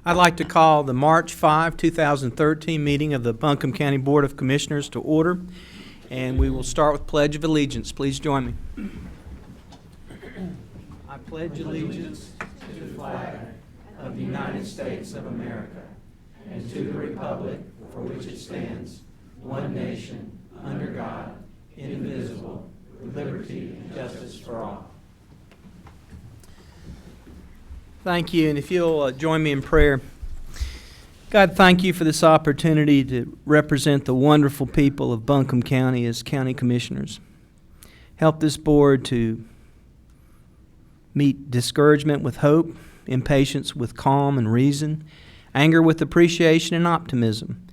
I'd like to call the March 5, 2013 meeting of the Buncombe County Board of Commissioners to order, and we will start with Pledge of Allegiance. Please join me. I pledge allegiance to the flag of the United States of America and to the republic for which it stands, one nation, under God, indivisible, with liberty and justice for all. Thank you, and if you'll join me in prayer. God, thank you for this opportunity to represent the wonderful people of Buncombe County as county commissioners. Help this board to meet discouragement with hope, impatience with calm and reason, anger with appreciation and optimism,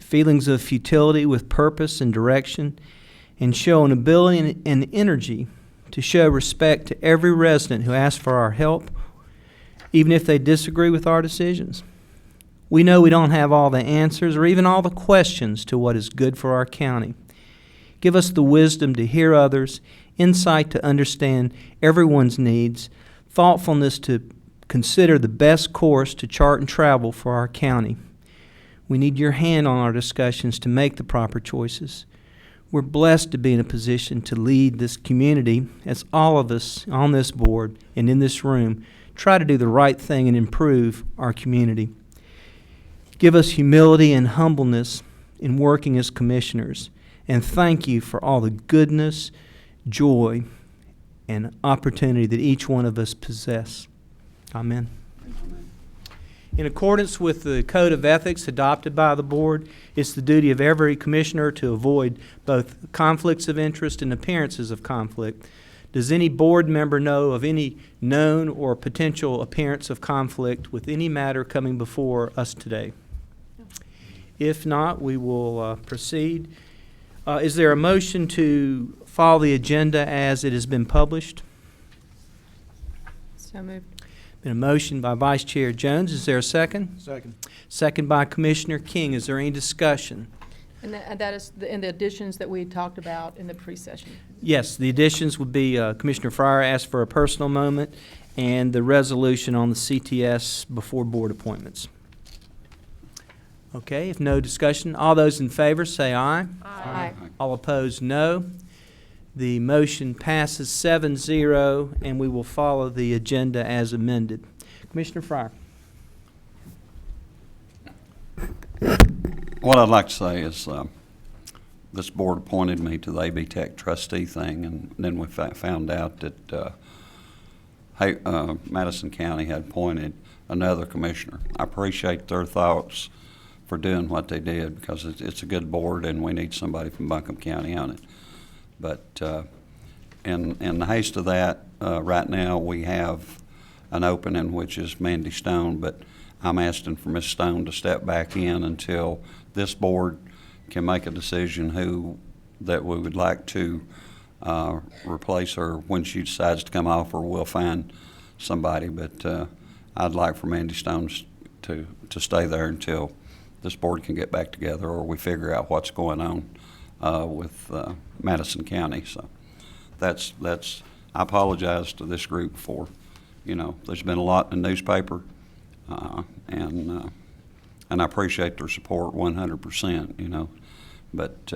feelings of futility with purpose and direction, and show an ability and energy to show respect to every resident who asks for our help, even if they disagree with our decisions. We know we don't have all the answers or even all the questions to what is good for our county. Give us the wisdom to hear others, insight to understand everyone's needs, thoughtfulness to consider the best course to chart and travel for our county. We need your hand on our discussions to make the proper choices. We're blessed to be in a position to lead this community as all of us on this board and in this room try to do the right thing and improve our community. Give us humility and humbleness in working as commissioners, and thank you for all the goodness, joy, and opportunity that each one of us possess. Amen. In accordance with the Code of Ethics adopted by the board, it's the duty of every commissioner to avoid both conflicts of interest and appearances of conflict. Does any board member know of any known or potential appearance of conflict with any matter coming before us today? If not, we will proceed. Is there a motion to follow the agenda as it has been published? So moved. Been a motion by Vice Chair Jones. Is there a second? Second. Second by Commissioner King. Is there any discussion? And that is in the additions that we talked about in the pre-session. Yes, the additions would be Commissioner Fryer asked for a personal moment and the resolution on the CTS before board appointments. Okay, if no discussion, all those in favor say aye. Aye. All opposed, no. The motion passes 7-0, and we will follow the agenda as amended. Commissioner Fryer. What I'd like to say is this board appointed me to the AB Tech trustee thing, and then we found out that Madison County had appointed another commissioner. I appreciate their thoughts for doing what they did because it's a good board and we need somebody from Buncombe County on it. But in the haste of that, right now we have an opening, which is Mandy Stone, but I'm asking for Ms. Stone to step back in until this board can make a decision who that we would like to replace her when she decides to come off, or we'll find somebody. But I'd like for Mandy Stone to stay there until this board can get back together or we figure out what's going on with Madison County. So that's I apologize to this group for, there's been a lot in the newspaper. And I appreciate their support 100%, but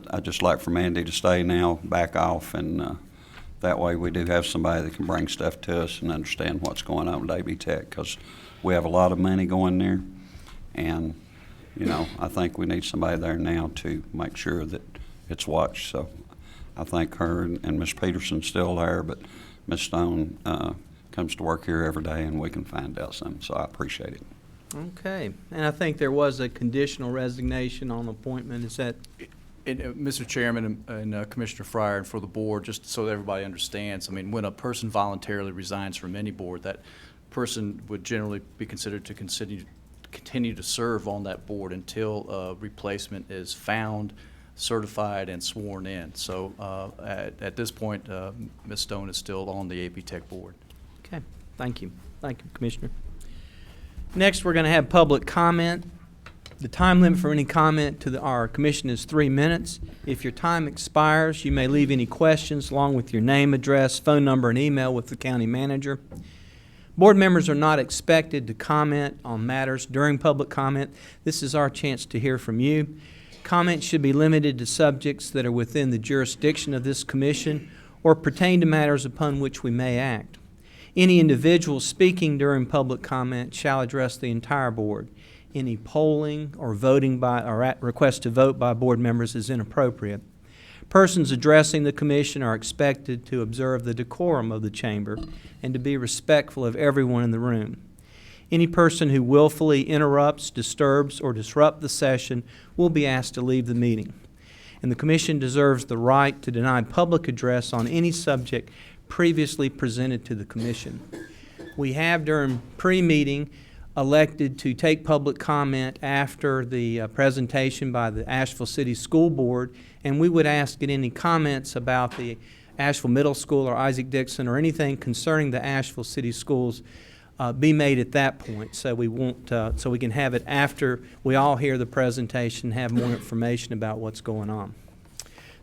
I'd just like for Mandy to stay now, back off, and that way we do have somebody that can bring stuff to us and understand what's going on with AB Tech, because we have a lot of money going there, and, I think we need somebody there now to make sure that it's watched. So I think her and Ms. Peterson's still there, but Ms. Stone comes to work here every day and we can find out something, so I appreciate it. Okay, and I think there was a conditional resignation on appointment. Is that? Mr. Chairman and Commissioner Fryer, and for the board, just so that everybody understands, when a person voluntarily resigns from any board, that person would generally be considered to continue to serve on that board until a replacement is found, certified, and sworn in. So at this point, Ms. Stone is still on the AP Tech board. Okay, thank you. Thank you, Commissioner. Next, we're going to have public comment. The time limit for any comment to our commission is 3 minutes. If your time expires, you may leave any questions along with your name, address, phone number, and email with the county manager. Board members are not expected to comment on matters during public comment. This is our chance to hear from you. Comments should be limited to subjects that are within the jurisdiction of this commission or pertain to matters upon which we may act. Any individual speaking during public comment shall address the entire board. Any polling or voting by or request to vote by board members is inappropriate. Persons addressing the commission are expected to observe the decorum of the chamber and to be respectful of everyone in the room. Any person who willfully interrupts, disturbs, or disrupts the session will be asked to leave the meeting. And the commission deserves the right to deny public address on any subject previously presented to the commission. We have, during pre-meeting, elected to take public comment after the presentation by the Asheville City School Board, and we would ask that any comments about the Asheville Middle School or Isaac Dixon or anything concerning the Asheville City Schools be made at that point, so we won't, so we can have it after we all hear the presentation, have more information about what's going on.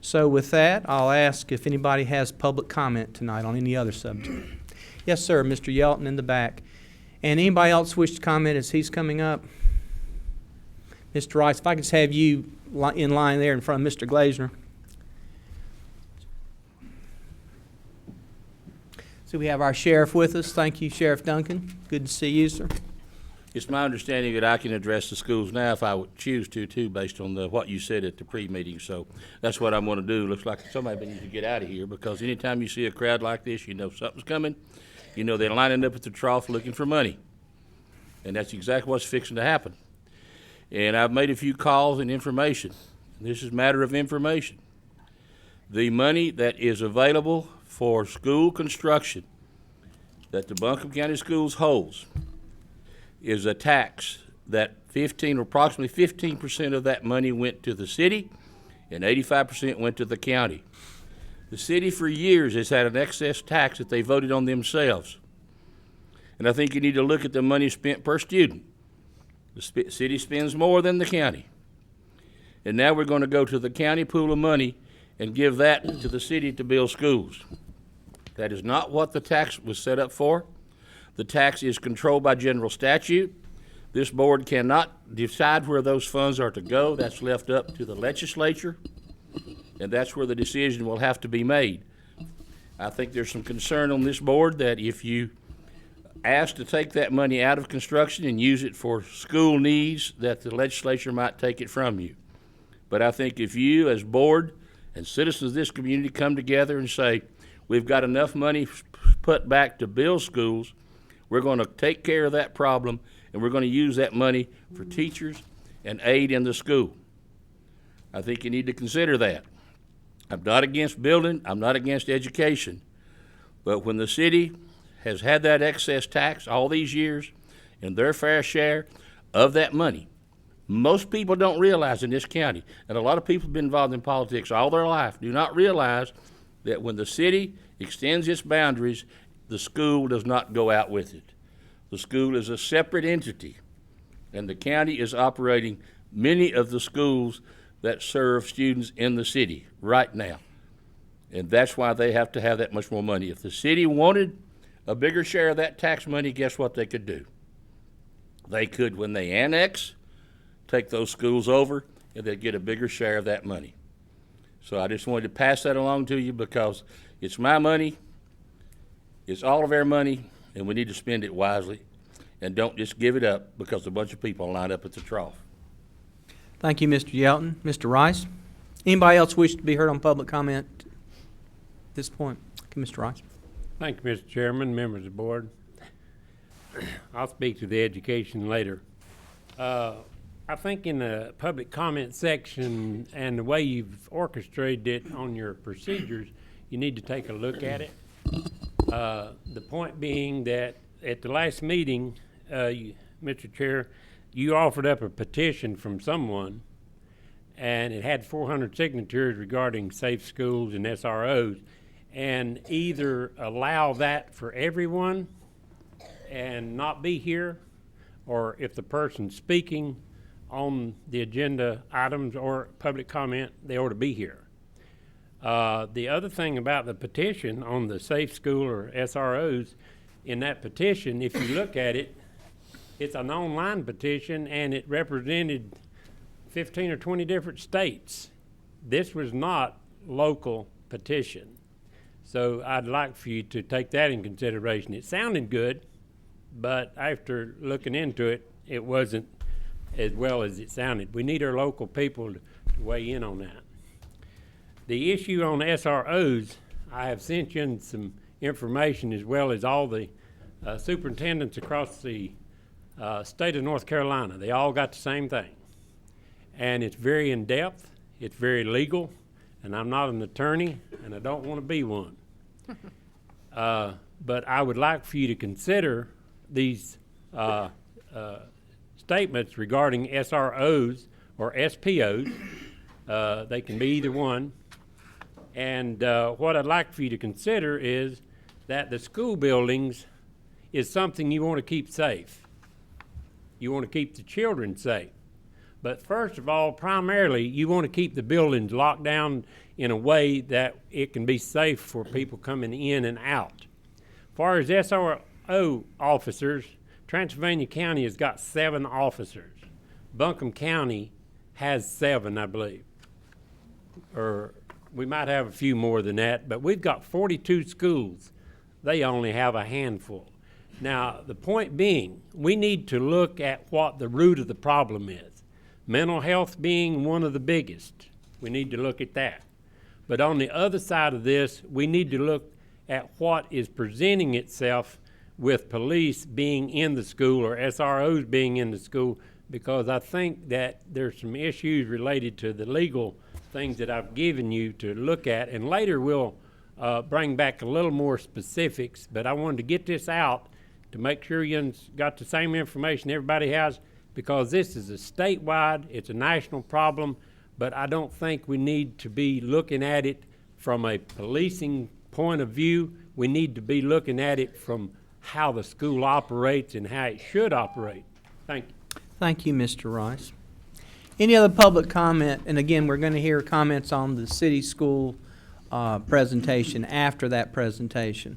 So with that, I'll ask if anybody has public comment tonight on any other subject. Yes, sir, Mr. Yelton in the back. And anybody else wish to comment as he's coming up? Mr. Rice, if I could just have you in line there in front of Mr. Glazner. So we have our sheriff with us. Thank you, Sheriff Duncan. Good to see you, sir. It's my understanding that I can address the schools now if I would choose to, too, based on what you said at the pre-meeting. So that's what I'm going to do. Looks like somebody needs to get out of here, because anytime you see a crowd like this, you know something's coming. You know they're lining up at the trough looking for money. And that's exactly what's fixing to happen. And I've made a few calls and information. This is a matter of information. The money that is available for school construction that the Buncombe County Schools holds is a tax that approximately 15% of that money went to the city and 85% went to the county. The city for years has had an excess tax that they voted on themselves. And I think you need to look at the money spent per student. The city spends more than the county. And now we're going to go to the county pool of money and give that to the city to build schools. That is not what the tax was set up for. The tax is controlled by general statute. This board cannot decide where those funds are to go. That's left up to the legislature, and that's where the decision will have to be made. I think there's some concern on this board that if you ask to take that money out of construction and use it for school needs, that the legislature might take it from you. But I think if you, as board and citizens of this community, come together and say, we've got enough money put back to build schools, we're going to take care of that problem, and we're going to use that money for teachers and aid in the school. I think you need to consider that. I'm not against building, I'm not against education, but when the city has had that excess tax all these years and their fair share of that money, most people don't realize in this county, and a lot of people have been involved in politics all their life, do not realize that when the city extends its boundaries, the school does not go out with it. The school is a separate entity, and the county is operating many of the schools that serve students in the city right now. And that's why they have to have that much more money. If the city wanted a bigger share of that tax money, guess what they could do? They could, when they annex, take those schools over, and they'd get a bigger share of that money. So I just wanted to pass that along to you, because it's my money, it's all of our money, and we need to spend it wisely, and don't just give it up because a bunch of people line up at the trough. Thank you, Mr. Yelton. Mr. Rice? Anybody else wish to be heard on public comment at this point? Okay, Mr. Rice. Thank you, Mr. Chairman, members of the board. I'll speak to the education later. I think in the public comment section and the way you've orchestrated it on your procedures, you need to take a look at it. The point being that at the last meeting, Mr. Chair, you offered up a petition from someone, and it had 400 signatures regarding safe schools and SROs, and either allow that for everyone and not be here, or if the person's speaking on the agenda items or public comment, they ought to be here. The other thing about the petition on the safe school or SROs, in that petition, if you look at it, it's an online petition, and it represented 15 or 20 different states. This was not local petition. So I'd like for you to take that in consideration. It sounded good, but after looking into it, it wasn't as well as it sounded. We need our local people to weigh in on that. The issue on SROs, I have sent you some information, as well as all the superintendents across the state of North Carolina. They all got the same thing. And it's very in-depth, it's very legal, and I'm not an attorney, and I don't want to be one. But I would like for you to consider these statements regarding SROs or SPOs. They can be either one. And what I'd like for you to consider is that the school buildings is something you want to keep safe. You want to keep the children safe. But first of all, primarily, you want to keep the buildings locked down in a way that it can be safe for people coming in and out. As far as SRO officers, Transylvania County has got 7 officers. Buncombe County has 7, I believe. Or we might have a few more than that, but we've got 42 schools. They only have a handful. Now, the point being, we need to look at what the root of the problem is. Mental health being one of the biggest. We need to look at that. But on the other side of this, we need to look at what is presenting itself with police being in the school or SROs being in the school, because I think that there's some issues related to the legal things that I've given you to look at, and later we'll bring back a little more specifics, but I wanted to get this out to make sure you got the same information everybody has, because this is a statewide, it's a national problem, but I don't think we need to be looking at it from a policing point of view. We need to be looking at it from how the school operates and how it should operate. Thank you. Thank you, Mr. Rice. Any other public comment? And again, we're going to hear comments on the city school presentation after that presentation.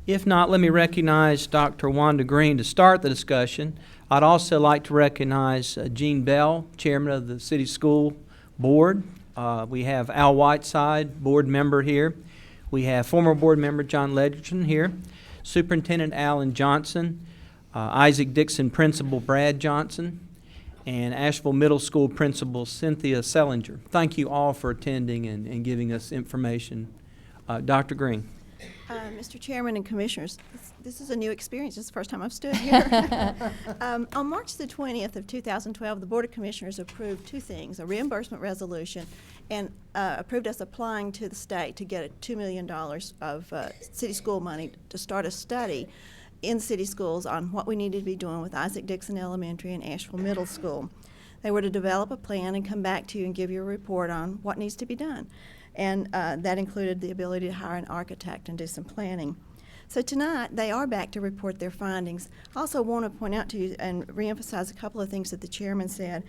If not, let me recognize Dr. Wanda Green to start the discussion. I'd also like to recognize Gene Bell, Chairman of the City School Board. We have Al Whiteside, board member here. We have former board member John Ledgerton here, Superintendent Alan Johnson, Isaac Dixon Principal Brad Johnson, and Asheville Middle School Principal Cynthia Sellinger. Thank you all for attending and giving us information. Dr. Green. Mr. Chairman and Commissioners, this is a new experience. This is the first time I've stood here. On March the 20th of 2012, the Board of Commissioners approved 2 things, a reimbursement resolution and approved us applying to the state to get $2 million of city school money to start a study in city schools on what we needed to be doing with Isaac Dixon Elementary and Asheville Middle School. They were to develop a plan and come back to you and give you a report on what needs to be done. And that included the ability to hire an architect and do some planning. So tonight, they are back to report their findings. I also want to point out to you and reemphasize a couple of things that the chairman said.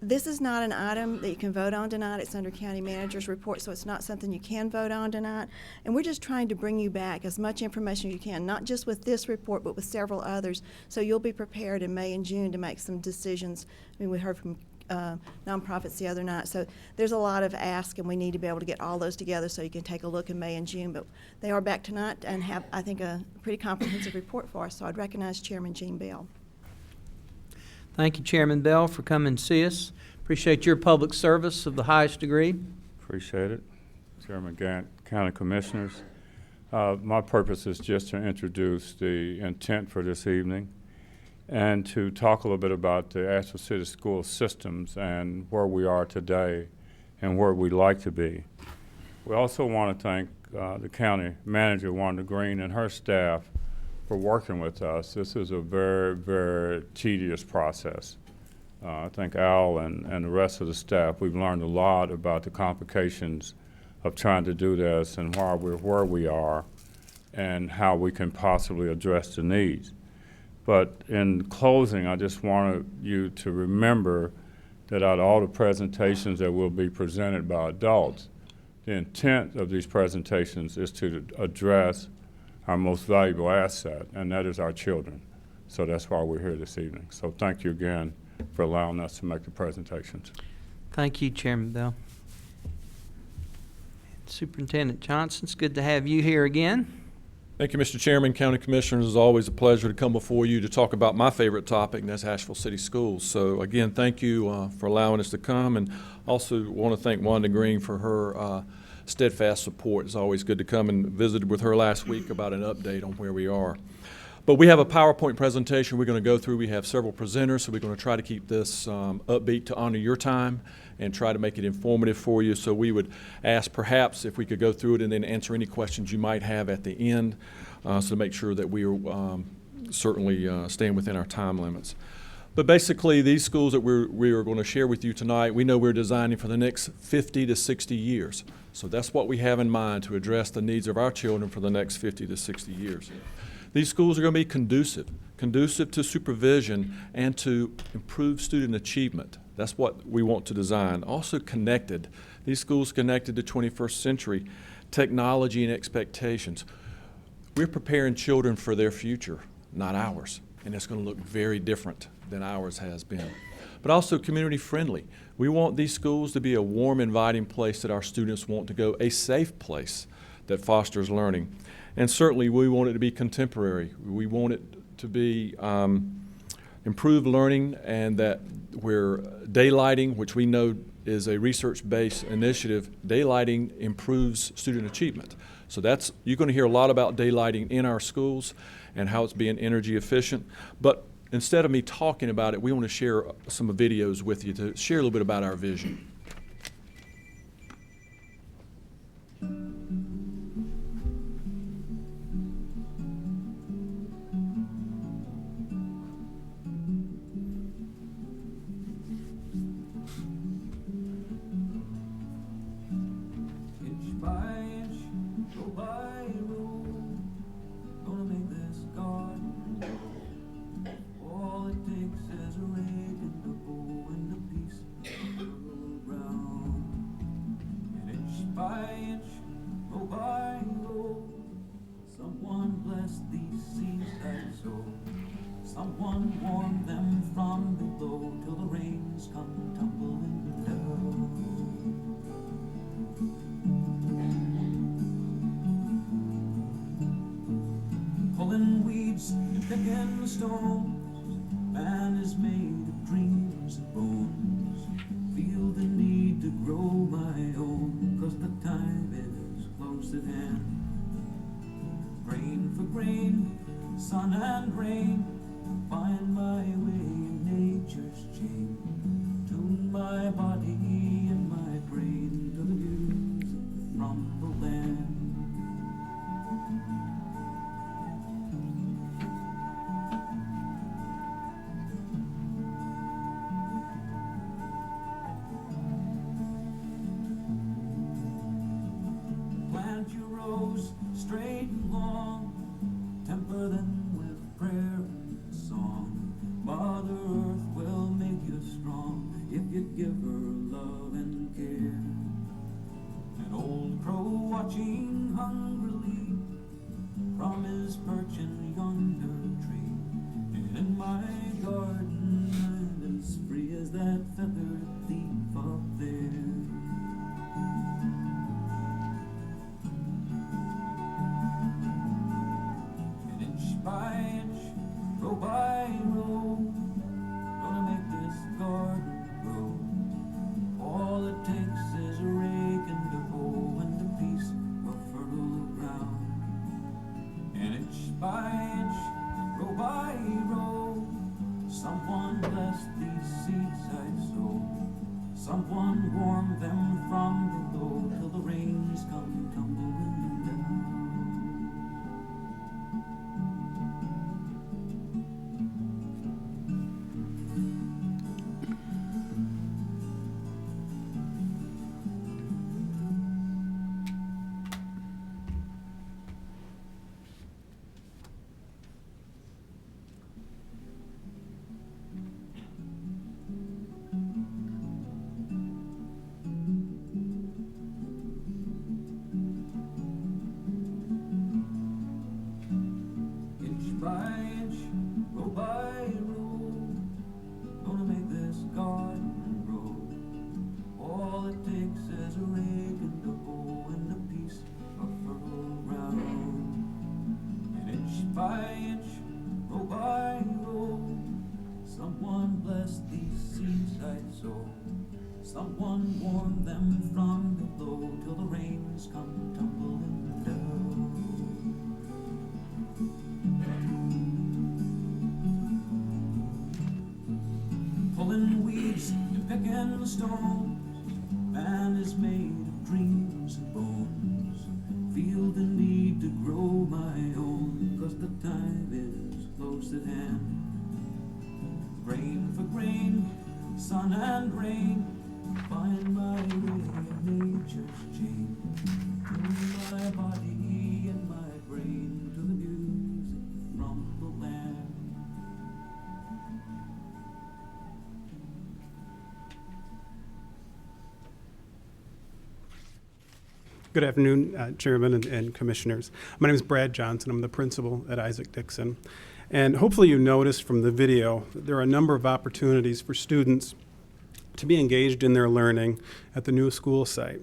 This is not an item that you can vote on tonight. It's under county manager's report, so it's not something you can vote on tonight. And we're just trying to bring you back as much information as you can, not just with this report, but with several others, so you'll be prepared in May and June to make some decisions. I mean, we heard from nonprofits the other night. So there's a lot of ask, and we need to be able to get all those together so you can take a look in May and June. But they are back tonight and have, I think, a pretty comprehensive report for us. So I'd recognize Chairman Gene Bell. Thank you, Chairman Bell, for coming to see us. Appreciate your public service of the highest degree. Appreciate it. Chairman Gant, County Commissioners. My purpose is just to introduce the intent for this evening and to talk a little bit about the Asheville City School systems and where we are today and where we'd like to be. We also want to thank the county manager, Wanda Green, and her staff for working with us. This is a very, very tedious process. I think Al and the rest of the staff, we've learned a lot about the complications of trying to do this and why we're where we are and how we can possibly address the needs. But in closing, I just wanted you to remember that out of all the presentations that will be presented by adults, the intent of these presentations is to address our most valuable asset, and that is our children. So that's why we're here this evening. So thank you again for allowing us to make the presentations. Thank you, Chairman Bell. Superintendent Johnson, it's good to have you here again. Thank you, Mr. Chairman, County Commissioners. It's always a pleasure to come before you to talk about my favorite topic, and that's Asheville City Schools. So again, thank you for allowing us to come, and also want to thank Wanda Green for her steadfast support. It's always good to come, and visited with her last week about an update on where we are. But we have a PowerPoint presentation we're going to go through. We have several presenters, so we're going to try to keep this upbeat to honor your time and try to make it informative for you. So we would ask perhaps if we could go through it and then answer any questions you might have at the end, so to make sure that we are certainly staying within our time limits. But basically, these schools that we are going to share with you tonight, we know we're designing for the next 50 to 60 years. So that's what we have in mind to address the needs of our children for the next 50 to 60 years. These schools are going to be conducive to supervision and to improve student achievement. That's what we want to design. Also connected. These schools connected to 21st century technology and expectations. We're preparing children for their future, not ours. And it's going to look very different than ours has been. But also community friendly. We want these schools to be a warm, inviting place that our students want to go, a safe place that fosters learning. And certainly we want it to be contemporary. We want it to be improved learning, and that where daylighting, which we know is a research-based initiative, daylighting improves student achievement. So that's, you're going to hear a lot about daylighting in our schools and how it's being energy efficient. But instead of me talking about it, we want to share some videos with you to share a little bit about our vision. Someone warm them from below till the rains come tumbling down. Pulling weeds, picking stones, man is made of dreams and bones. Feel the need to grow my own, 'cause the time is close at hand. Grain for grain, sun and rain, find my way in nature's chain. Tune my body and my brain to the music from the land. Plant your rows straight and long, temper them with prayer and song. Mother Earth will make you strong if you give her love and care. An old crow watching hungrily from his perch in yonder tree. And in my garden I'm as free as that feathered thief up there. By inch, row by row, gonna make this garden grow. All it takes is a rake and a hoe and a piece of fertile ground. And inch by inch, row by row, someone bless these seeds I sow. Someone warm them from below till the rains come tumbling down. Someone bless these seeds I sow. Someone warn them from below till the rains come tumbling down. Pulling weeds and picking the stones. Man is made of dreams and bones. Feel the need to grow my own, 'cause the time is close at hand. Grain for grain, sun and rain, find my way in nature's chain. To my body and my brain, to the music from the land. Good afternoon, Chairman and Commissioners. My name is Brad Johnson. I'm the principal at Isaac Dixon. And hopefully you noticed from the video that there are a number of opportunities for students to be engaged in their learning at the new school site.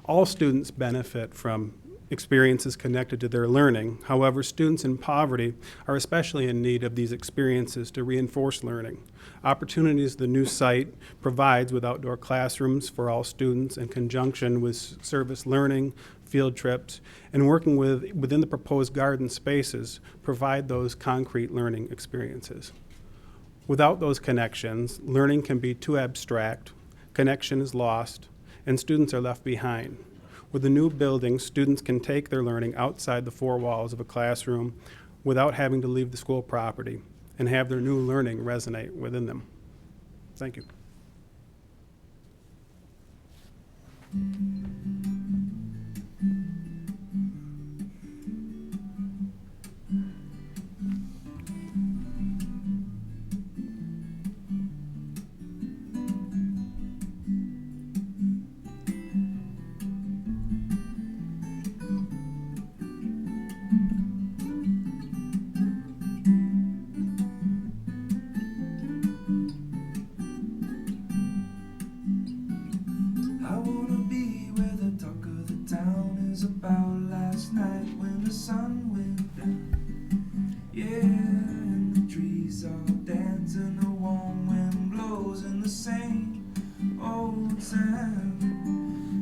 All students benefit from experiences connected to their learning. However, students in poverty are especially in need of these experiences to reinforce learning. Opportunities the new site provides with outdoor classrooms for all students in conjunction with service learning, field trips, and working within the proposed garden spaces provide those concrete learning experiences. Without those connections, learning can be too abstract, connection is lost, and students are left behind. With the new building, students can take their learning outside the four walls of a classroom without having to leave the school property and have their new learning resonate within them. Thank you. I wanna be where the talk of the town is about last night when the sun went down. Yeah, and the trees all dance and the warm wind blows in the same old sound.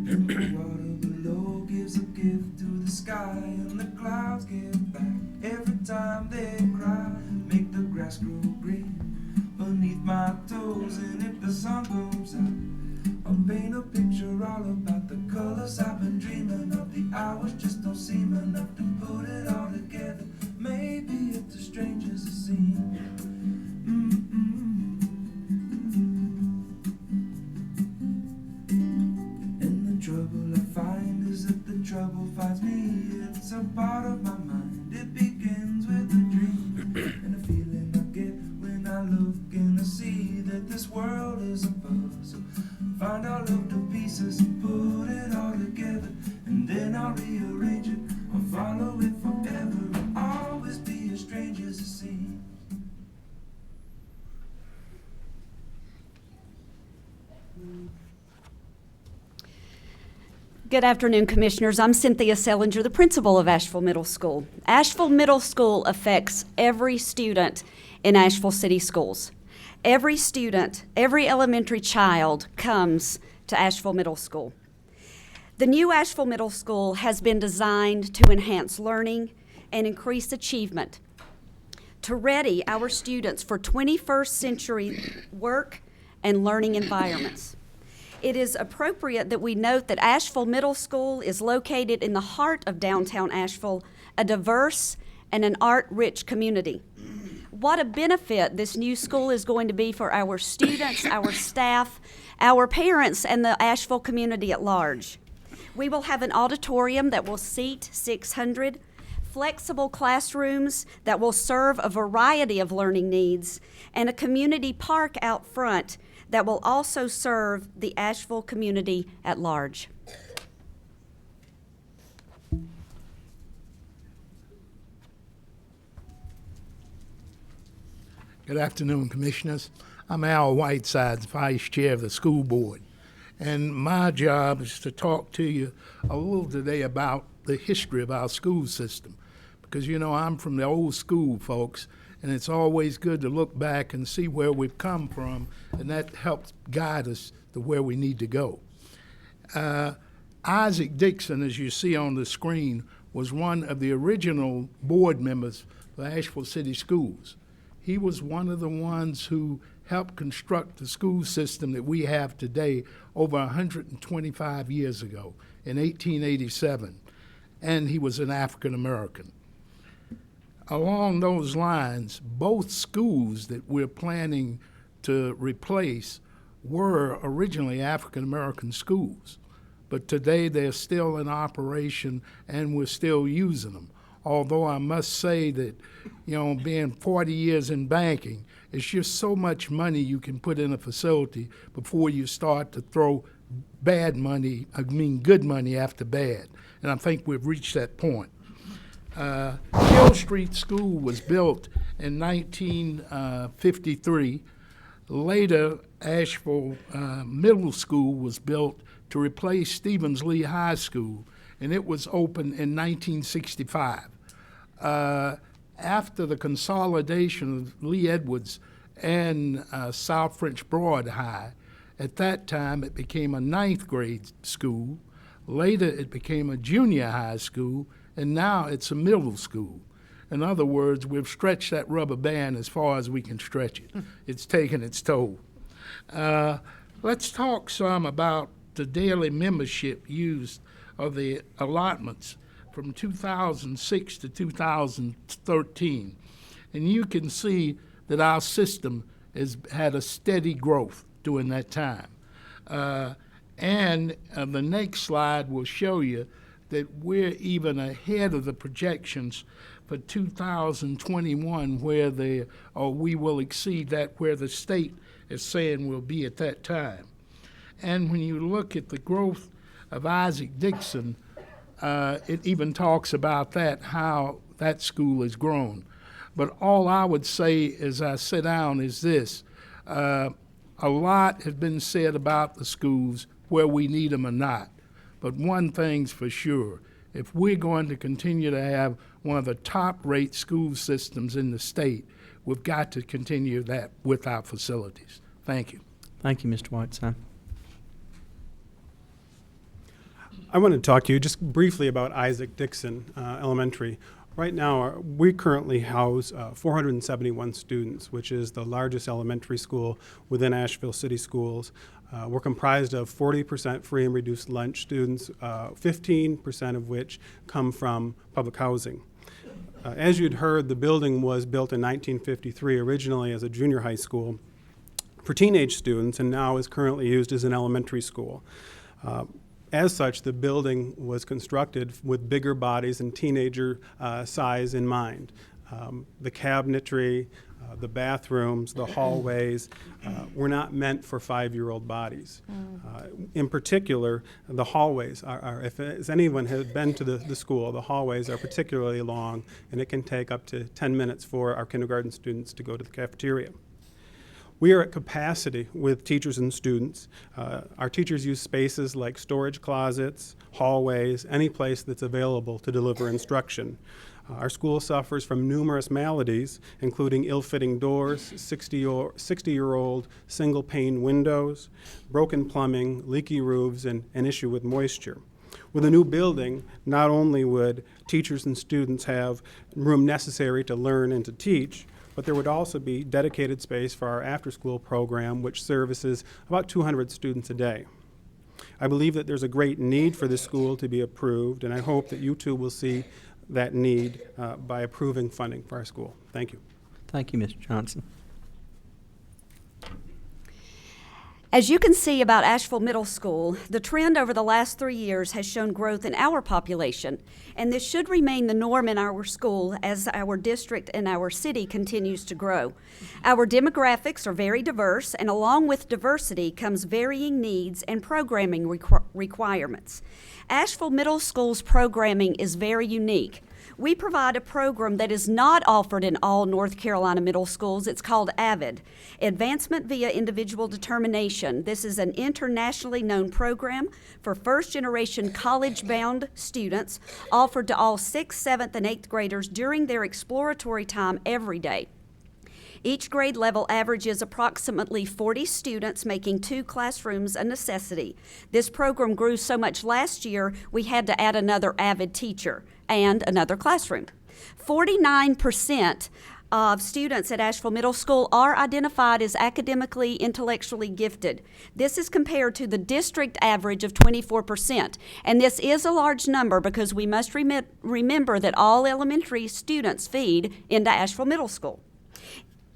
And the water below gives a gift to the sky, and the clouds give back every time they cry. Make the grass grow green beneath my toes, and if the sun goes out, I'll paint a picture all about the colors I've been dreaming of. The hours just don't seem enough to put it all together. Maybe it's as strange as it seems. And the trouble I find is that the trouble finds me. It's a part of my mind. It begins with a dream and a feeling I get when I look and I see that this world is a puzzle. Find all of the pieces and put it all together, and then I'll rearrange it. I'll follow it forever. I'll always be as strange as it seems. Good afternoon, Commissioners. I'm Cynthia Sellinger, the principal of Asheville Middle School. Asheville Middle School affects every student in Asheville City Schools. Every student, every elementary child comes to Asheville Middle School. The new Asheville Middle School has been designed to enhance learning and increase achievement, to ready our students for 21st century work and learning environments. It is appropriate that we note that Asheville Middle School is located in the heart of downtown Asheville, a diverse and an art-rich community. What a benefit this new school is going to be for our students, our staff, our parents, and the Asheville community at large. We will have an auditorium that will seat 600, flexible classrooms that will serve a variety of learning needs, and a community park out front that will also serve the Asheville community at large. Good afternoon, Commissioners. I'm Al Whitesides, Vice Chair of the School Board. And my job is to talk to you a little today about the history of our school system. Because, you know, I'm from the old school, folks, And it's always good to look back and see where we've come from, and that helps guide us to where we need to go. Isaac Dixon, as you see on the screen, was one of the original board members for Asheville City Schools. He was one of the ones who helped construct the school system that we have today over 125 years ago in 1887, and he was an African American. Along those lines, both schools that we're planning to replace were originally African American schools, but today they're still in operation and we're still using them. Although I must say that, being 40 years in banking, it's just so much money you can put in a facility before you start to throw good money after bad. And I think we've reached that point. Hill Street School was built in 1953. Later, Asheville Middle School was built to replace Stevens Lee High School, and it was opened in 1965. After the consolidation of Lee Edwards and South French Broad High, at that time it became a 9th grade school. Later it became a junior high school, and now it's a middle school. In other words, we've stretched that rubber band as far as we can stretch it. It's taken its toll. Let's talk some about the daily membership used of the allotments from 2006 to 2013. And you can see that our system has had a steady growth during that time. And the next slide will show you that we're even ahead of the projections for 2021, where we will exceed that where the state is saying we'll be at that time. And when you look at the growth of Isaac Dixon, it even talks about that, how that school has grown. But all I would say as I sit down is this. A lot has been said about the schools, where we need them or not. But one thing's for sure, if we're going to continue to have one of the top-rate school systems in the state, we've got to continue that with our facilities. Thank you. Thank you, Mr. Whiteside. I want to talk to you just briefly about Isaac Dixon Elementary. Right now, we currently house 471 students, which is the largest elementary school within Asheville City Schools. We're comprised of 40% free and reduced lunch students, 15% of which come from public housing. As you'd heard, the building was built in 1953, originally as a junior high school for teenage students, and now is currently used as an elementary school. As such, the building was constructed with bigger bodies and teenager size in mind. The cabinetry, the bathrooms, the hallways were not meant for 5-year-old bodies. In particular, the hallways are if anyone has been to the school, the hallways are particularly long, and it can take up to 10 minutes for our kindergarten students to go to the cafeteria. We are at capacity with teachers and students. Our teachers use spaces like storage closets, hallways, any place that's available to deliver instruction. Our school suffers from numerous maladies, including ill-fitting doors, 60-year-old single-pane windows, broken plumbing, leaky roofs, and an issue with moisture. With a new building, not only would teachers and students have room necessary to learn and to teach, but there would also be dedicated space for our after-school program, which services about 200 students a day. I believe that there's a great need for this school to be approved, and I hope that you too will see that need by approving funding for our school. Thank you. Thank you, Mr. Johnson. As you can see about Asheville Middle School, the trend over the last 3 years has shown growth in our population, and this should remain the norm in our school as our district and our city continues to grow. Our demographics are very diverse, and along with diversity comes varying needs and programming requirements. Asheville Middle School's programming is very unique. We provide a program that is not offered in all North Carolina middle schools. It's called AVID, Advancement Via Individual Determination. This is an internationally known program for first-generation college-bound students offered to all 6th, 7th, and 8th graders during their exploratory time every day. Each grade level averages approximately 40 students, making 2 classrooms a necessity. This program grew so much last year, we had to add another avid teacher and another classroom. 49% of students at Asheville Middle School are identified as academically, intellectually gifted. This is compared to the district average of 24%. And this is a large number because we must remember that all elementary students feed into Asheville Middle School.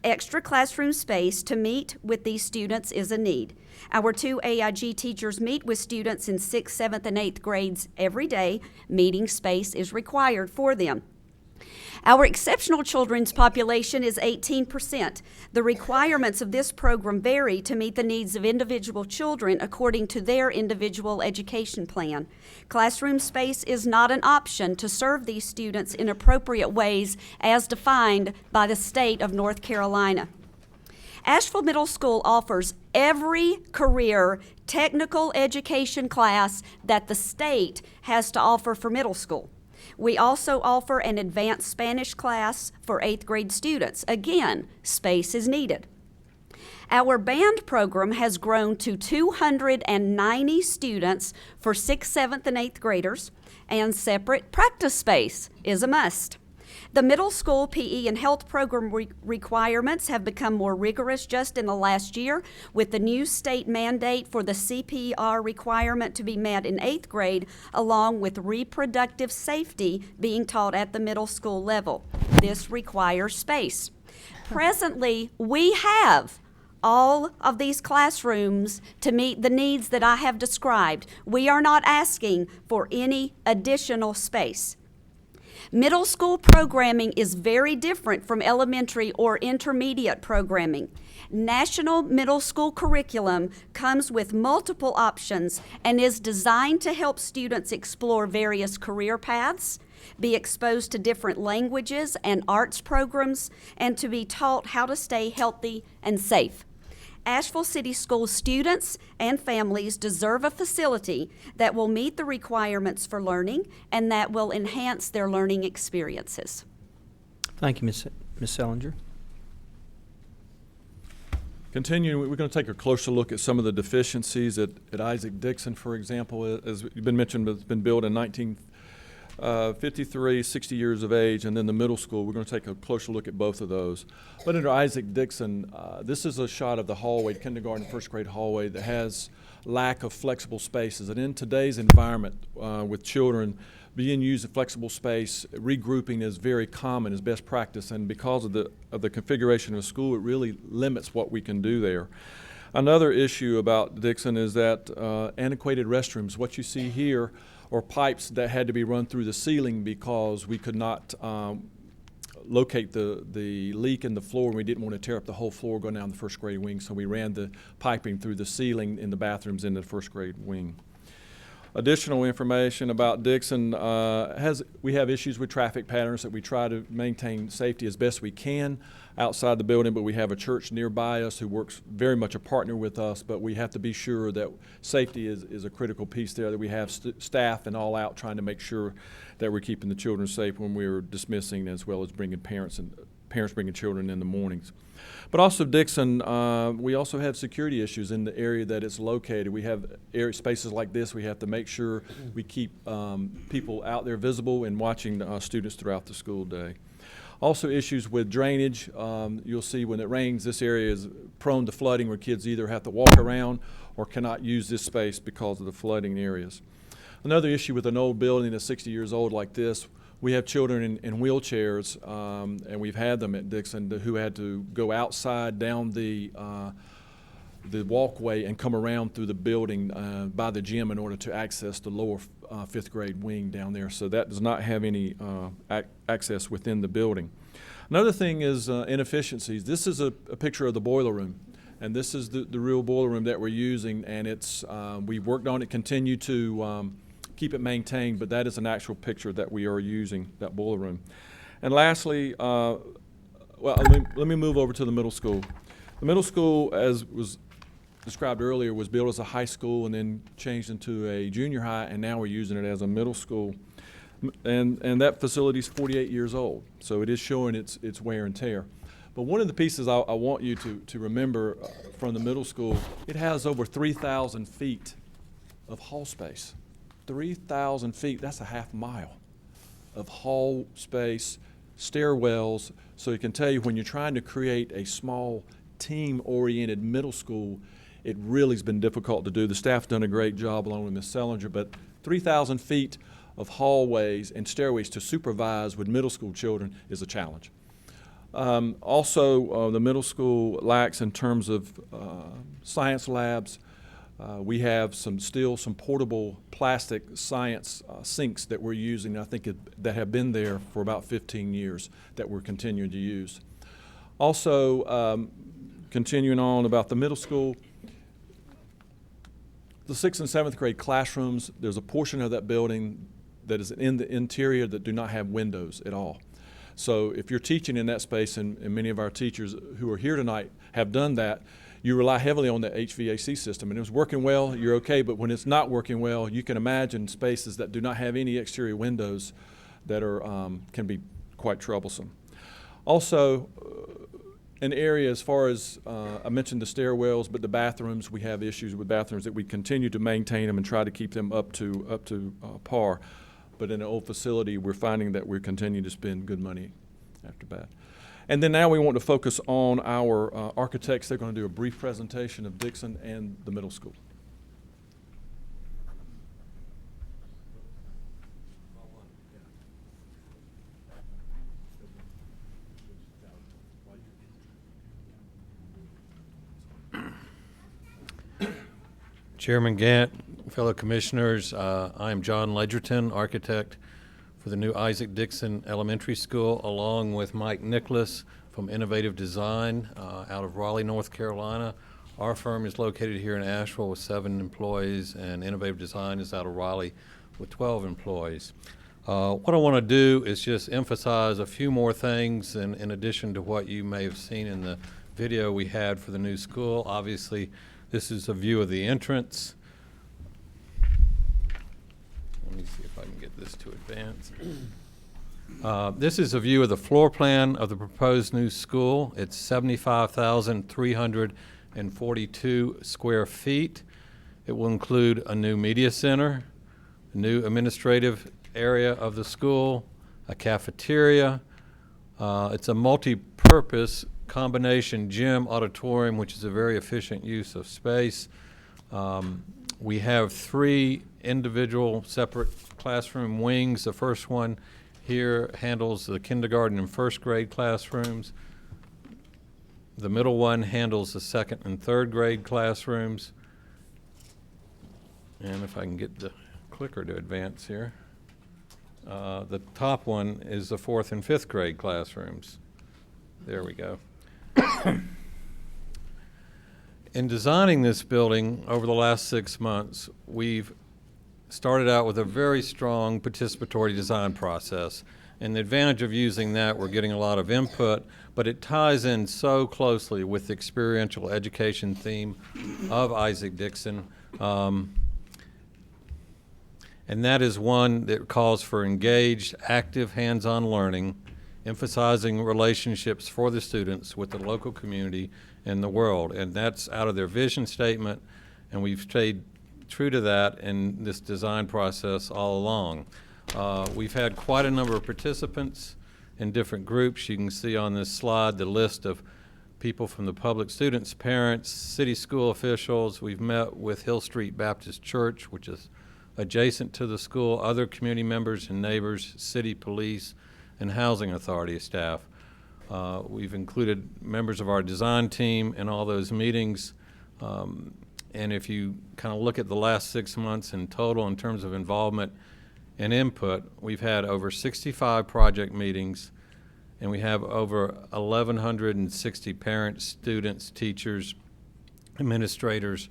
Extra classroom space to meet with these students is a need. Our 2 AIG teachers meet with students in 6th, 7th, and 8th grades every day. Meeting space is required for them. Our exceptional children's population is 18%. The requirements of this program vary to meet the needs of individual children according to their individual education plan. Classroom space is not an option to serve these students in appropriate ways as defined by the state of North Carolina. Asheville Middle School offers every career technical education class that the state has to offer for middle school. We also offer an advanced Spanish class for 8th grade students. Again, space is needed. Our band program has grown to 290 students for 6th, 7th, and 8th graders, and separate practice space is a must. The middle school PE and health program requirements have become more rigorous just in the last year, with the new state mandate for the CPR requirement to be met in 8th grade, along with reproductive safety being taught at the middle school level. This requires space. Presently, we have all of these classrooms to meet the needs that I have described. We are not asking for any additional space. Middle school programming is very different from elementary or intermediate programming. National middle school curriculum comes with multiple options and is designed to help students explore various career paths, be exposed to different languages and arts programs, and to be taught how to stay healthy and safe. Asheville City Schools students and families deserve a facility that will meet the requirements for learning and that will enhance their learning experiences. Thank you, Ms. Sellinger. Continuing, we're going to take a closer look at some of the deficiencies at Isaac Dixon, for example. As you've been mentioned, it's been built in 1953, 60 years of age, and then the middle school. We're going to take a closer look at both of those. But under Isaac Dixon, this is a shot of the hallway, kindergarten, first grade hallway, that has lack of flexible spaces. And in today's environment with children being used in flexible space, regrouping is very common, is best practice, and because of the configuration of the school, it really limits what we can do there. Another issue about Dixon is that antiquated restrooms. What you see here are pipes that had to be run through the ceiling because we could not locate the leak in the floor, and we didn't want to tear up the whole floor going down the first grade wing, so we ran the piping through the ceiling in the bathrooms in the first grade wing. Additional information about Dixon, we have issues with traffic patterns that we try to maintain safety as best we can outside the building, but we have a church nearby us who works very much a partner with us, but we have to be sure that safety is a critical piece there, that we have staff and all out trying to make sure that we're keeping the children safe when we're dismissing, as well as bringing parents bringing children in the mornings. But also Dixon, we also have security issues in the area that it's located. We have spaces like this. We have to make sure we keep people out there visible and watching students throughout the school day. Also issues with drainage. You'll see when it rains, this area is prone to flooding where kids either have to walk around or cannot use this space because of the flooding areas. Another issue with an old building that's 60 years old like this, we have children in wheelchairs, and we've had them at Dixon who had to go outside down the walkway and come around through the building by the gym in order to access the lower fifth grade wing down there. So that does not have any access within the building. Another thing is inefficiencies. This is a picture of the boiler room, and this is the real boiler room that we're using, and it's we've worked on it, continue to keep it maintained, but that is an actual picture that we are using, that boiler room. And lastly, let me move over to the middle school. The middle school, as was described earlier, was built as a high school and then changed into a junior high, and now we're using it as a middle school. And that facility is 48 years old, so it is showing its wear and tear. But one of the pieces I want you to remember from the middle school, it has over 3,000 feet of hall space. 3,000 feet, that's a half mile of hall space, stairwells. So it can tell you when you're trying to create a small team-oriented middle school, it really has been difficult to do. The staff's done a great job along with Ms. Sellinger, but 3,000 feet of hallways and stairways to supervise with middle school children is a challenge. Also, the middle school lacks in terms of science labs. We have some portable plastic science sinks that we're using, I think that have been there for about 15 years that we're continuing to use. Also, continuing on about the middle school, the 6th and 7th grade classrooms, there's a portion of that building that is in the interior that do not have windows at all. So if you're teaching in that space, and many of our teachers who are here tonight have done that, you rely heavily on the HVAC system. And it was working well, you're okay, but when it's not working well, you can imagine spaces that do not have any exterior windows that are can be quite troublesome. Also, an area as far as, I mentioned the stairwells, but the bathrooms, we have issues with bathrooms that we continue to maintain them and try to keep them up to par. But in an old facility, we're finding that we're continuing to spend good money after that. And then now we want to focus on our architects. They're going to do a brief presentation of Dixon and the middle school. Chairman Gant, fellow commissioners, I am John Ledgerton, architect for the new Isaac Dixon Elementary School, along with Mike Nicholas from Innovative Design out of Raleigh, North Carolina. Our firm is located here in Asheville with 7 employees, and Innovative Design is out of Raleigh with 12 employees. What I want to do is just emphasize a few more things in addition to what you may have seen in the video we had for the new school. Obviously, this is a view of the entrance. Let me see if I can get this to advance. This is a view of the floor plan of the proposed new school. It's 75,342 square feet. It will include a new media center, a new administrative area of the school, a cafeteria. It's a multi-purpose combination gym auditorium, which is a very efficient use of space. We have 3 individual separate classroom wings. The first one here handles the kindergarten and 1st grade classrooms. The middle one handles the 2nd and 3rd grade classrooms. And if I can get the clicker to advance here. The top one is the 4th and 5th grade classrooms. There we go. In designing this building over the last 6 months, we've started out with a very strong participatory design process. And the advantage of using that, we're getting a lot of input, but it ties in so closely with the experiential education theme of Isaac Dixon. And that is one that calls for engaged, active, hands-on learning, emphasizing relationships for the students with the local community and the world. And that's out of their vision statement, and we've stayed true to that in this design process all along. We've had quite a number of participants in different groups. You can see on this slide the list of people from the public, students, parents, city school officials. We've met with Hill Street Baptist Church, which is adjacent to the school, other community members and neighbors, city police, and housing authority staff. We've included members of our design team in all those meetings. And if you kind of look at the last 6 months in total in terms of involvement and input, we've had over 65 project meetings, and we have over 1,160 parents, students, teachers, administrators,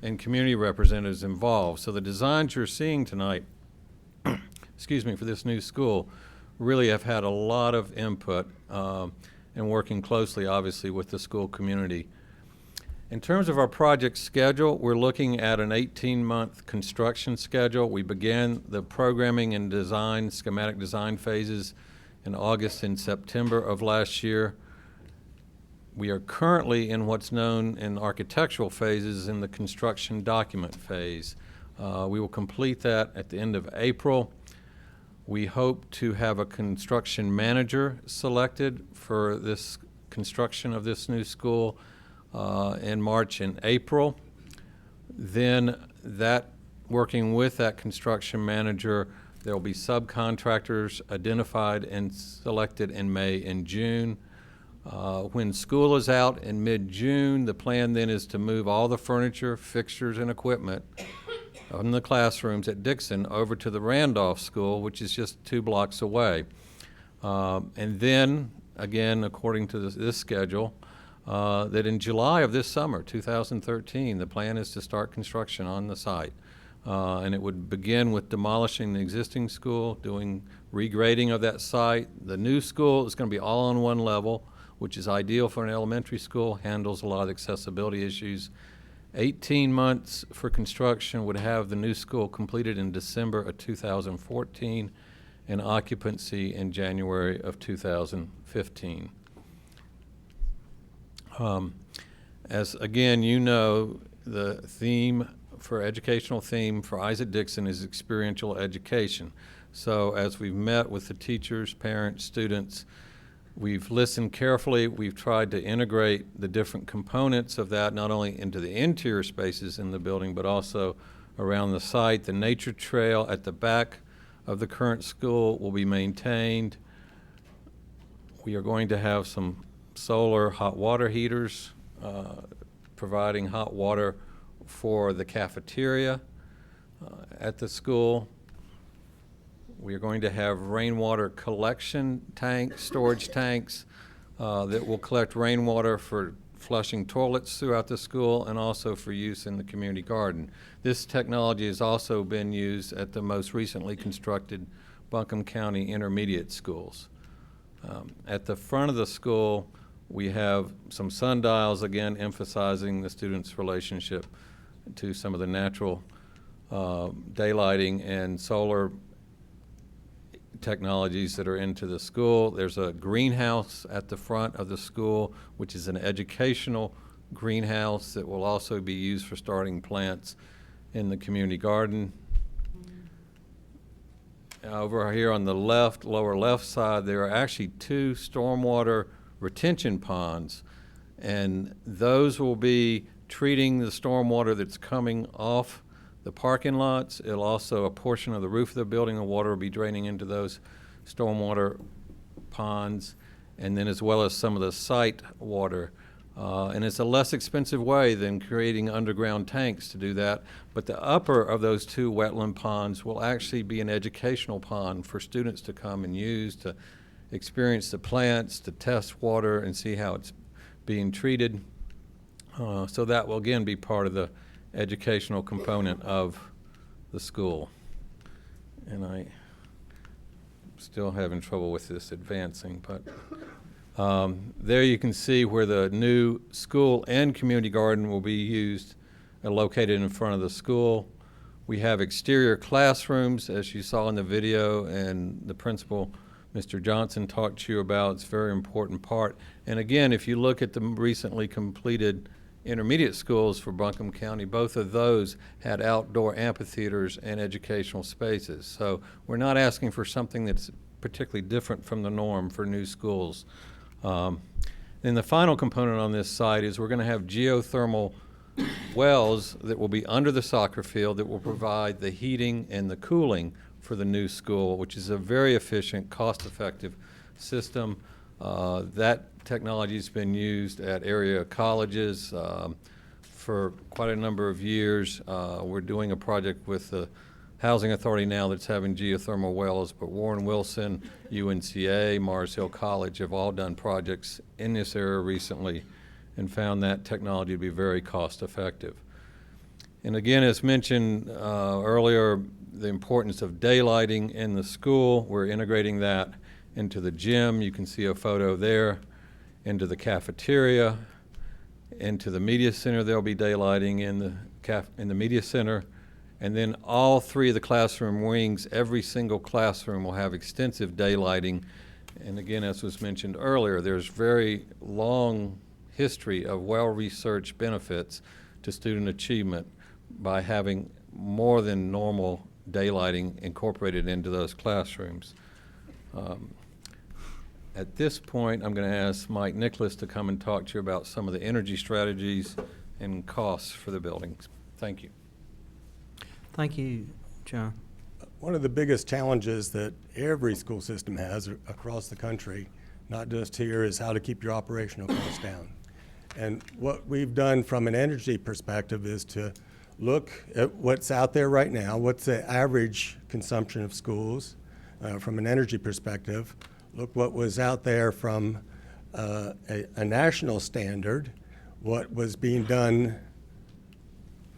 and community representatives involved. So the designs you're seeing tonight, excuse me, for this new school really have had a lot of input and working closely, obviously, with the school community. In terms of our project schedule, we're looking at an 18-month construction schedule. We began the programming and design, schematic design phases in August and September of last year. We are currently in what's known in architectural phases in the construction document phase. We will complete that at the end of April. We hope to have a construction manager selected for this construction of this new school in March and April. Then working with that construction manager, there will be subcontractors identified and selected in May and June. When school is out in mid-June, the plan then is to move all the furniture, fixtures, and equipment from the classrooms at Dixon over to the Randolph School, which is just 2 blocks away. And then, again, according to this schedule, that in July of this summer, 2013, the plan is to start construction on the site. And it would begin with demolishing the existing school, doing regrading of that site. The new school is going to be all on one level, which is ideal for an elementary school, handles a lot of accessibility issues. 18 months for construction would have the new school completed in December of 2014 and occupancy in January of 2015. As again, you know, the educational theme for Isaac Dixon is experiential education. So as we've met with the teachers, parents, students, we've listened carefully. We've tried to integrate the different components of that, not only into the interior spaces in the building, but also around the site. The nature trail at the back of the current school will be maintained. We are going to have some solar hot water heaters providing hot water for the cafeteria at the school. We are going to have rainwater collection tanks, storage tanks that will collect rainwater for flushing toilets throughout the school and also for use in the community garden. This technology has also been used at the most recently constructed Buncombe County intermediate schools. At the front of the school, we have some sundials, again emphasizing the students' relationship to some of the natural daylighting and solar technologies that are into the school. There's a greenhouse at the front of the school, which is an educational greenhouse that will also be used for starting plants in the community garden. Over here on the left, lower left side, there are actually 2 stormwater retention ponds, and those will be treating the stormwater that's coming off the parking lots. It'll also, a portion of the roof of the building, the water will be draining into those stormwater ponds, and then as well as some of the site water. And it's a less expensive way than creating underground tanks to do that. But the upper of those 2 wetland ponds will actually be an educational pond for students to come and use, to experience the plants, to test water and see how it's being treated. So that will again be part of the educational component of the school. And I'm still having trouble with this advancing, but there you can see where the new school and community garden will be used, located in front of the school. We have exterior classrooms, as you saw in the video, and the principal, Mr. Johnson, talked to you about. It's a very important part. And again, if you look at the recently completed intermediate schools for Buncombe County, both of those had outdoor amphitheaters and educational spaces. So we're not asking for something that's particularly different from the norm for new schools. Then the final component on this site is we're going to have geothermal wells that will be under the soccer field that will provide the heating and the cooling for the new school, which is a very efficient, cost-effective system. That technology has been used at area colleges for quite a number of years. We're doing a project with the Housing Authority now that's having geothermal wells, but Warren Wilson, UNCA, Mars Hill College have all done projects in this area recently and found that technology to be very cost-effective. And again, as mentioned earlier, the importance of daylighting in the school. We're integrating that into the gym. You can see a photo there. Into the cafeteria, into the media center. There'll be daylighting in the media center. And then all 3 of the classroom wings, every single classroom will have extensive daylighting. And again, as was mentioned earlier, there's very long history of well-researched benefits to student achievement by having more than normal daylighting incorporated into those classrooms. At this point, I'm going to ask Mike Nicholas to come and talk to you about some of the energy strategies and costs for the buildings. Thank you. Thank you, John. One of the biggest challenges that every school system has across the country, not just here, is how to keep your operational costs down. And what we've done from an energy perspective is to look at what's out there right now, what's the average consumption of schools from an energy perspective, look what was out there from a national standard, what was being done,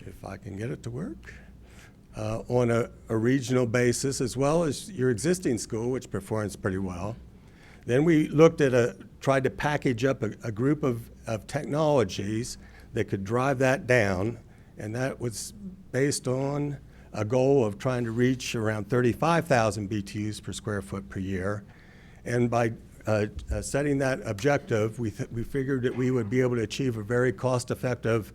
if I can get it to work, on a regional basis, as well as your existing school, which performs pretty well. Then we looked at tried to package up a group of technologies that could drive that down, and that was based on a goal of trying to reach around 35,000 BTUs per square foot per year. And by setting that objective, we figured that we would be able to achieve a very cost-effective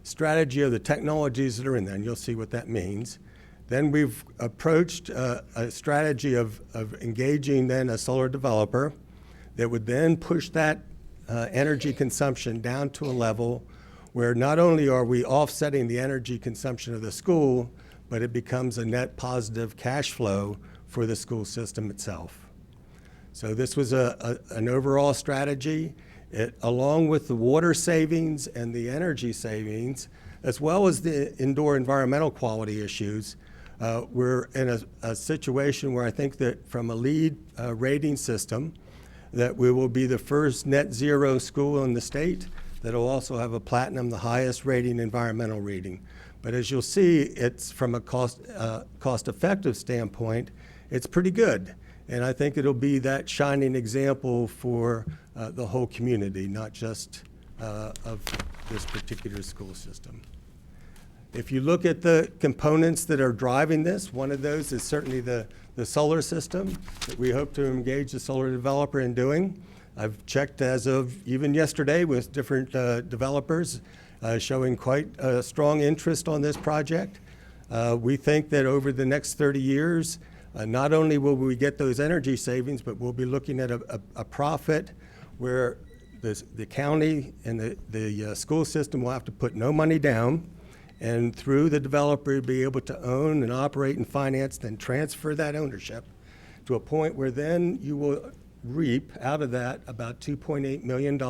strategy of the technologies that are in there, and you'll see what that means. Then we've approached a strategy of engaging then a solar developer that would then push that energy consumption down to a level where not only are we offsetting the energy consumption of the school, but it becomes a net positive cash flow for the school system itself. So this was an overall strategy. Along with the water savings and the energy savings, as well as the indoor environmental quality issues, we're in a situation where I think that from a LEED rating system, that we will be the first net zero school in the state that will also have a platinum, the highest rating environmental rating. But as you'll see, it's from a cost-effective standpoint, it's pretty good. And I think it'll be that shining example for the whole community, not just of this particular school system. If you look at the components that are driving this, one of those is certainly the solar system that we hope to engage the solar developer in doing. I've checked as of even yesterday with different developers showing quite a strong interest on this project. We think that over the next 30 years, not only will we get those energy savings, but we'll be looking at a profit where the county and the school system will have to put no money down, and through the developer be able to own and operate and finance, then transfer that ownership to a point where then you will reap out of that about $2.8 million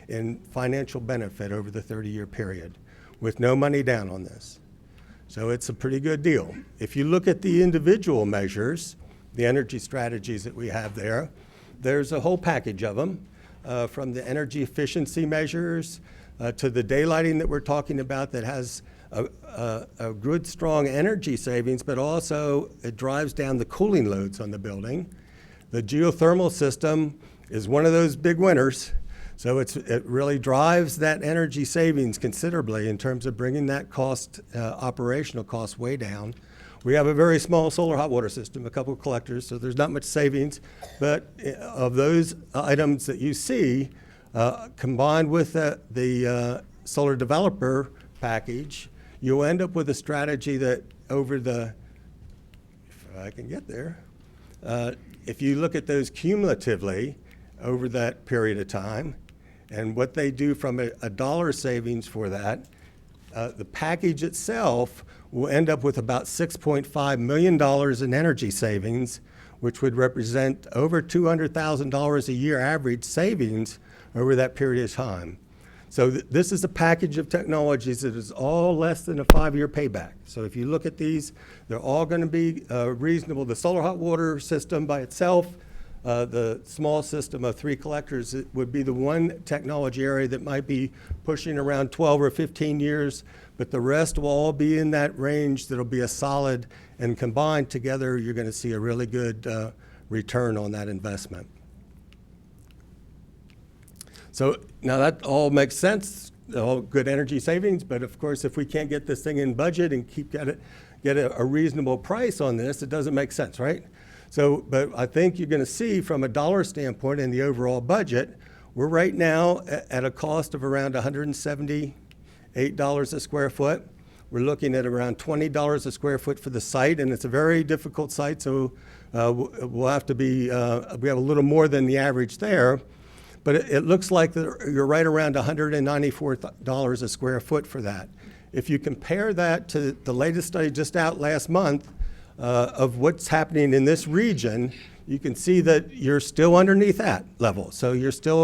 in financial benefit over the 30-year period with no money down on this. So it's a pretty good deal. If you look at the individual measures, the energy strategies that we have there, there's a whole package of them, from the energy efficiency measures to the daylighting that we're talking about that has a good, strong energy savings, but also it drives down the cooling loads on the building. The geothermal system is one of those big winners. So it really drives that energy savings considerably in terms of bringing that cost, operational cost way down. We have a very small solar hot water system, a couple of collectors, so there's not much savings. But of those items that you see, combined with the solar developer package, you'll end up with a strategy that over the, if I can get there, if you look at those cumulatively over that period of time, and what they do from a dollar savings for that, the package itself will end up with about $6.5 million in energy savings, which would represent over $200,000 a year average savings over that period of time. So this is a package of technologies that is all less than a 5-year payback. So if you look at these, they're all going to be reasonable. The solar hot water system by itself, the small system of 3 collectors, it would be the one technology area that might be pushing around 12 or 15 years, but the rest will all be in that range that'll be a solid, and combined together, you're going to see a really good return on that investment. So now that all makes sense, all good energy savings, but of course, if we can't get this thing in budget and get a reasonable price on this, it doesn't make sense, right? So, but I think you're going to see from a dollar standpoint in the overall budget, We're right now at a cost of around $178 a square foot. We're looking at around $20 a square foot for the site, and it's a very difficult site, so we'll have to be, we have a little more than the average there. But it looks like you're right around $194 a square foot for that. If you compare that to the latest study just out last month of what's happening in this region, you can see that you're still underneath that level. So you're still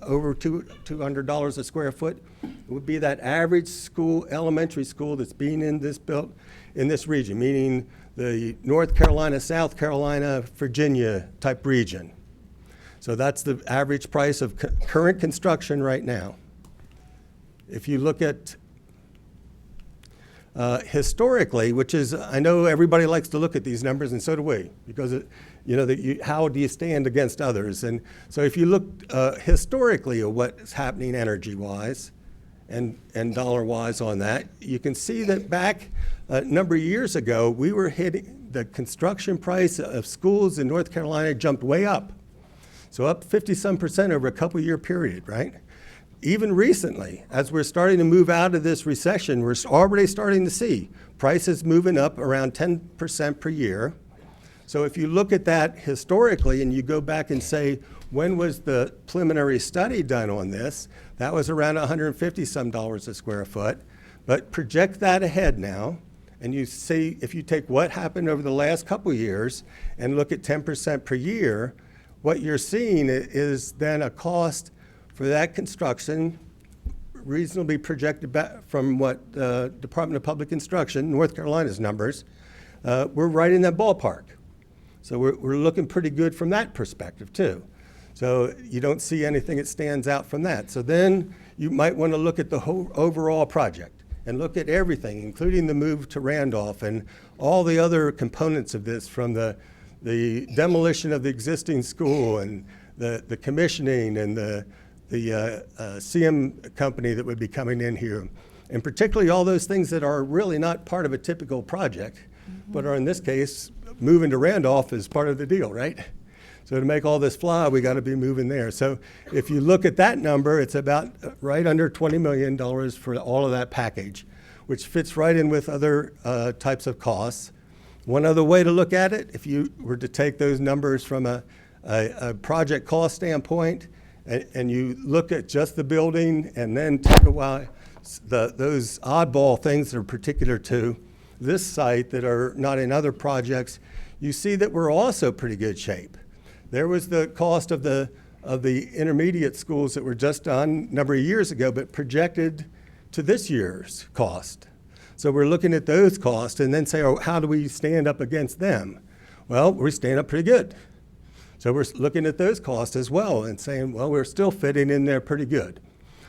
over $200 a square foot. It would be that average school, elementary school that's being built in this region, meaning the North Carolina, South Carolina, Virginia type region. So that's the average price of current construction right now. If you look at historically, which is, I know everybody likes to look at these numbers, and so do we, because how do you stand against others? And so if you look historically at what's happening energy-wise and dollar-wise on that, you can see that back a number of years ago, we were hitting the construction price of schools in North Carolina jumped way up. So up 50-some% over a couple-year period, right? Even recently, as we're starting to move out of this recession, we're already starting to see prices moving up around 10% per year. So if you look at that historically and you go back and say, when was the preliminary study done on this? That was around $150-some a square foot. But project that ahead now, and you see, if you take what happened over the last couple of years and look at 10% per year, what you're seeing is then a cost for that construction, reasonably projected back from what Department of Public Instruction, North Carolina's numbers, we're right in that ballpark. So we're looking pretty good from that perspective too. So you don't see anything that stands out from that. So then you might want to look at the whole overall project and look at everything, including the move to Randolph and all the other components of this, from the demolition of the existing school and the commissioning and the CM company that would be coming in here, and particularly all those things that are really not part of a typical project, but are in this case, moving to Randolph is part of the deal, right? So to make all this fly, we got to be moving there. So if you look at that number, it's about right under $20 million for all of that package, which fits right in with other types of costs. One other way to look at it, if you were to take those numbers from a project cost standpoint, and you look at just the building and then take a while, those oddball things that are particular to this site that are not in other projects, you see that we're also pretty good shape. There was the cost of the intermediate schools that were just done a number of years ago, but projected to this year's cost. So we're looking at those costs and then say, oh, how do we stand up against them? Well, we stand up pretty good. So we're looking at those costs as well and saying, well, we're still fitting in there pretty good.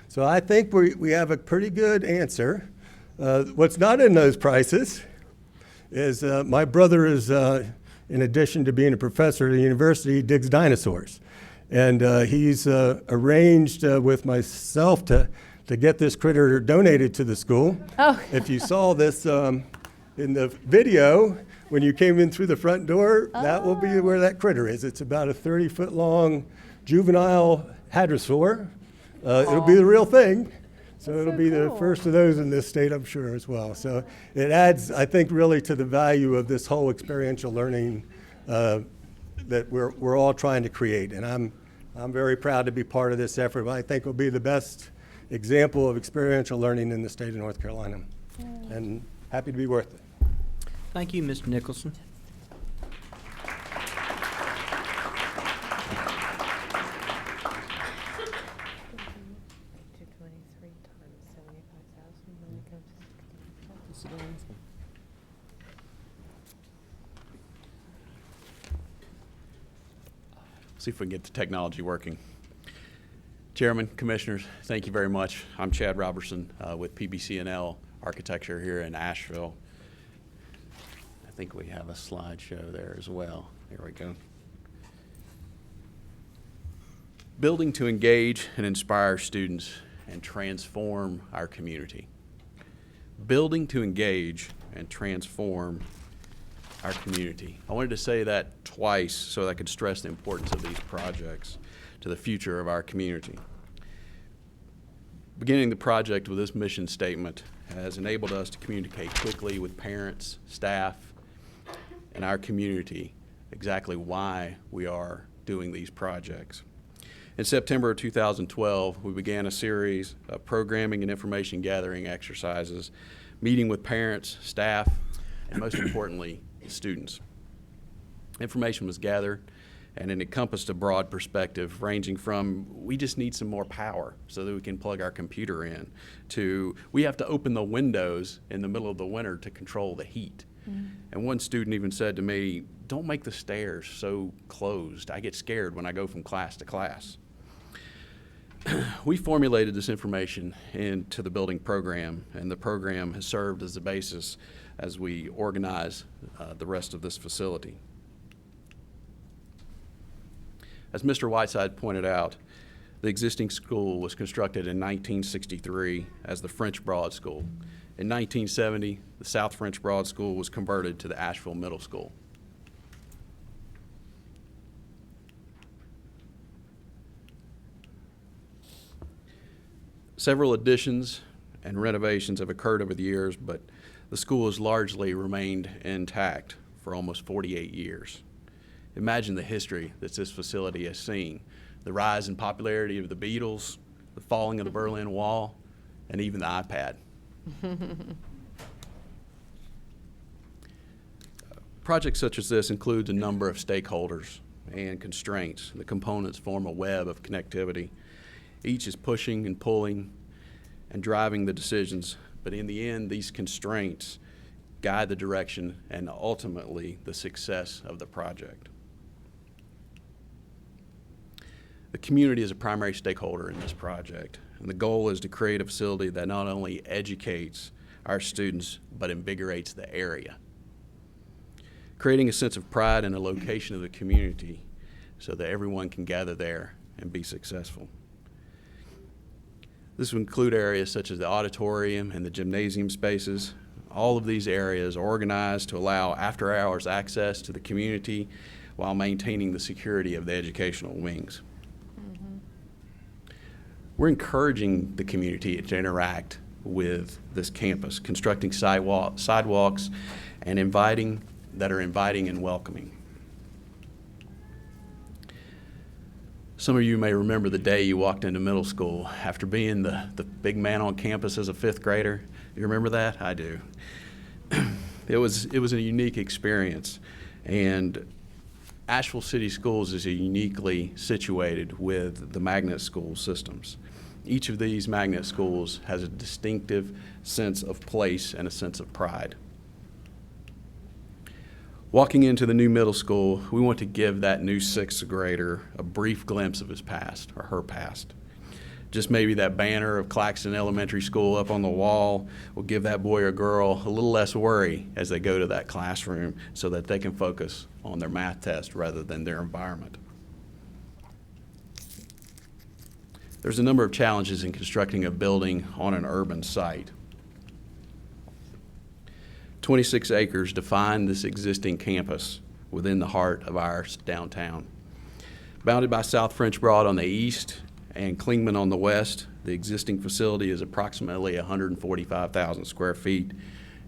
So I think we have a pretty good answer. What's not in those prices is my brother is, in addition to being a professor at the university, digs dinosaurs. And he's arranged with myself to get this critter donated to the school. Oh. If you saw this in the video, when you came in through the front door, that will be where that critter is. It's about a 30-foot long juvenile hadrosaur. It'll be the real thing. So it'll be the first of those in this state, I'm sure, as well. So it adds, I think, really to the value of this whole experiential learning that we're all trying to create. And I'm very proud to be part of this effort. I think it'll be the best example of experiential learning in the state of North Carolina. And happy to be worth it. Thank you, Mr. Nicholson. See if we can get the technology working. Chairman, Commissioners, thank you very much. I'm Chad Robertson with PBC&L Architecture here in Asheville. I think we have a slideshow there as well. Here we go. Building to engage and inspire students and transform our community. Building to engage and transform our community. I wanted to say that twice so that I could stress the importance of these projects. to the future of our community. Beginning the project with this mission statement has enabled us to communicate quickly with parents, staff, and our community exactly why we are doing these projects. In September of 2012, we began a series of programming and information gathering exercises, meeting with parents, staff, and most importantly, students. Information was gathered, and it encompassed a broad perspective ranging from we just need some more power so that we can plug our computer in, to we have to open the windows in the middle of the winter to control the heat. And one student even said to me, "Don't make the stairs so closed. I get scared when I go from class to class." We formulated this information into the building program, and the program has served as the basis as we organize the rest of this facility. As Mr. Whiteside pointed out, the existing school was constructed in 1963 as the French Broad School. In 1970, the South French Broad School was converted to the Asheville Middle School. Several additions and renovations have occurred over the years, but the school has largely remained intact for almost 48 years. Imagine the history that this facility has seen: the rise in popularity of the Beatles, the falling of the Berlin Wall, and even the iPad. Projects such as this includes a number of stakeholders and constraints. The components form a web of connectivity. Each is pushing and pulling and driving the decisions, but in the end, these constraints guide the direction and ultimately the success of the project. The community is a primary stakeholder in this project, and the goal is to create a facility that not only educates our students, but invigorates the area, creating a sense of pride in the location of the community so that everyone can gather there and be successful. This will include areas such as the auditorium and the gymnasium spaces. All of these areas are organized to allow after-hours access to the community while maintaining the security of the educational wings. We're encouraging the community to interact with this campus, constructing sidewalks and that are inviting and welcoming. Some of you may remember the day you walked into middle school after being the big man on campus as a fifth grader. You remember that? I do. It was a unique experience, and Asheville City Schools is uniquely situated with the magnet school systems. Each of these magnet schools has a distinctive sense of place and a sense of pride. Walking into the new middle school, we want to give that new sixth grader a brief glimpse of his past or her past. Just maybe that banner of Claxton Elementary School up on the wall will give that boy or girl a little less worry as they go to that classroom so that they can focus on their math test rather than their environment. There's a number of challenges in constructing a building on an urban site. 26 acres define this existing campus within the heart of our downtown. Bounded by South French Broad on the east and Klingman on the west, the existing facility is approximately 145,000 square feet.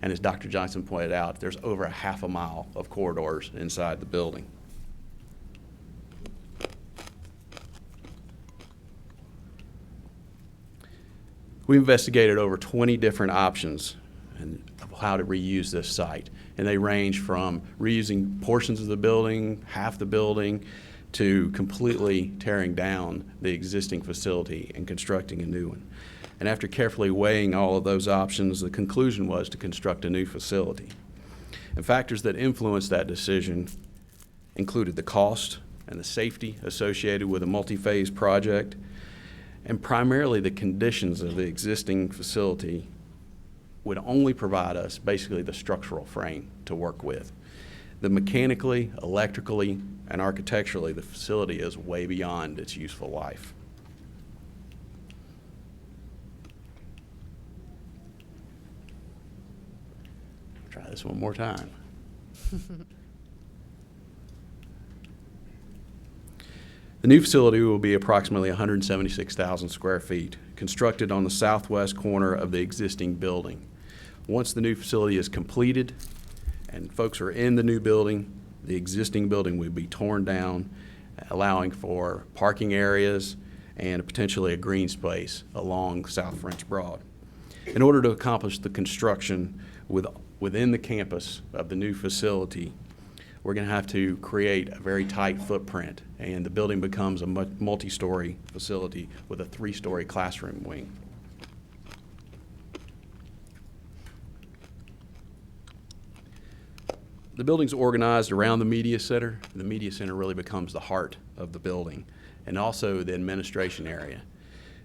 And as Dr. Johnson pointed out, there's over a half a mile of corridors inside the building. We investigated over 20 different options of how to reuse this site. And they range from reusing portions of the building, half the building, to completely tearing down the existing facility and constructing a new one. And after carefully weighing all of those options, the conclusion was to construct a new facility. And factors that influenced that decision included the cost and the safety associated with a multi-phase project, and primarily the conditions of the existing facility would only provide us basically the structural frame to work with. The mechanically, electrically, and architecturally, the facility is way beyond its useful life. Try this one more time. The new facility will be approximately 176,000 square feet, constructed on the southwest corner of the existing building. Once the new facility is completed and folks are in the new building, the existing building will be torn down, allowing for parking areas and potentially a green space along South French Broad. In order to accomplish the construction within the campus of the new facility, we're going to have to create a very tight footprint, and the building becomes a multi-story facility with a 3-story classroom wing. The building's organized around the media center. The media center really becomes the heart of the building, and also the administration area.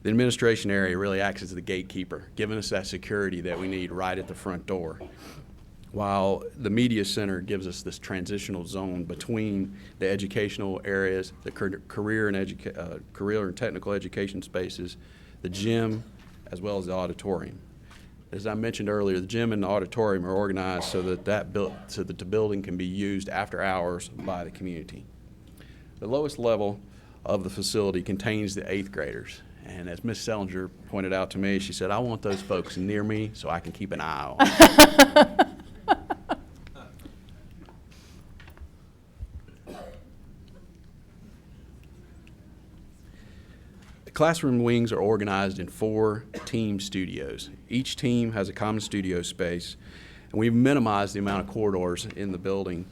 The administration area really acts as the gatekeeper, giving us that security that we need right at the front door, while the media center gives us this transitional zone between the educational areas, the career and technical education spaces, the gym, as well as the auditorium. As I mentioned earlier, the gym and the auditorium are organized so that the building can be used after hours by the community. The lowest level of the facility contains the 8th graders. And as Ms. Sellinger pointed out to me, she said, I want those folks near me so I can keep an eye on them. The classroom wings are organized in 4 team studios. Each team has a common studio space, and we've minimized the amount of corridors in the building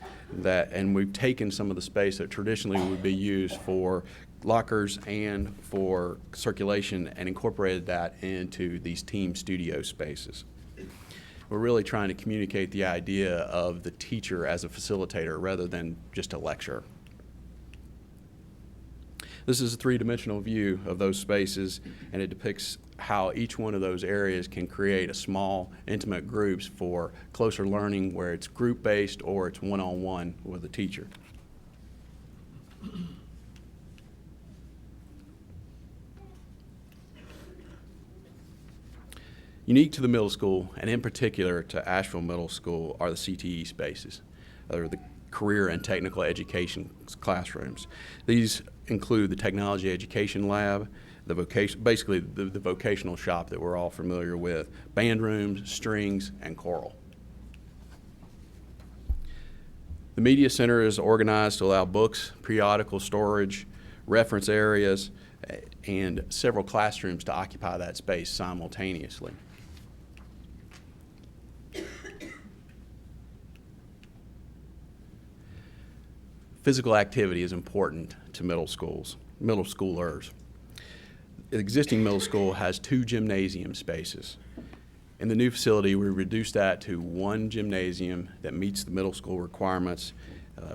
and we've taken some of the space that traditionally would be used for lockers and for circulation and incorporated that into these team studio spaces. We're really trying to communicate the idea of the teacher as a facilitator rather than just a lecturer. This is a 3-dimensional view of those spaces, and it depicts how each one of those areas can create a small, intimate groups for closer learning where it's group-based or it's one-on-one with a teacher. Unique to the middle school, and in particular to Asheville Middle School, are the CTE spaces, or the career and technical education classrooms. These include the technology education lab, basically the vocational shop that we're all familiar with, band rooms, strings, and choral. The media center is organized to allow books, periodical storage, reference areas, and several classrooms to occupy that space simultaneously. Physical activity is important to middle schoolers. The existing middle school has 2 gymnasium spaces. In the new facility, we reduced that to 1 gymnasium that meets the middle school requirements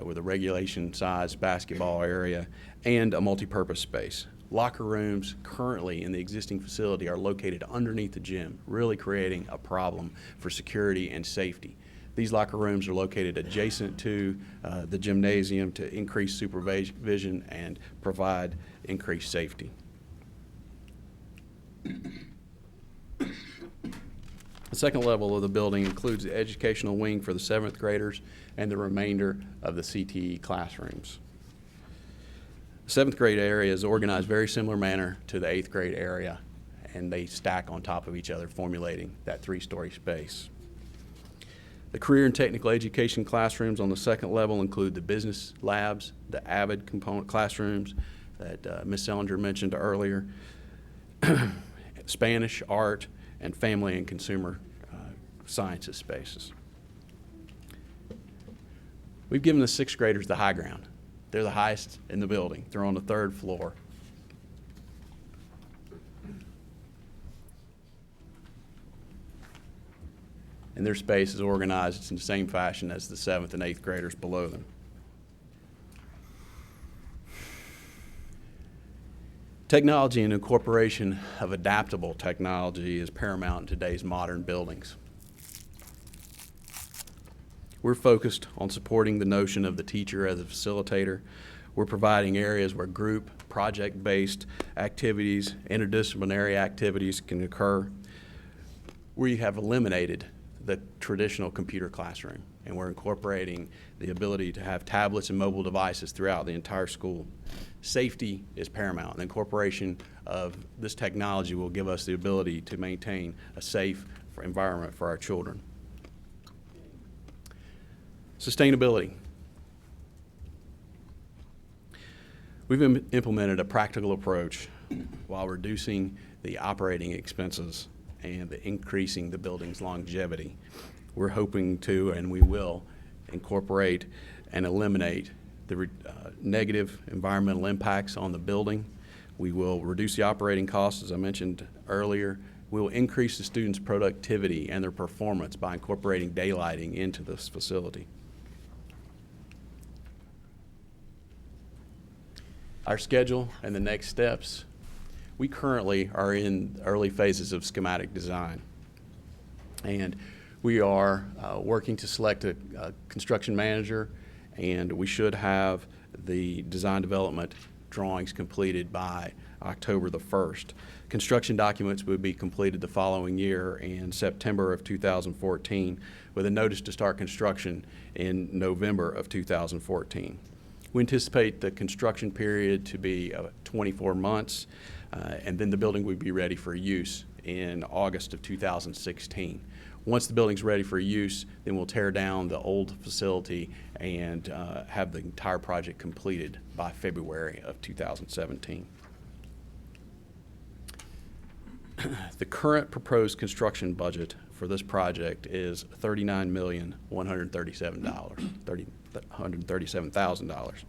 with a regulation size basketball area and a multi-purpose space. Locker rooms currently in the existing facility are located underneath the gym, really creating a problem for security and safety. These locker rooms are located adjacent to the gymnasium to increase supervision and provide increased safety. The second level of the building includes the educational wing for the 7th graders and the remainder of the CTE classrooms. The 7th grade area is organized very similar manner to the 8th grade area, and they stack on top of each other, formulating that 3-story space. The career and technical education classrooms on the 2nd level include the business labs, the AVID component classrooms that Ms. Sellinger mentioned earlier, Spanish, art, and family and consumer sciences spaces. We've given the 6th graders the high ground. They're the highest in the building. They're on the 3rd floor. And their space is organized in the same fashion as the 7th and 8th graders below them. Technology and incorporation of adaptable technology is paramount in today's modern buildings. We're focused on supporting the notion of the teacher as a facilitator. We're providing areas where group, project-based activities, interdisciplinary activities can occur. We have eliminated the traditional computer classroom, and we're incorporating the ability to have tablets and mobile devices throughout the entire school. Safety is paramount. The incorporation of this technology will give us the ability to maintain a safe environment for our children. Sustainability. We've implemented a practical approach while reducing the operating expenses and increasing the building's longevity. We're hoping to, and we will, incorporate and eliminate the negative environmental impacts on the building. We will reduce the operating costs, as I mentioned earlier. We will increase the students' productivity and their performance by incorporating daylighting into this facility. Our schedule and the next steps. We currently are in early phases of schematic design, and we are working to select a construction manager, and we should have the design development drawings completed by October the 1st. Construction documents would be completed the following year in September of 2014, with a notice to start construction in November of 2014. We anticipate the construction period to be 24 months, and then the building would be ready for use in August of 2016. Once the building's ready for use, then we'll tear down the old facility and have the entire project completed by February of 2017. The current proposed construction budget for this project is $39,137,000.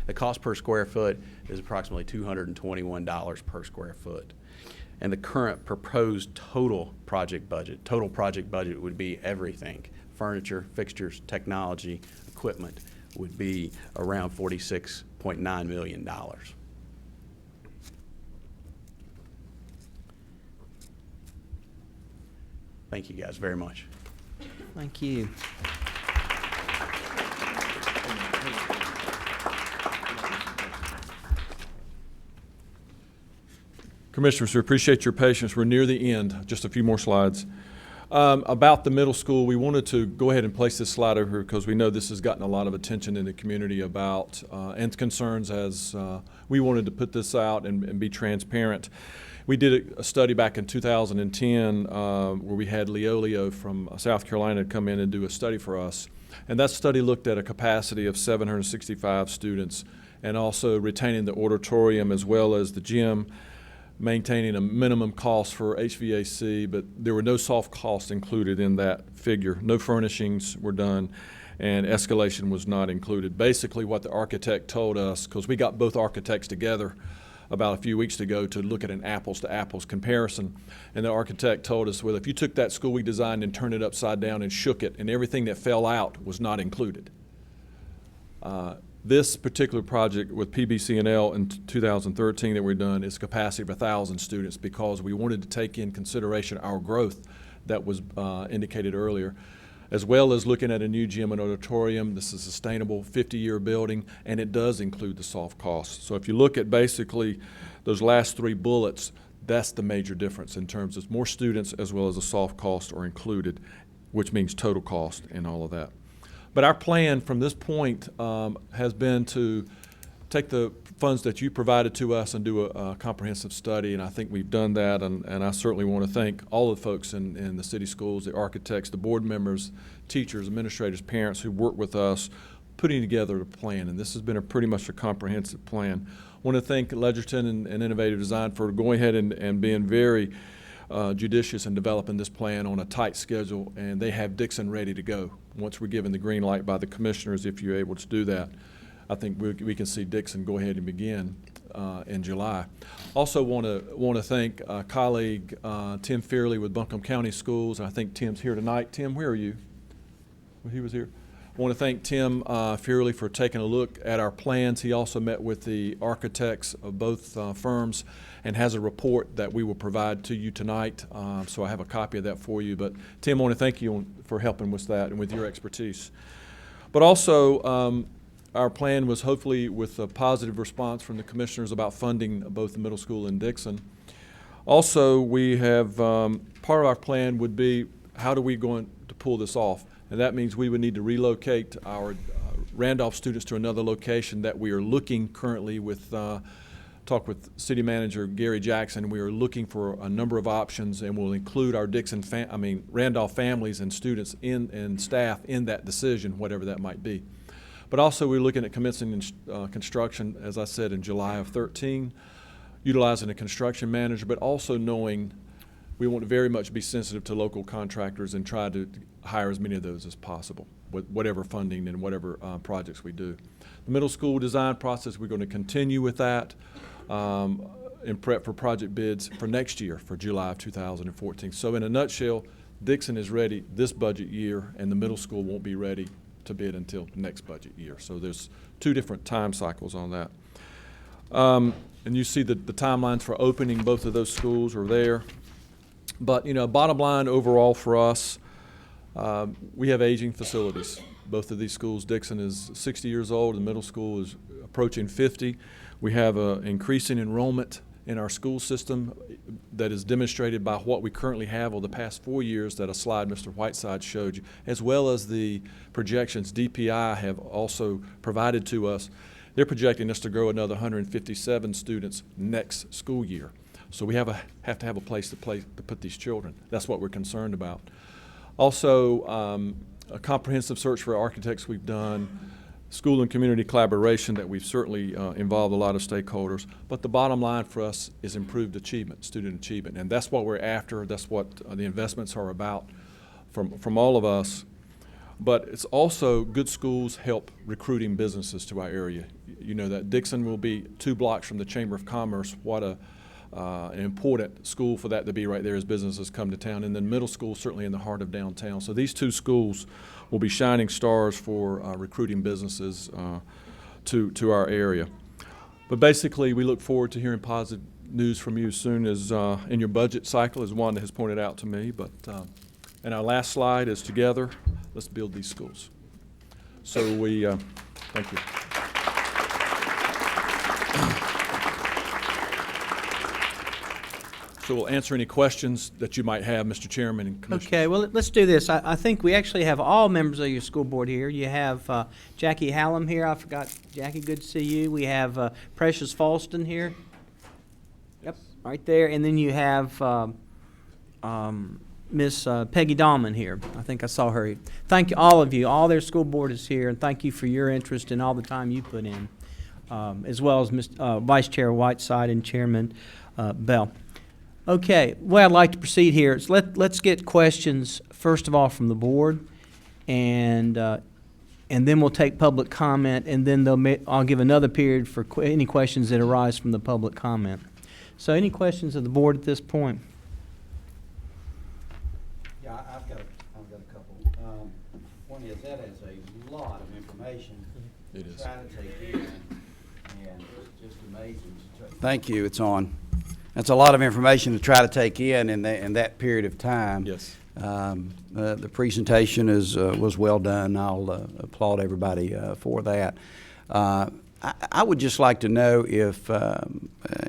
The cost per square foot is approximately $221 per square foot. And the current proposed total project budget would be everything: furniture, fixtures, technology, equipment, would be around $46.9 million. Thank you guys very much. Thank you. Commissioners, we appreciate your patience. We're near the end. Just a few more slides. About the middle school, we wanted to go ahead and place this slide over here because we know this has gotten a lot of attention in the community about and concerns as we wanted to put this out and be transparent. We did a study back in 2010 where we had Leolio from South Carolina come in and do a study for us. And that study looked at a capacity of 765 students and also retaining the auditorium as well as the gym, maintaining a minimum cost for HVAC, but there were no soft costs included in that figure. No furnishings were done, and escalation was not included. Basically what the architect told us, because we got both architects together about a few weeks ago to look at an apples-to-apples comparison, and the architect told us, well, if you took that school we designed and turned it upside down and shook it, and everything that fell out was not included. This particular project with PBC&L in 2013 that we've done is a capacity of 1,000 students because we wanted to take in consideration our growth that was indicated earlier, as well as looking at a new gym and auditorium. This is a sustainable 50-year building, and it does include the soft costs. So if you look at basically those last three bullets, that's the major difference in terms of more students as well as the soft costs are included, which means total cost and all of that. But our plan from this point has been to take the funds that you provided to us and do a comprehensive study, and I think we've done that, and I certainly want to thank all the folks in the city schools, the architects, the board members, teachers, administrators, parents who work with us putting together a plan, and this has been pretty much a comprehensive plan. I want to thank Ledgerton and Innovative Design for going ahead and being very judicious in developing this plan on a tight schedule, and they have Dixon ready to go. Once we're given the green light by the commissioners, if you're able to do that, I think we can see Dixon go ahead and begin in July. Also want to thank a colleague, Tim Fairley with Buncombe County Schools. I think Tim's here tonight. Tim, where are you? He was here. I want to thank Tim Fairley for taking a look at our plans. He also met with the architects of both firms and has a report that we will provide to you tonight. So I have a copy of that for you. But Tim, I want to thank you for helping with that and with your expertise. But also, our plan was hopefully with a positive response from the commissioners about funding both the middle school and Dixon. Also, we have, part of our plan would be how are we going to pull this off? And that means we would need to relocate our Randolph students to another location that we are looking currently with, talk with City Manager Gary Jackson. We are looking for a number of options, and we'll include our Randolph families and students and staff in that decision, whatever that might be. But also we're looking at commencing construction, as I said, in July of 13, utilizing a construction manager, but also knowing we want to very much be sensitive to local contractors and try to hire as many of those as possible with whatever funding and whatever projects we do. The middle school design process, we're going to continue with that and prep for project bids for next year, for July of 2014. So in a nutshell, Dixon is ready this budget year, and the middle school won't be ready to bid until next budget year. So there's 2 different time cycles on that. And you see the timelines for opening both of those schools are there. But, you know, bottom line overall for us, we have aging facilities. Both of these schools, Dixon is 60 years old, and middle school is approaching 50. We have an increasing enrollment in our school system that is demonstrated by what we currently have over the past 4 years, that a slide Mr. Whiteside showed you, as well as the projections DPI have also provided to us. They're projecting us to grow another 157 students next school year. So we have to have a place to put these children. That's what we're concerned about. Also, a comprehensive search for architects we've done, school and community collaboration that we've certainly involved a lot of stakeholders. But the bottom line for us is improved achievement, student achievement. And that's what we're after. That's what the investments are about from all of us. But it's also good schools help recruiting businesses to our area. You know that Dixon will be 2 blocks from the Chamber of Commerce. What an important school for that to be right there as businesses come to town. And then middle school certainly in the heart of downtown. So these 2 schools will be shining stars for recruiting businesses to our area. But basically, we look forward to hearing positive news from you as soon as in your budget cycle, as Wanda has pointed out to me. But and our last slide is together, let's build these schools. So we, thank you. So we'll answer any questions that you might have, Mr. Chairman and Commissioners. Okay, well, let's do this. I think we actually have all members of your school board here. You have Jackie Hallam here. I forgot, Jackie, good to see you. We have Precious Falston here. Yep, right there. And then you have Miss Peggy Dahlman here. I think I saw her. Thank you, all of you. All their school board is here, and thank you for your interest and all the time you put in, as well as Vice Chair Whiteside and Chairman Bell. Okay, the way I'd like to proceed here is let's get questions first of all from the board, and then we'll take public comment, and then I'll give another period for any questions that arise from the public comment. So, any questions of the board at this point? Yeah, I've got a couple. One is that is a lot of information It to is. try to take in, and it's just amazing. Thank you. It's on. That's a lot of information to try to take in that period of time. Yes. The presentation was well done. I'll applaud everybody for that. I would just like to know if,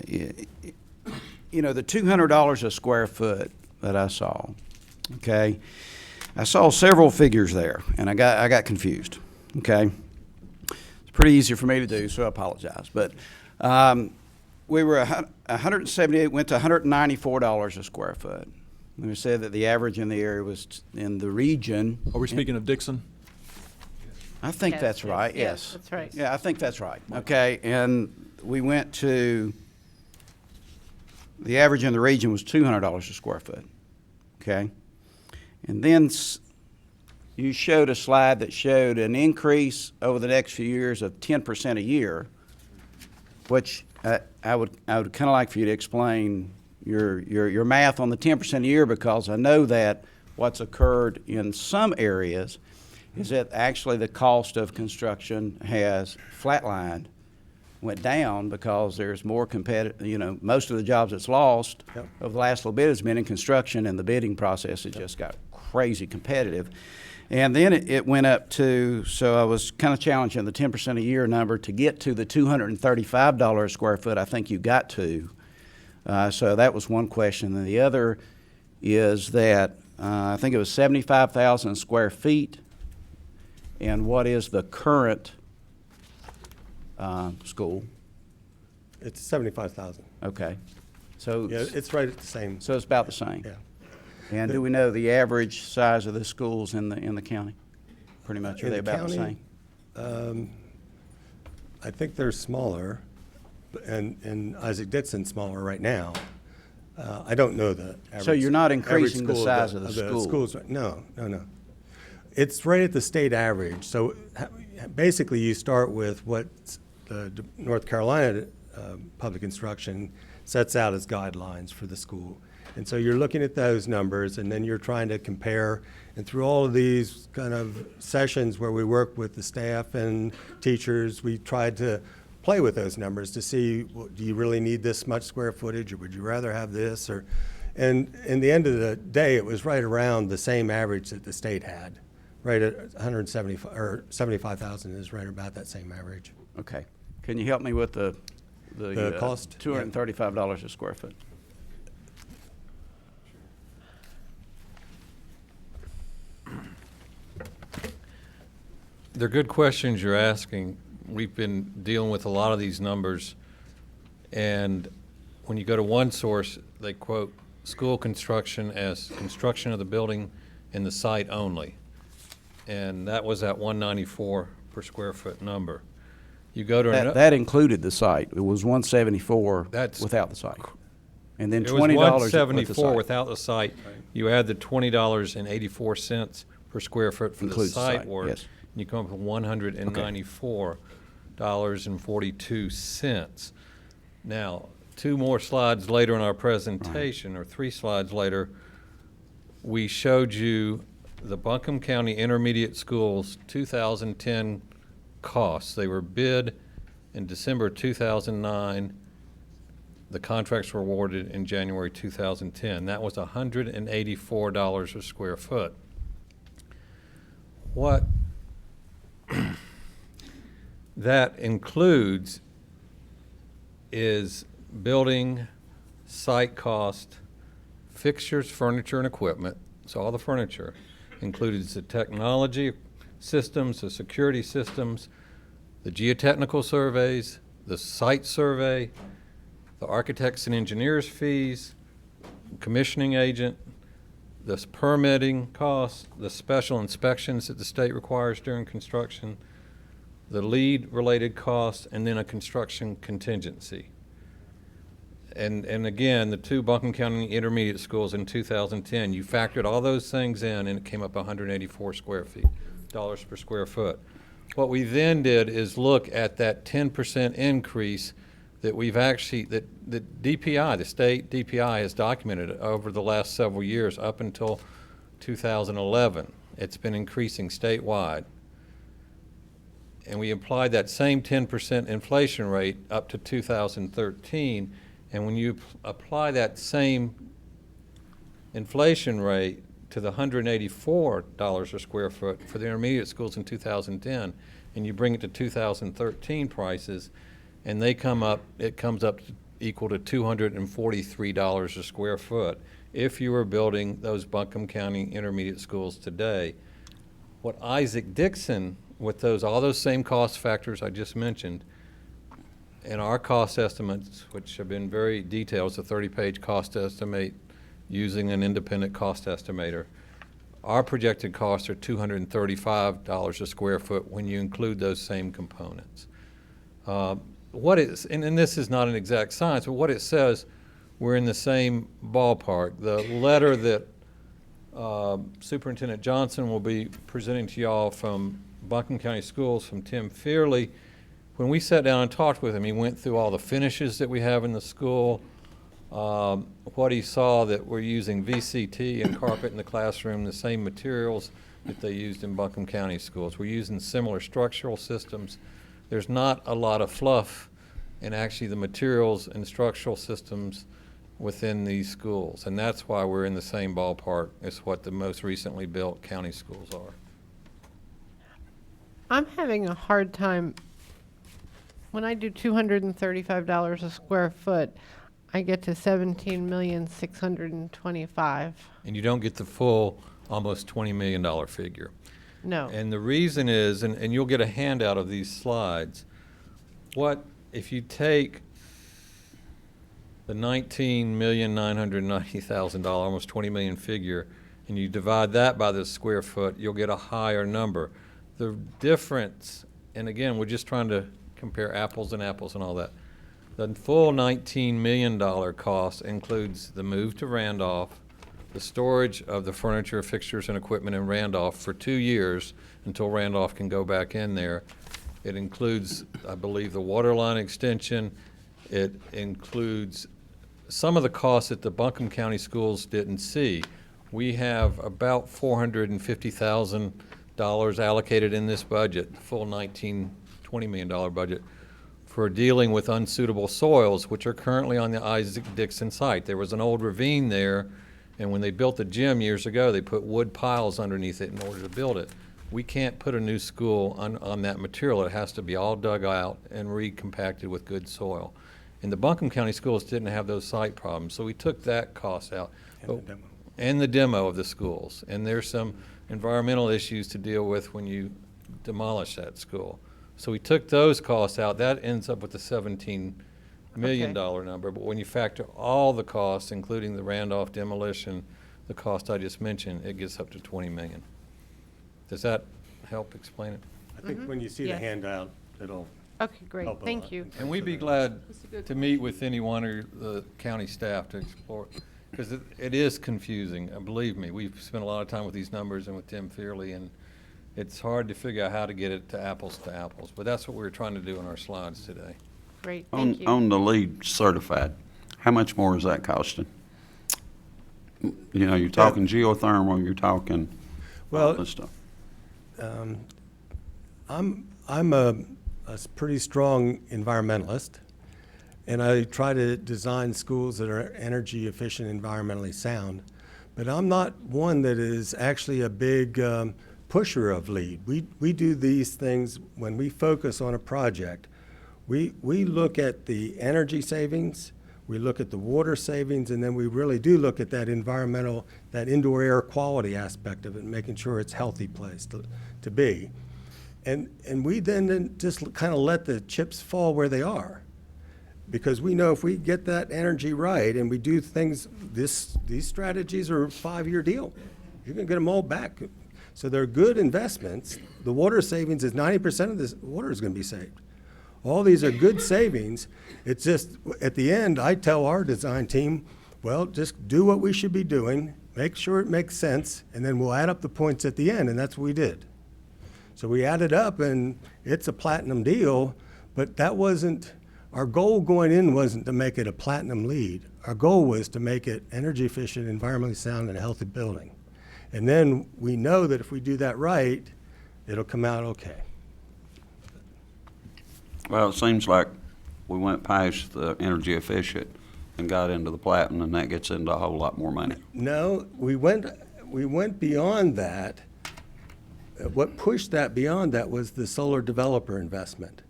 you know, the $200 a square foot that I saw, okay, I saw several figures there, and I got confused, okay? It's pretty easy for me to do, so I apologize. But we were 178, went to $194 a square foot. We said that the average in the area was in the region. Are we speaking of Dixon? I think that's right, yes. That's right. Yeah, I think that's right. Okay, and we went to, the average in the region was $200 a square foot, okay? And then you showed a slide that showed an increase over the next few years of 10% a year, which I would kind of like for you to explain your math on the 10% a year, because I know that what's occurred in some areas is that actually the cost of construction has flatlined, went down, because there's more competitive, you know, most of the jobs that's lost over the last little bit has been in construction, and the bidding process has just got crazy competitive. And then it went up to, so I was kind of challenging the 10% a year number to get to the $235 a square foot I think you got to. So that was one question. And the other is that I think it was 75,000 square feet. And what is the current school? It's 75,000. Okay. So, Yeah, it's right at the same. so it's about the same? Yeah. And do we know the average size of the schools in the county? Pretty much, are In they the about the county, same? I think they're smaller, and Isaac Dixon's smaller right now. I don't know the average. So you're not average increasing the school size of the school? schools. No. It's right at the state average. So basically, you start with what the North Carolina public instruction sets out as guidelines for the school. And so you're looking at those numbers, and then you're trying to compare. And through all of these kind of sessions where we work with the staff and teachers, we tried to play with those numbers to see, well, do you really need this much square footage, or would you rather have this? And in the end of the day, it was right around the same average that the state had, right at 175 or 75,000 is right about that same average. Okay. Can you help me with the cost? $235 a square foot? They're good questions you're asking. We've been dealing with a lot of these numbers, and when you go to one source, they quote school construction as construction of the building and the site only. And that was at 194 per square foot number. You go to That included the site. It was 174 That's without the site. And then it was $20 with the $174 site. without the site. You add the $20.84 per square foot for Includes the the site site, work, yes. and you come up with $194.42. Now, two more slides later in our presentation, or three slides later, we showed you the Buncombe County Intermediate Schools 2010 costs. They were bid in December 2009. The contracts were awarded in January 2010. That was $184 a square foot. What that includes is building, site cost, fixtures, furniture, and equipment. So all the furniture included the technology systems, the security systems, the geotechnical surveys, the site survey, the architects and engineers fees, commissioning agent, the permitting costs, the special inspections that the state requires during construction, the lead-related costs, and then a construction contingency. And again, the two Buncombe County Intermediate Schools in 2010, you factored all those things in, and it came up 184 dollars per square foot. What we then did is look at that 10% increase that we've actually, that DPI, the state DPI, has documented over the last several years up until 2011. It's been increasing statewide. And we applied that same 10% inflation rate up to 2013. And when you apply that same inflation rate to the $184 a square foot for the intermediate schools in 2010, and you bring it to 2013 prices, and they come up, it comes up equal to $243 a square foot if you were building those Buncombe County intermediate schools today. What Isaac Dixon, with all those same cost factors I just mentioned, and our cost estimates, which have been very detailed, it's a 30-page cost estimate using an independent cost estimator. Our projected costs are $235 a square foot when you include those same components. And this is not an exact science, but what it says, we're in the same ballpark. The letter that Superintendent Johnson will be presenting to y'all from Buncombe County Schools from Tim Fearley, when we sat down and talked with him, he went through all the finishes that we have in the school, what he saw that we're using VCT and carpet in the classroom, the same materials that they used in Buncombe County schools. We're using similar structural systems. There's not a lot of fluff in actually the materials and structural systems within these schools. And that's why we're in the same ballpark as what the most recently built county schools are. I'm having a hard time, when I do $235 a square foot, I get to 17,625,000. And you don't get the full almost $20 million figure. No. And the reason is, and you'll get a handout of these slides, what, if you take the $19,990,000, almost $20 million figure, and you divide that by the square foot, you'll get a higher number. The difference, and again, we're just trying to compare apples and apples and all that. The full $19 million cost includes the move to Randolph, the storage of the furniture, fixtures, and equipment in Randolph for 2 years until Randolph can go back in there. It includes, I believe, the water line extension. It includes some of the costs that the Buncombe County schools didn't see. We have about $450,000 allocated in this budget, the full $20 million budget, for dealing with unsuitable soils, which are currently on the Isaac Dixon site. There was an old ravine there, and when they built the gym years ago, they put wood piles underneath it in order to build it. We can't put a new school on that material. It has to be all dug out and recompacted with good soil. And the Buncombe County schools didn't have those site problems, so we took that cost out. And the demo of the schools. And there's some environmental issues to deal with when you demolish that school. So we took those costs out. That ends up with the $17 million number. But when you factor all the costs, including the Randolph demolition, the cost I just mentioned, it gets up to $20 million. Does that help explain it? I think when you see the handout, it'll Okay, great. help a Thank lot. you. And we'd be glad to meet with any one of the county staff to explore, because it is confusing, believe me. We've spent a lot of time with these numbers and with Tim Fearley, and it's hard to figure out how to get it to apples, but that's what we were trying to do in our slides today. Great, thank you. On the LEED certified, how much more is that costing? You know, you're talking geothermal, you're talking all this stuff. I'm a pretty strong environmentalist, and I try to design schools that are energy efficient, environmentally sound. But I'm not one that is actually a big pusher of LEED. We do these things when we focus on a project. We look at the energy savings, we look at the water savings, and then we really do look at that environmental, that indoor air quality aspect of it, making sure it's a healthy place to be. And we then just kind of let the chips fall where they are. Because we know if we get that energy right and we do things, these strategies are a 5-year deal. You're going to get them all back. So they're good investments. The water savings is 90% of this water is going to be saved. All these are good savings. It's just at the end, I tell our design team, well, just do what we should be doing, make sure it makes sense, and then we'll add up the points at the end, and that's what we did. So we added up, and it's a platinum deal, but that wasn't, our goal going in wasn't to make it a platinum LEED. Our goal was to make it energy efficient, environmentally sound, and a healthy building. And then we know that if we do that right, it'll come out okay. Well, it seems like we went past the energy efficient and got into the platinum, and that gets into a whole lot more money. No, we went beyond that. What pushed that beyond that was the solar developer investment,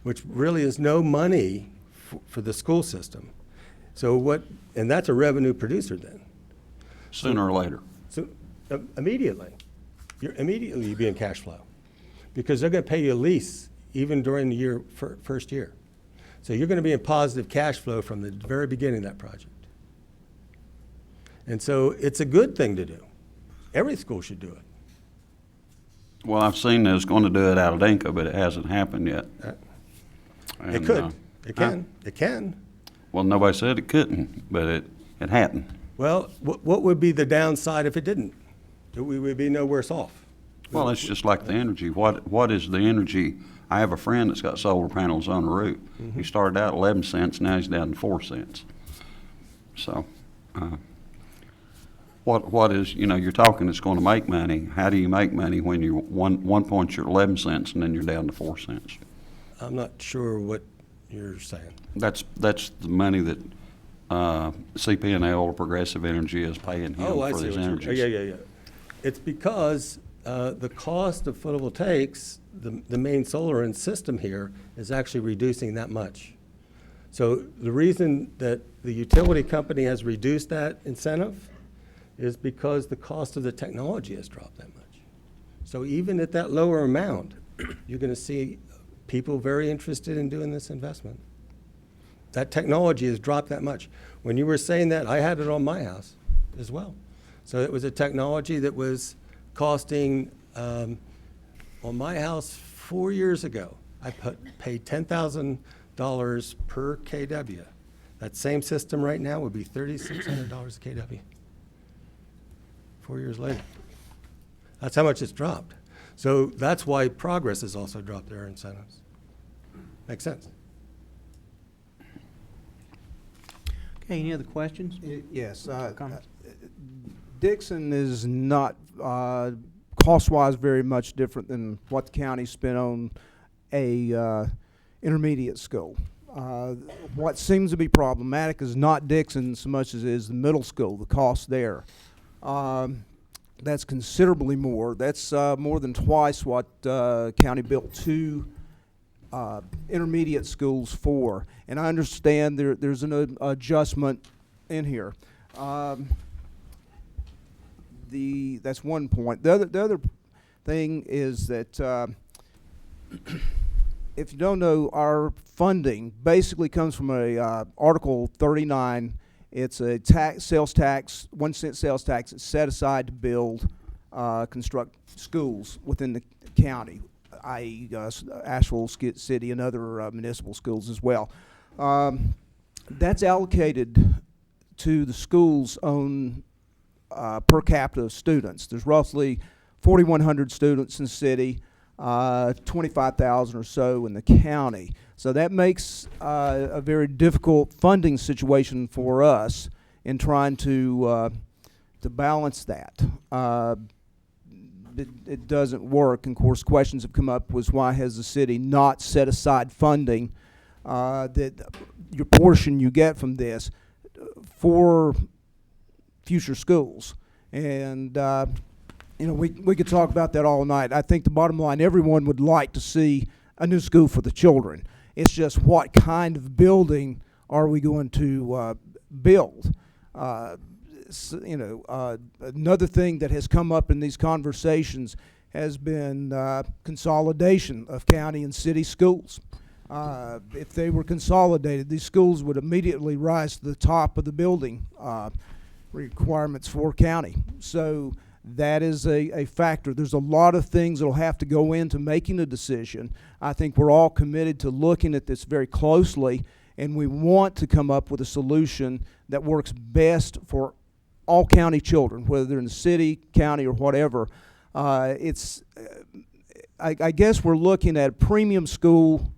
which really is no money for the school system. So and that's a revenue producer then. Sooner or later. So immediately, you'll be in cash flow, because they're going to pay you a lease even during the first year. So you're going to be in positive cash flow from the very beginning of that project. And so it's a good thing to do. Every school should do it. Well, I've seen it's going to do it out of Dinka, but it hasn't happened yet. It could. It can. It can. Well, nobody said it couldn't, but it hadn't. Well, what would be the downside if it didn't? We would be no worse off. Well, it's just like the energy. What is the energy? I have a friend that's got solar panels on the roof. He started out 11 cents, now he's down to 4 cents. So, what is, you're talking it's going to make money. How do you make money when you're one point you're 11 cents and then you're down to 4 cents? I'm not sure what you're saying. That's the money that CP&L or Progressive Energy is paying him for his energy. Yeah. It's because the cost of photovoltaics, the main solar system here, is actually reducing that much. So the reason that the utility company has reduced that incentive is because the cost of the technology has dropped that much. So even at that lower amount, you're going to see people very interested in doing this investment. That technology has dropped that much. When you were saying that, I had it on my house as well. So it was a technology that was costing, on my house 4 years ago, I paid $10,000 per KW. That same system right now would be $3,600 a KW. 4 years later. That's how much it's dropped. So that's why Progress has also dropped their incentives. Makes sense? Okay, any other questions? Yes. Comments? Dixon is not cost-wise very much different than what the county spent on a intermediate school. What seems to be problematic is not Dixon so much as it is the middle school, the cost there. That's considerably more. That's more than twice what county built 2 intermediate schools for. And I understand there's an adjustment in here. That's one point. The other thing is that if you don't know, our funding basically comes from a Article 39. It's a sales tax, 1 cent sales tax. It's set aside to build, construct schools within the county, i.e. Asheville City and other municipal schools as well. That's allocated to the school's own per capita students. There's roughly 4,100 students in the city, 25,000 or so in the county. So that makes a very difficult funding situation for us in trying to balance that. It doesn't work. And of course, questions have come up was why has the city not set aside funding that your portion you get from this for future schools. And you know, we could talk about that all night. I think the bottom line, everyone would like to see a new school for the children. It's just what kind of building are we going to build? You know, another thing that has come up in these conversations has been consolidation of county and city schools. If they were consolidated, these schools would immediately rise to the top of the building requirements for county. So that is a factor. There's a lot of things that will have to go into making a decision. I think we're all committed to looking at this very closely, and we want to come up with a solution that works best for all county children, whether they're in the city, county, or whatever. I guess we're looking at a premium school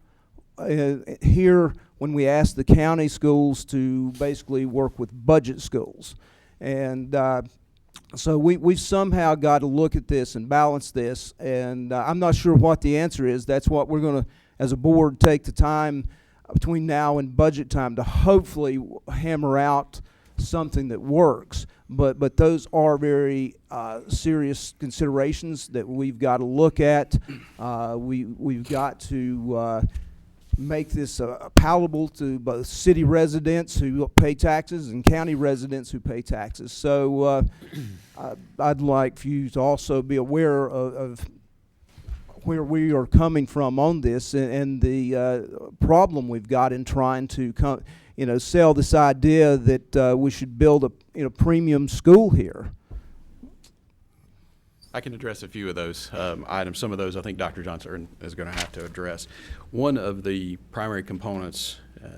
here when we ask the county schools to basically work with budget schools. And so we've somehow got to look at this and balance this, and I'm not sure what the answer is. That's what we're going to, as a board, take the time between now and budget time to hopefully hammer out something that works. But those are very serious considerations that we've got to look at. We've got to make this palatable to both city residents who pay taxes and county residents who pay taxes. So I'd like for you to also be aware of where we are coming from on this and the problem we've got in trying to sell this idea that we should build a premium school here. I can address a few of those items. Some of those I think Dr. Johnson is going to have to address. One of the primary components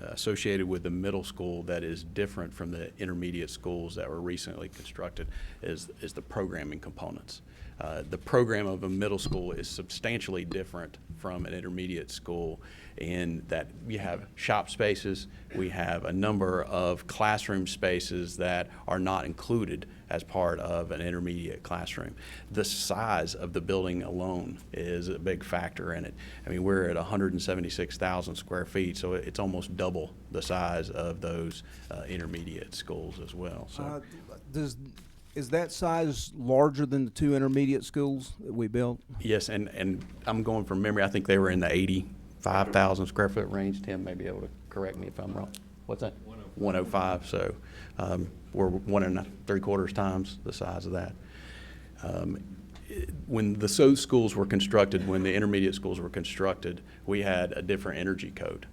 associated with the middle school that is different from the intermediate schools that were recently constructed is the programming components. The program of a middle school is substantially different from an intermediate school in that we have shop spaces, we have a number of classroom spaces that are not included as part of an intermediate classroom. The size of the building alone is a big factor in it. I mean, we're at 176,000 square feet, so it's almost double the size of those intermediate schools as well. So. Is that size larger than the 2 intermediate schools that we built? Yes, and I'm going from memory. I think they were in the 80 105,000 square foot range. Tim may be able to correct me if I'm wrong. What's that? 105. So we're 1 3/4 times the size of that. When the SO schools were constructed, when the intermediate schools were constructed, we had a different energy code.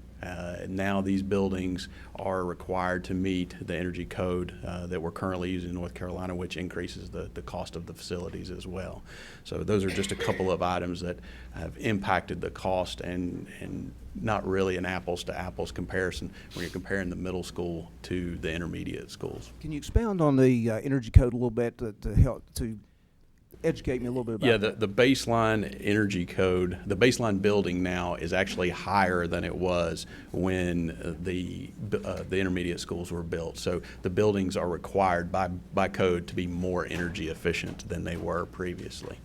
Now these buildings are required to meet the energy code that we're currently using in North Carolina, which increases the cost of the facilities as well. So those are just a couple of items that have impacted the cost and not really an apples to apples comparison when you're comparing the middle school to the intermediate schools. Can you expound on the energy code a little bit to help to educate me a little bit about Yeah, that? the baseline energy code, the baseline building now is actually higher than it was when the intermediate schools were built. So the buildings are required by code to be more energy efficient than they were previously.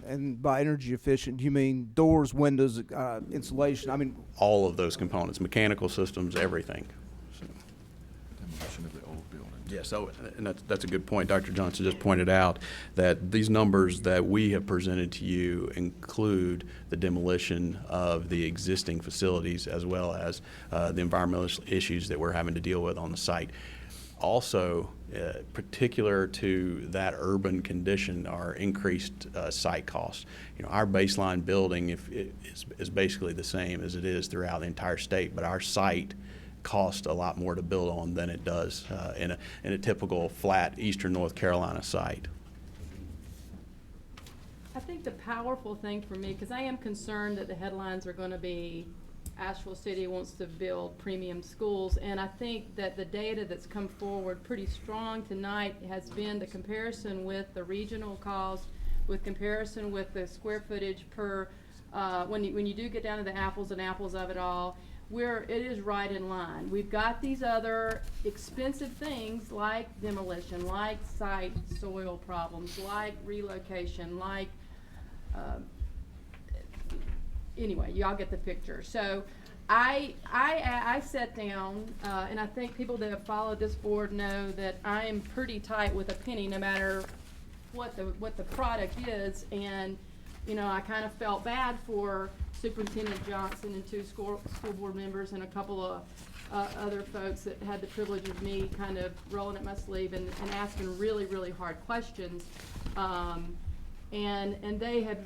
And by energy efficient, you mean doors, windows, insulation? I mean, All of those components, mechanical systems, everything. So. Demolition of the old building. Yeah, so, and that's a good point. Dr. Johnson just pointed out that these numbers that we have presented to you include the demolition of the existing facilities as well as the environmental issues that we're having to deal with on the site. Also, particular to that urban condition are increased site costs. You know, our baseline building is basically the same as it is throughout the entire state, but our site cost a lot more to build on than it does in a typical flat eastern North Carolina site. I think the powerful thing for me, because I am concerned that the headlines are going to be Asheville City wants to build premium schools, and I think that the data that's come forward pretty strong tonight has been the comparison with the regional cost, with comparison with the square footage per, when you do get down to the apples and apples of it all, where it is right in line. We've got these other expensive things like demolition, like site soil problems, like relocation, like anyway, y'all get the picture. So I sat down, and I think people that have followed this board know that I am pretty tight with a penny, no matter what the product is. And you know, I kind of felt bad for Superintendent Johnson and 2 school board members and a couple of other folks that had the privilege of me kind of rolling up my sleeve and asking really, really hard questions. And they have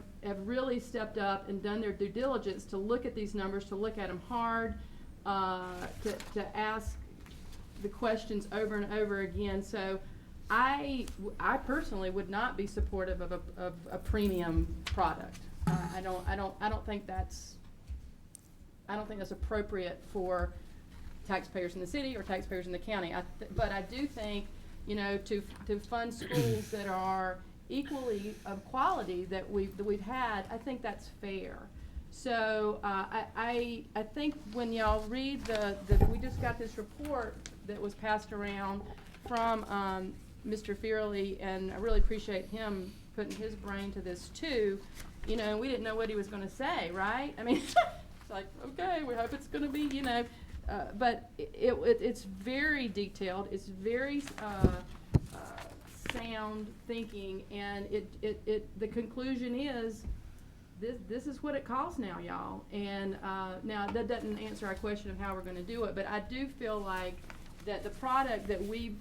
really stepped up and done their due diligence to look at these numbers, to look at them hard, to ask the questions over and over again. So I personally would not be supportive of a premium product. I don't think that's appropriate for taxpayers in the city or taxpayers in the county. But I do think, you know, to fund schools that are equally of quality that we've had, I think that's fair. So I think when y'all read we just got this report that was passed around from Mr. Fearley, and I really appreciate him putting his brain to this too. You know, we didn't know what he was going to say, right? I mean, it's like, okay, we hope it's going to be, you know, but it's very detailed. It's very sound thinking, and the conclusion is this is what it costs now, y'all. And now that doesn't answer our question of how we're going to do it, but I do feel like that the product that we've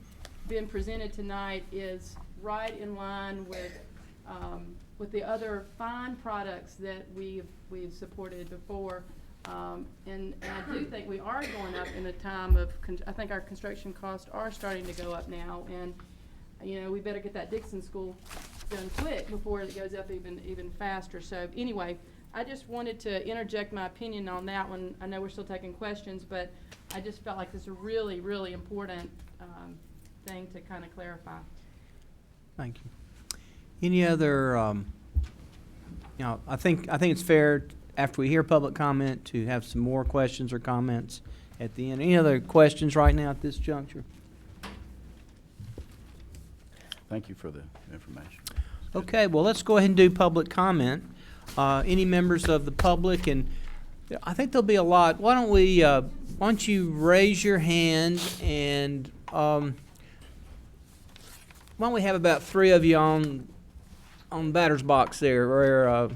been presented tonight is right in line with the other fine products that we've supported before. And I do think we are going up in a time of, I think our construction costs are starting to go up now, and you know, we better get that Dixon School done quick before it goes up even faster. So anyway, I just wanted to interject my opinion on that one. I know we're still taking questions, but I just felt like this is a really, really important thing to kind of clarify. Thank you. Any other, you know, I think it's fair after we hear public comment to have some more questions or comments at the end. Any other questions right now at this juncture? Thank you for the information. Okay, well, let's go ahead and do public comment. Any members of the public, and I think there'll be a lot. Why don't you raise your hand, and why don't we have about 3 of you on batter's box there, or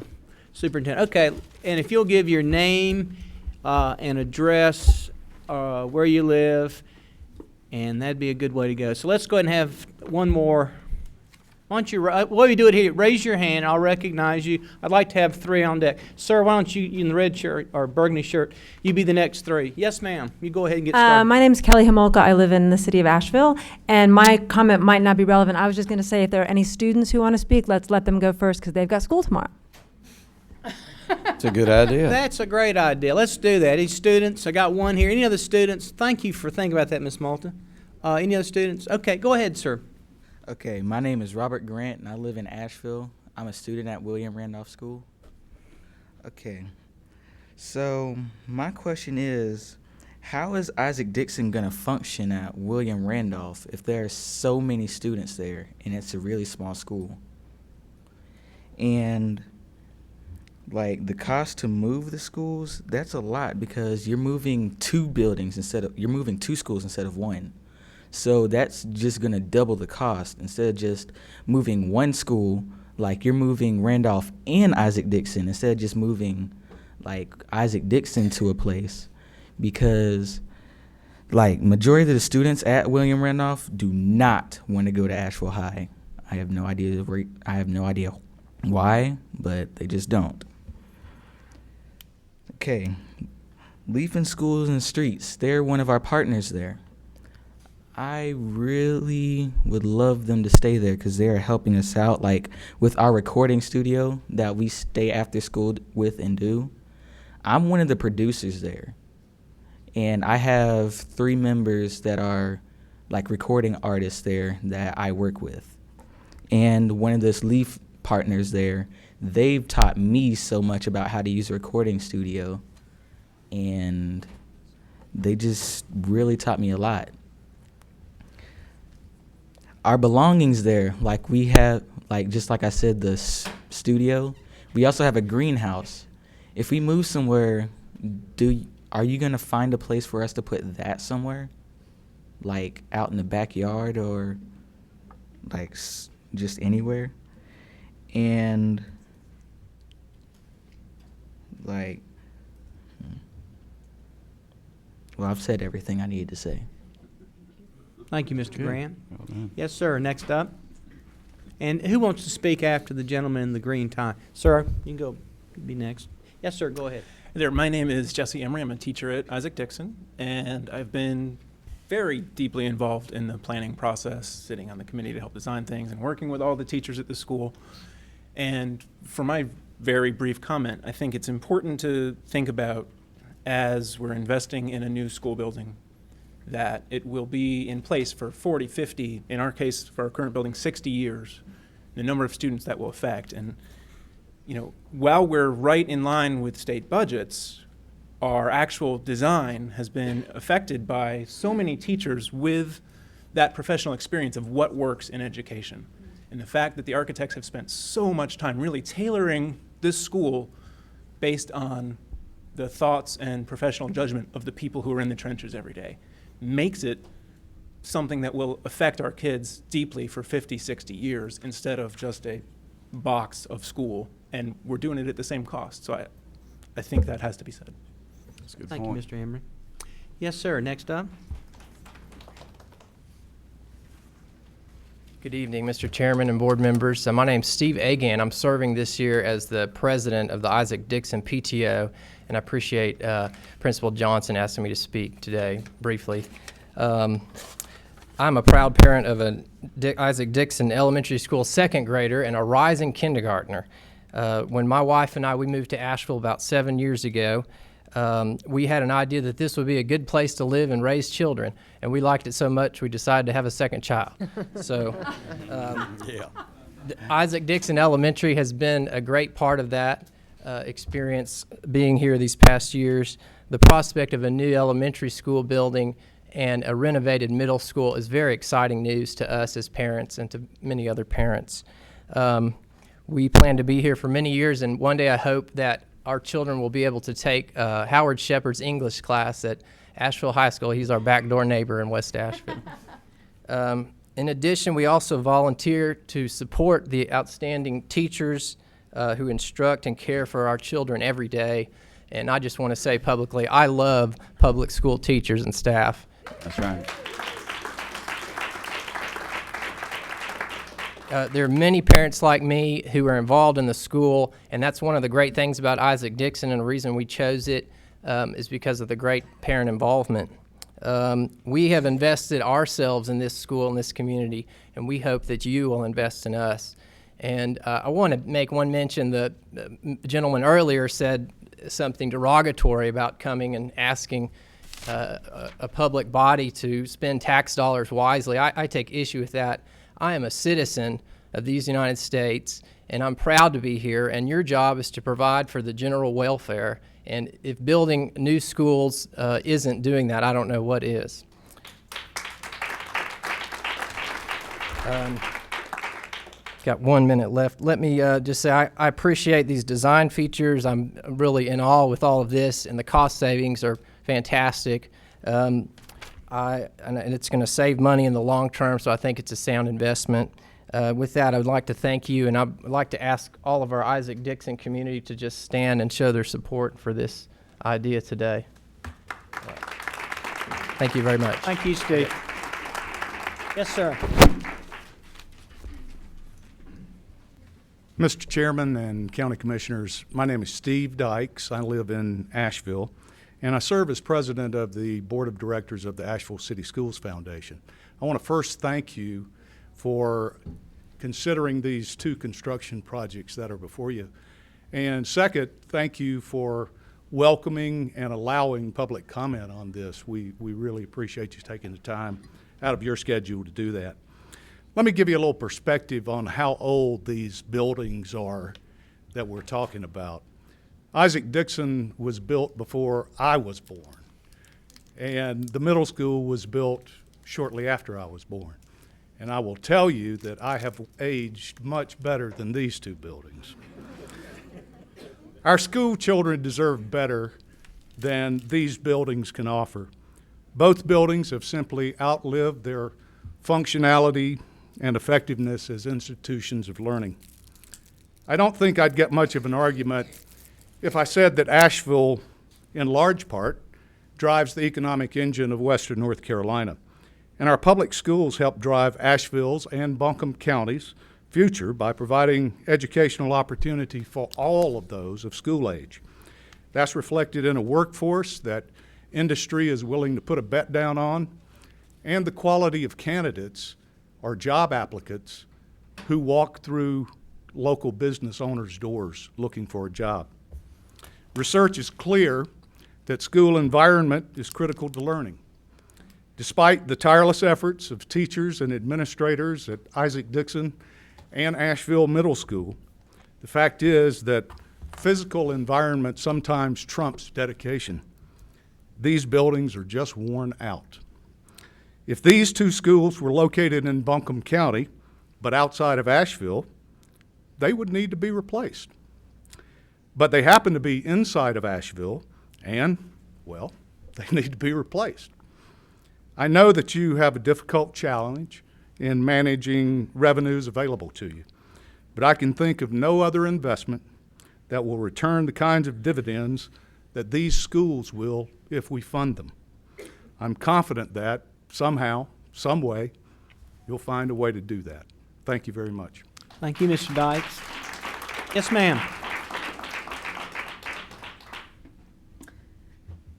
superintendent. Okay, and if you'll give your name, and address where you live, and that'd be a good way to go. So let's go ahead and have one more. Why don't you, what do you do it here? Raise your hand. I'll recognize you. I'd like to have 3 on deck. Sir, why don't you in the red shirt or burgundy shirt, you be the next 3. Yes, ma'am. You go ahead and get started. My name is Kelly Homolka. I live in the city of Asheville, and my comment might not be relevant. I was just going to say if there are any students who want to speak, let's let them go first because they've got school tomorrow. That's a good idea. That's a great idea. Let's do that. Any students? I got one here. Any other students? Thank you for thinking about that, Miss Malta. Any other students? Okay, go ahead, sir. Okay, my name is Robert Grant, and I live in Asheville. I'm a student at William Randolph School. Okay, so my question is, how is Isaac Dixon going to function at William Randolph if there are so many students there and it's a really small school? And like the cost to move the schools, that's a lot because you're moving 2 buildings you're moving 2 schools instead of 1. So that's just going to double the cost instead of just moving 1 school, like you're moving Randolph and Isaac Dixon instead of just moving like Isaac Dixon to a place, because like majority of the students at William Randolph do not want to go to Asheville High. I have no idea why, but they just don't. Okay, Leafin Schools and Streets, they're one of our partners there. I really would love them to stay there because they're helping us out, like with our recording studio that we stay after school with and do. I'm one of the producers there, and I have 3 members that are like recording artists there that I work with. And one of those Leaf partners there, they've taught me so much about how to use a recording studio, and they just really taught me a lot. Our belongings there, like we have, like just like I said, the studio, we also have a greenhouse. If we move somewhere, are you going to find a place for us to put that somewhere? Like out in the backyard or like just anywhere? And like, well, I've said everything I needed to say. Thank you, Mr. Grant. Yes, sir. Next up. And who wants to speak after the gentleman in the green tie? Sir, you can go be next. Yes, sir. Go ahead. There, my name is Jesse Emery. I'm a teacher at Isaac Dixon, and I've been very deeply involved in the planning process, sitting on the committee to help design things and working with all the teachers at the school. And for my very brief comment, I think it's important to think about, as we're investing in a new school building, that it will be in place for 40, 50, in our case, for our current building, 60 years, the number of students that will affect. And, you know, while we're right in line with state budgets, our actual design has been affected by so many teachers with that professional experience of what works in education. And the fact that the architects have spent so much time really tailoring this school based on the thoughts and professional judgment of the people who are in the trenches every day makes it something that will affect our kids deeply for 50, 60 years instead of just a box of school. And we're doing it at the same cost. So I think that has to be said. That's a good point. Thank you, Mr. Emery. Yes, sir. Next up. Good evening, Mr. Chairman and board members. My name's Steve Agan. I'm serving this year as the president of the Isaac Dixon PTO, and I appreciate Principal Johnson asking me to speak today briefly. I'm a proud parent of a Isaac Dixon Elementary School second grader and a rising kindergartner. When my wife and we moved to Asheville about 7 years ago, we had an idea that this would be a good place to live and raise children, and we liked it so much we decided to have a second child. So Isaac Dixon Elementary has been a great part of that experience being here these past years. The prospect of a new elementary school building and a renovated middle school is very exciting news to us as parents and to many other parents. We plan to be here for many years, and one day I hope that our children will be able to take Howard Shepard's English class at Asheville High School. He's our backdoor neighbor in West Asheville. In addition, we also volunteer to support the outstanding teachers who instruct and care for our children every day. And I just want to say publicly, I love public school teachers and staff. That's right. There are many parents like me who are involved in the school, and that's one of the great things about Isaac Dixon, and the reason we chose it is because of the great parent involvement. We have invested ourselves in this school and this community, and we hope that you will invest in us. And I want to make one mention. The gentleman earlier said something derogatory about coming and asking a public body to spend tax dollars wisely. I take issue with that. I am a citizen of these United States, and I'm proud to be here, and your job is to provide for the general welfare. And if building new schools isn't doing that, I don't know what is. Got 1 minute left. Let me just say I appreciate these design features. I'm really in awe with all of this, and the cost savings are fantastic. And it's going to save money in the long term, so I think it's a sound investment. With that, I would like to thank you, and I'd like to ask all of our Isaac Dixon community to just stand and show their support for this idea today. Thank you very much. Thank you, Steve. Yes, sir. Mr. Chairman and County Commissioners, my name is Steve Dykes. I live in Asheville, and I serve as president of the Board of Directors of the Asheville City Schools Foundation. I want to first thank you for considering these two construction projects that are before you. And second, thank you for welcoming and allowing public comment on this. We really appreciate you taking the time out of your schedule to do that. Let me give you a little perspective on how old these buildings are that we're talking about. Isaac Dixon was built before I was born, and the middle school was built shortly after I was born. And I will tell you that I have aged much better than these two buildings. Our school children deserve better than these buildings can offer. Both buildings have simply outlived their functionality and effectiveness as institutions of learning. I don't think I'd get much of an argument if I said that Asheville, in large part, drives the economic engine of Western North Carolina. And our public schools help drive Asheville's and Buncombe counties' future by providing educational opportunity for all of those of school age. That's reflected in a workforce that industry is willing to put a bet down on, and the quality of candidates or job applicants who walk through local business owners' doors looking for a job. Research is clear that school environment is critical to learning. Despite the tireless efforts of teachers and administrators at Isaac Dixon and Asheville Middle School, the fact is that physical environment sometimes trumps dedication. These buildings are just worn out. If these two schools were located in Buncombe County, but outside of Asheville, they would need to be replaced. But they happen to be inside of Asheville, and, well, they need to be replaced. I know that you have a difficult challenge in managing revenues available to you, but I can think of no other investment that will return the kinds of dividends that these schools will if we fund them. I'm confident that somehow, some way, you'll find a way to do that. Thank you very much. Thank you, Mr. Dykes. Yes, ma'am.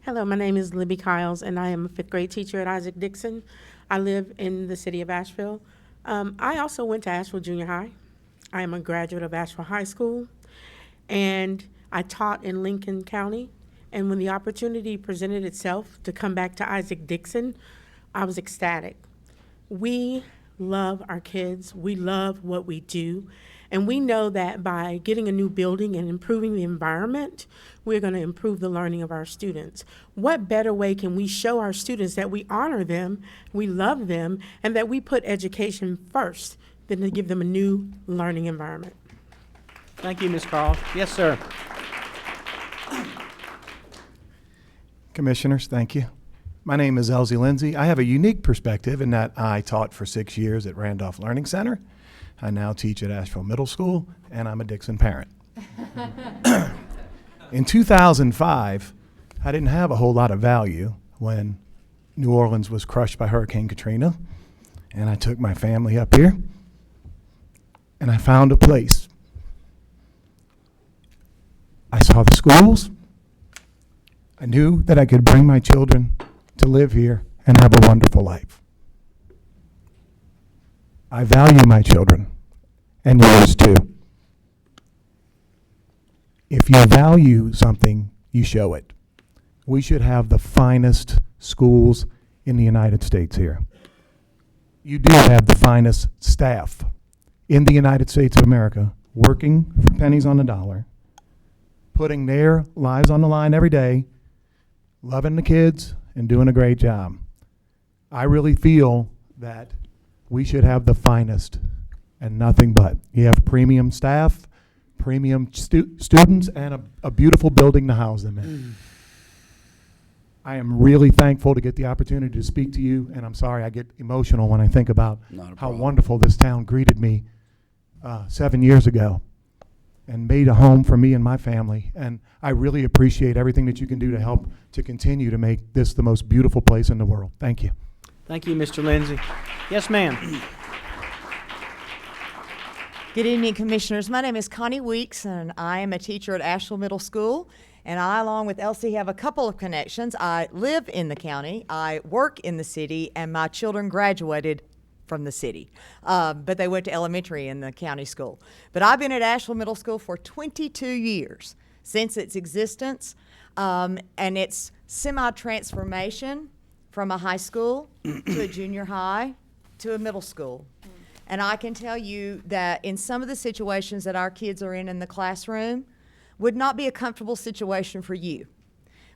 Hello, my name is Libby Kiles, and I am a fifth grade teacher at Isaac Dixon. I live in the city of Asheville. I also went to Asheville Junior High. I am a graduate of Asheville High School, and I taught in Lincoln County. And when the opportunity presented itself to come back to Isaac Dixon, I was ecstatic. We love our kids. We love what we do. And we know that by getting a new building and improving the environment, we're going to improve the learning of our students. What better way can we show our students that we honor them, we love them, and that we put education first than to give them a new learning environment? Thank you, Ms. Carl. Yes, sir. Commissioners, thank you. My name is Elsie Lindsay. I have a unique perspective in that I taught for 6 years at Randolph Learning Center. I now teach at Asheville Middle School, and I'm a Dixon parent. In 2005, I didn't have a whole lot of value when New Orleans was crushed by Hurricane Katrina, and I took my family up here, and I found a place. I saw the schools. I knew that I could bring my children to live here and have a wonderful life. I value my children, and yours too. If you value something, you show it. We should have the finest schools in the United States here. You do have the finest staff in the United States of America, working for pennies on the dollar, putting their lives on the line every day, loving the kids, and doing a great job. I really feel that we should have the finest and nothing but. You have premium staff, premium students, and a beautiful building to house them in. I am really thankful to get the opportunity to speak to you, and I'm sorry I get emotional when I think about how wonderful this town greeted me 7 years ago and made a home for me and my family. And I really appreciate everything that you can do to help to continue to make this the most beautiful place in the world. Thank you. Thank you, Mr. Lindsay. Yes, ma'am. Good evening, Commissioners. My name is Connie Weeks, and I am a teacher at Asheville Middle School. And I, along with Elsie, have a couple of connections. I live in the county, I work in the city, and my children graduated from the city. But they went to elementary in the county school. But I've been at Asheville Middle School for 22 years since its existence, and its semi-transformation from a high school to a junior high to a middle school. And I can tell you that in some of the situations that our kids are in the classroom would not be a comfortable situation for you.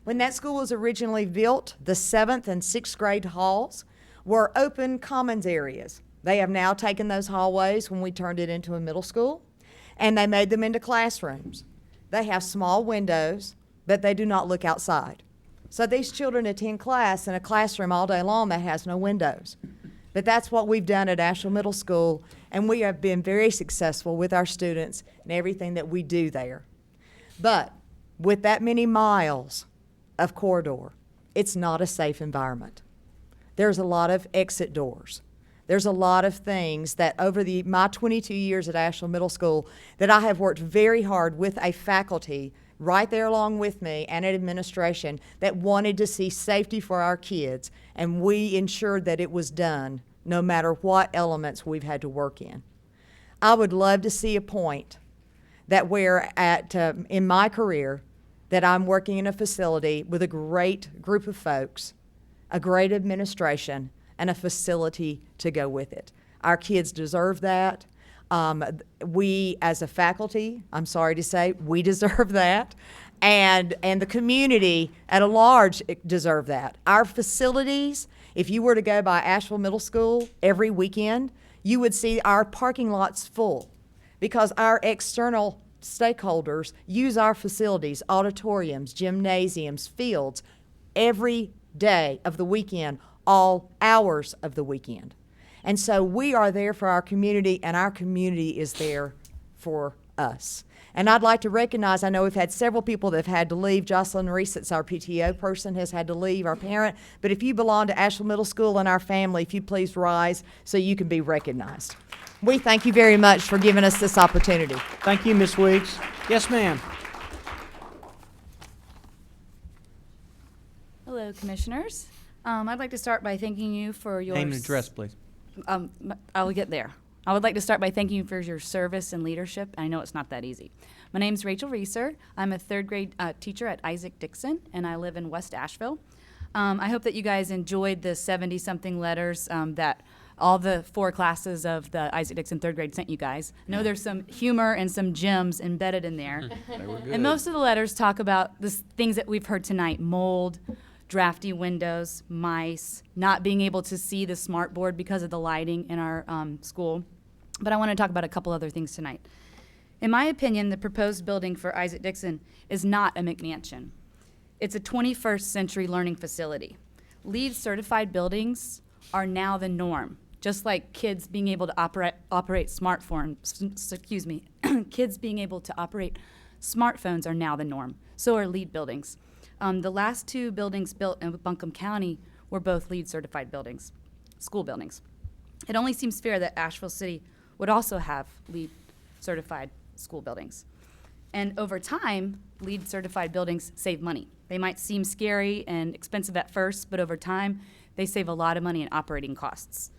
When that school was originally built, the 7th and 6th grade halls were open commons areas. They have now taken those hallways when we turned it into a middle school, and they made them into classrooms. They have small windows, but they do not look outside. So these children attend class in a classroom all day long that has no windows. But that's what we've done at Asheville Middle School, and we have been very successful with our students and everything that we do there. But with that many miles of corridor, it's not a safe environment. There's a lot of exit doors. There's a lot of things that over my 22 years at Asheville Middle School that I have worked very hard with a faculty right there along with me and an administration that wanted to see safety for our kids, and we ensured that it was done no matter what elements we've had to work in. I would love to see a point that we're at, in my career, that I'm working in a facility with a great group of folks, a great administration, and a facility to go with it. Our kids deserve that. We, as a faculty, I'm sorry to say, we deserve that. And the community at a large deserve that. Our facilities, if you were to go by Asheville Middle School every weekend, you would see our parking lots full because our external stakeholders use our facilities, auditoriums, gymnasiums, fields, every day of the weekend, all hours of the weekend. And so we are there for our community, and our community is there for us. And I'd like to recognize, I know we've had several people that have had to leave. Jocelyn Reese, that's our PTO person, has had to leave, our parent. But if you belong to Asheville Middle School and our family, if you please rise so you can be recognized. We thank you very much for giving us this opportunity. Thank you, Ms. Weeks. Yes, ma'am. Hello, Commissioners. I'd like to start by thanking you for your... Name and address, please. I'll get there. I would like to start by thanking you for your service and leadership. I know it's not that easy. My name's Rachel Reeser. I'm a 3rd grade teacher at Isaac Dixon, and I live in West Asheville. I hope that you guys enjoyed the 70-something letters that all the 4 classes of the Isaac Dixon 3rd grade sent you guys. I know there's some humor and some gems embedded in there. They were good. And most of the letters talk about the things that we've heard tonight: mold, drafty windows, mice, not being able to see the smart board because of the lighting in our school. But I want to talk about a couple other things tonight. In my opinion, the proposed building for Isaac Dixon is not a McMansion. It's a 21st century learning facility. LEED certified buildings are now the norm, just like kids being able to operate smartphones, kids being able to operate Smartphones are now the norm. So are LEED buildings. The last 2 buildings built in Buncombe County were both LEED certified buildings, school buildings. It only seems fair that Asheville City would also have LEED certified school buildings. And over time, LEED certified buildings save money. They might seem scary and expensive at first, but over time, they save a lot of money in operating costs.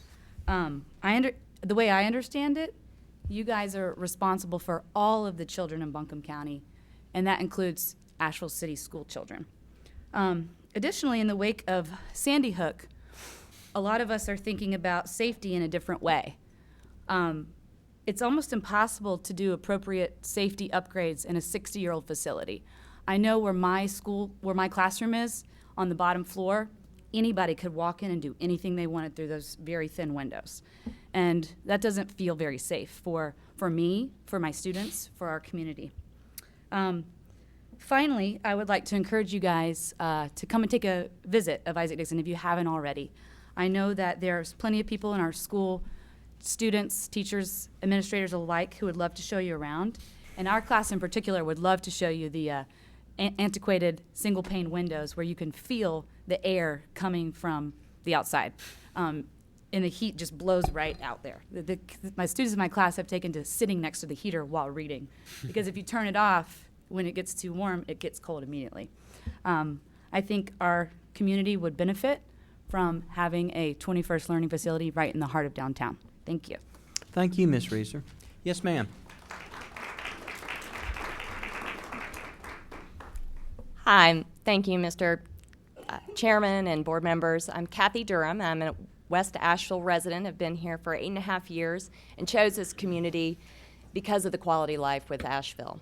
The way I understand it, you guys are responsible for all of the children in Buncombe County, and that includes Asheville City school children. Additionally, in the wake of Sandy Hook, a lot of us are thinking about safety in a different way. It's almost impossible to do appropriate safety upgrades in a 60-year-old facility. I know where my classroom is, on the bottom floor, anybody could walk in and do anything they wanted through those very thin windows. And that doesn't feel very safe for me, for my students, for our community. Finally, I would like to encourage you guys to come and take a visit of Isaac Dixon if you haven't already. I know that there's plenty of people in our school, students, teachers, administrators alike, who would love to show you around. And our class in particular would love to show you the antiquated single pane windows where you can feel the air coming from the outside. And the heat just blows right out there. My students in my class have taken to sitting next to the heater while reading, because if you turn it off, when it gets too warm, it gets cold immediately. I think our community would benefit from having a 21st Learning facility right in the heart of downtown. Thank you. Thank you, Ms. Reeser. Yes, ma'am. Hi, thank you, Mr. Chairman and board members. I'm Kathy Durham. I'm a West Asheville resident. I've been here for 8.5 years and chose this community because of the quality of life with Asheville.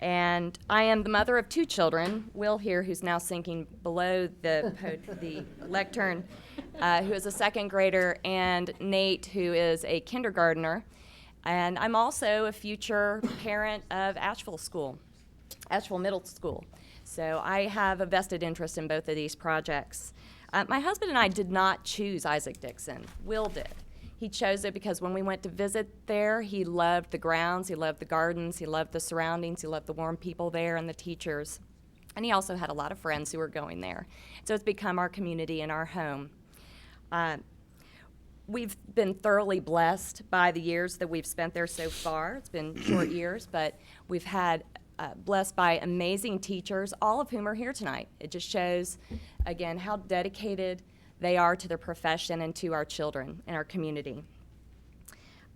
And I am the mother of 2 children, Will here, who's now sinking below the lectern, who is a 2nd grader, and Nate, who is a kindergartner. And I'm also a future parent of Asheville Middle School. So I have a vested interest in both of these projects. My husband and I did not choose Isaac Dixon. Will did. He chose it because when we went to visit there, he loved the grounds, he loved the gardens, he loved the surroundings, he loved the warm people there and the teachers. And he also had a lot of friends who were going there. So it's become our community and our home. We've been thoroughly blessed by the years that we've spent there so far. It's been short years, but we've had blessed by amazing teachers, all of whom are here tonight. It just shows, again, how dedicated they are to their profession and to our children and our community.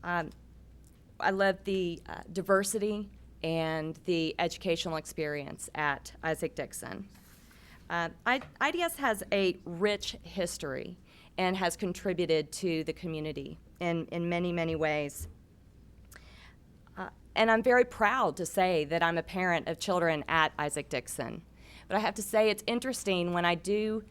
I love the diversity and the educational experience at Isaac Dixon. IDS has a rich history and has contributed to the community in many, many ways. And I'm very proud to say that I'm a parent of children at Isaac Dixon. But I have to say it's interesting when I do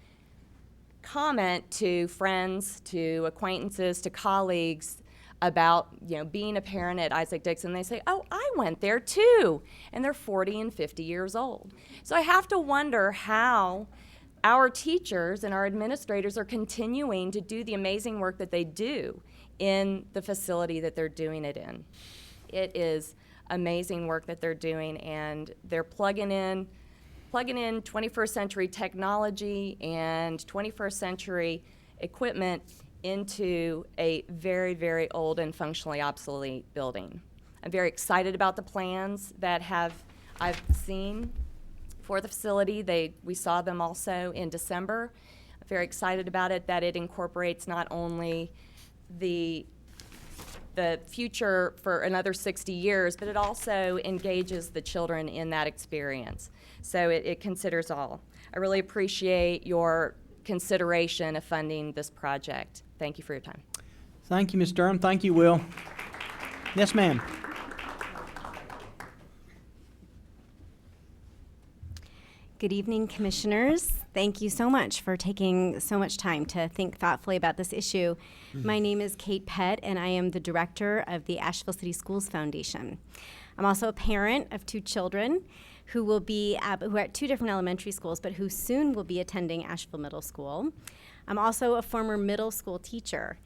comment to friends, to acquaintances, to colleagues about being a parent at Isaac Dixon. They say, "Oh, I went there too," and they're 40 and 50 years old. So I have to wonder how our teachers and our administrators are continuing to do the amazing work that they do in the facility that they're doing it in. It is amazing work that they're doing, and they're plugging in 21st century technology and 21st century equipment into a very, very old and functionally obsolete building. I'm very excited about the plans that I've seen for the facility. We saw them also in December. I'm very excited about it, that it incorporates not only the future for another 60 years, but it also engages the children in that experience. So it considers all. I really appreciate your consideration of funding this project. Thank you for your time. Thank you, Ms. Durham. Thank you, Will. Yes, ma'am. Good evening, commissioners. Thank you so much for taking so much time to think thoughtfully about this issue. My name is Kate Pett, and I am the director of the Asheville City Schools Foundation. I'm also a parent of 2 children who are at 2 different elementary schools, but who soon will be attending Asheville Middle School. I'm also a former middle school teacher.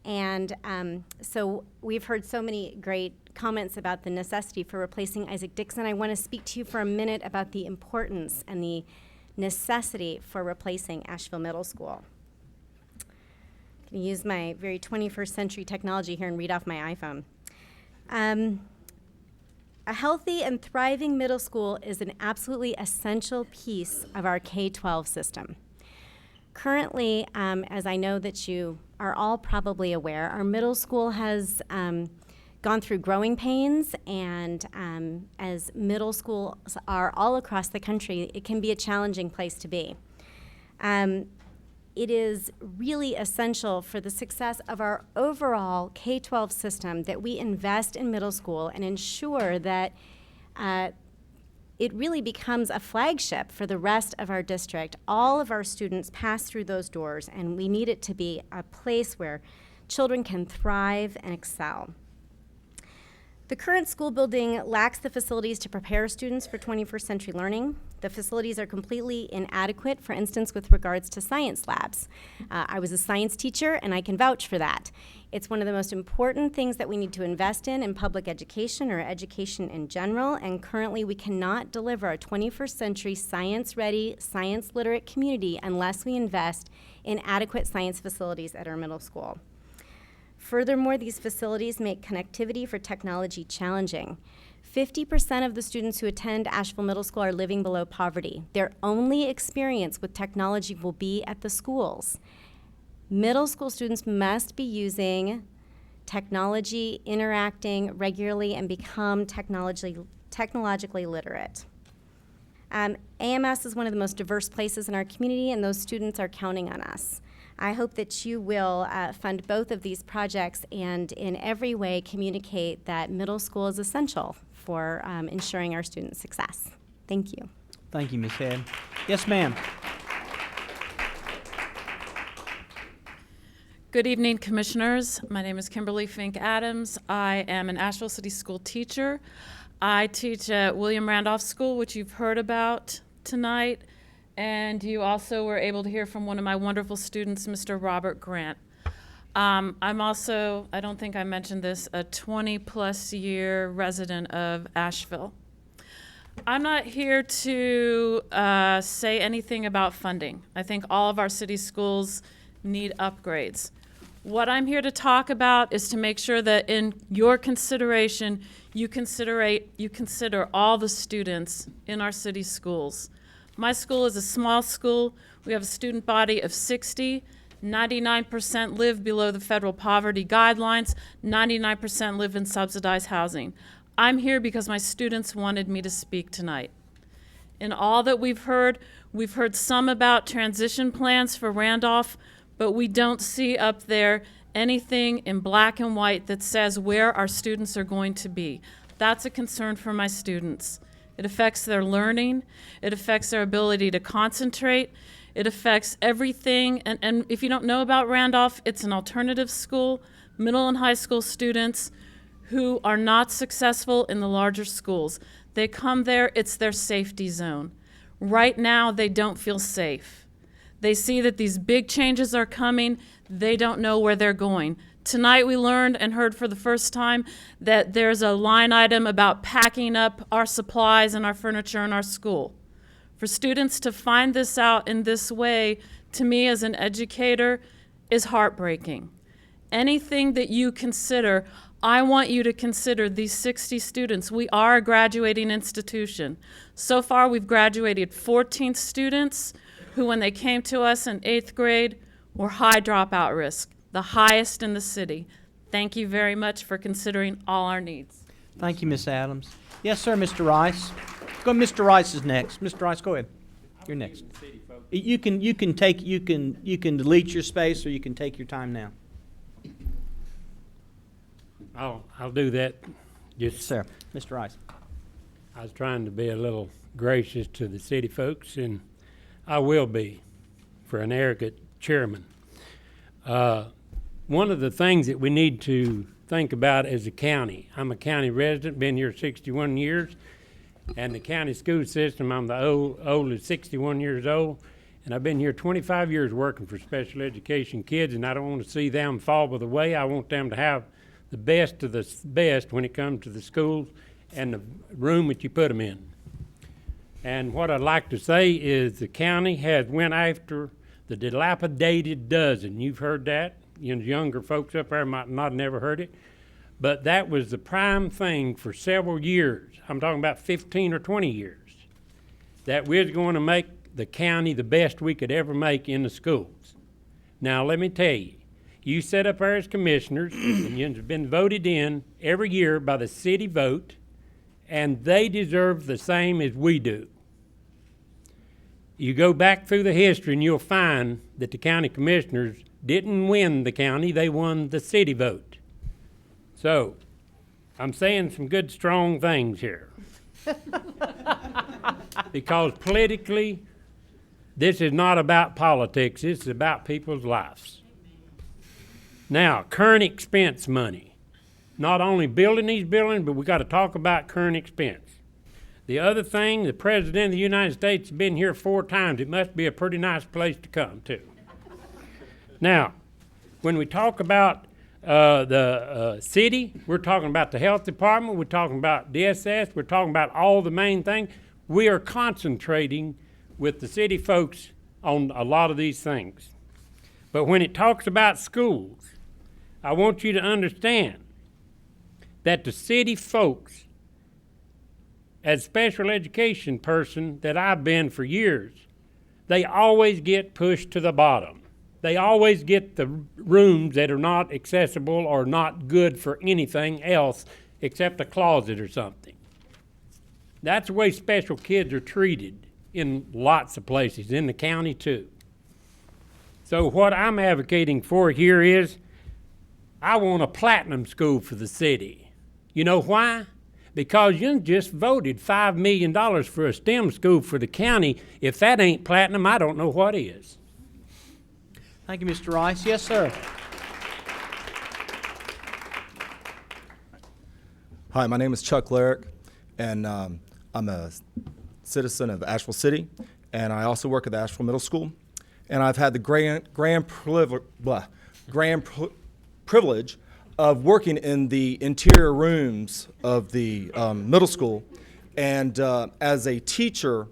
And so we've heard so many great comments about the necessity for replacing Isaac Dixon, I want to speak to you for a minute about the importance and the necessity for replacing Asheville Middle School. I'm going to use my very 21st century technology here and read off my iPhone. A healthy and thriving middle school is an absolutely essential piece of our K-12 system. Currently, as I know that you are all probably aware, our middle school has gone through growing pains, and as middle schools are all across the country, it can be a challenging place to be. It is really essential for the success of our overall K-12 system that we invest in middle school and ensure that it really becomes a flagship for the rest of our district. All of our students pass through those doors, and we need it to be a place where children can thrive and excel. The current school building lacks the facilities to prepare students for 21st century learning. The facilities are completely inadequate, for instance, with regards to science labs. I was a science teacher, and I can vouch for that. It's one of the most important things that we need to invest in public education or education in general, and currently we cannot deliver a 21st century science-ready, science-literate community unless we invest in adequate science facilities at our middle school. Furthermore, these facilities make connectivity for technology challenging. 50% of the students who attend Asheville Middle School are living below poverty. Their only experience with technology will be at the schools. Middle school students must be using technology, interacting regularly, and become technologically literate. AMS is one of the most diverse places in our community, and those students are counting on us. I hope that you will fund both of these projects and in every way communicate that middle school is essential for ensuring our students' success. Thank you. Thank you, Ms. Head. Yes, ma'am. Good evening, Commissioners. My name is Kimberly Fink Adams. I am an Asheville City School teacher. I teach at William Randolph School, which you've heard about tonight. And you also were able to hear from one of my wonderful students, Mr. Robert Grant. I'm also, I don't think I mentioned this, a 20-plus year resident of Asheville. I'm not here to say anything about funding. I think all of our city schools need upgrades. What I'm here to talk about is to make sure that in your consideration, you consider all the students in our city schools. My school is a small school. We have a student body of 60. 99% live below the federal poverty guidelines. 99% live in subsidized housing. I'm here because my students wanted me to speak tonight. In all that we've heard some about transition plans for Randolph, but we don't see up there anything in black and white that says where our students are going to be. That's a concern for my students. It affects their learning. It affects their ability to concentrate. It affects everything. And if you don't know about Randolph, it's an alternative school. Middle and high school students who are not successful in the larger schools. They come there, it's their safety zone. Right now, they don't feel safe. They see that these big changes are coming. They don't know where they're going. Tonight we learned and heard for the first time that there's a line item about packing up our supplies and our furniture in our school. For students to find this out in this way, to me as an educator, is heartbreaking. Anything that you consider, I want you to consider these 60 students. We are a graduating institution. So far we've graduated 14 students who, when they came to us in 8th grade, were high dropout risk, the highest in the city. Thank you very much for considering all our needs. Thank you, Ms. Adams. Yes, sir, Mr. Rice. Go, Mr. Rice is next. Mr. Rice, go ahead. You're next. You can delete your space, or you can take your time now. I'll do that. Yes, sir. Mr. Rice. I was trying to be a little gracious to the city folks, and I will be for an arrogant chairman. One of the things that we need to think about as a county, I'm a county resident, been here 61 years, and the county school system, I'm the oldest, 61 years old, and I've been here 25 years working for special education kids, and I don't want to see them fall by the way. I want them to have the best of the best when it comes to the schools and the room that you put them in. And what I'd like to say is the county has went after the dilapidated dozen. You've heard that. You know, younger folks up there might not have never heard it. But that was the prime thing for several years. I'm talking about 15 or 20 years. That we're going to make the county the best we could ever make in the schools. Now, let me tell you, you set up there as commissioners, and you've been voted in every year by the city vote, and they deserve the same as we do. You go back through the history, and you'll find that the county commissioners didn't win the county, they won the city vote. So, I'm saying some good, strong things here. Because politically, this is not about politics, this is about people's lives. Now, current expense money. Not only building these buildings, but we got to talk about current expense. The other thing, the President of the United States has been here 4 times. It must be a pretty nice place to come to. Now, when we talk about the city, we're talking about the health department, we're talking about DSS, we're talking about all the main things. We are concentrating with the city folks on a lot of these things. But when it talks about schools, I want you to understand that the city folks, as special education person that I've been for years, they always get pushed to the bottom. They always get the rooms that are not accessible or not good for anything else except a closet or something. That's the way special kids are treated in lots of places, in the county too. So what I'm advocating for here is I want a platinum school for the city. You know why? Because you just voted $5 million for a STEM school for the county. If that ain't platinum, I don't know what is. Thank you, Mr. Rice. Yes, sir. Hi, my name is Chuck Larrick, and I'm a citizen of Asheville City, and I also work at the Asheville Middle School. And I've had the grand privilege of working in the interior rooms of the middle school. And as a teacher,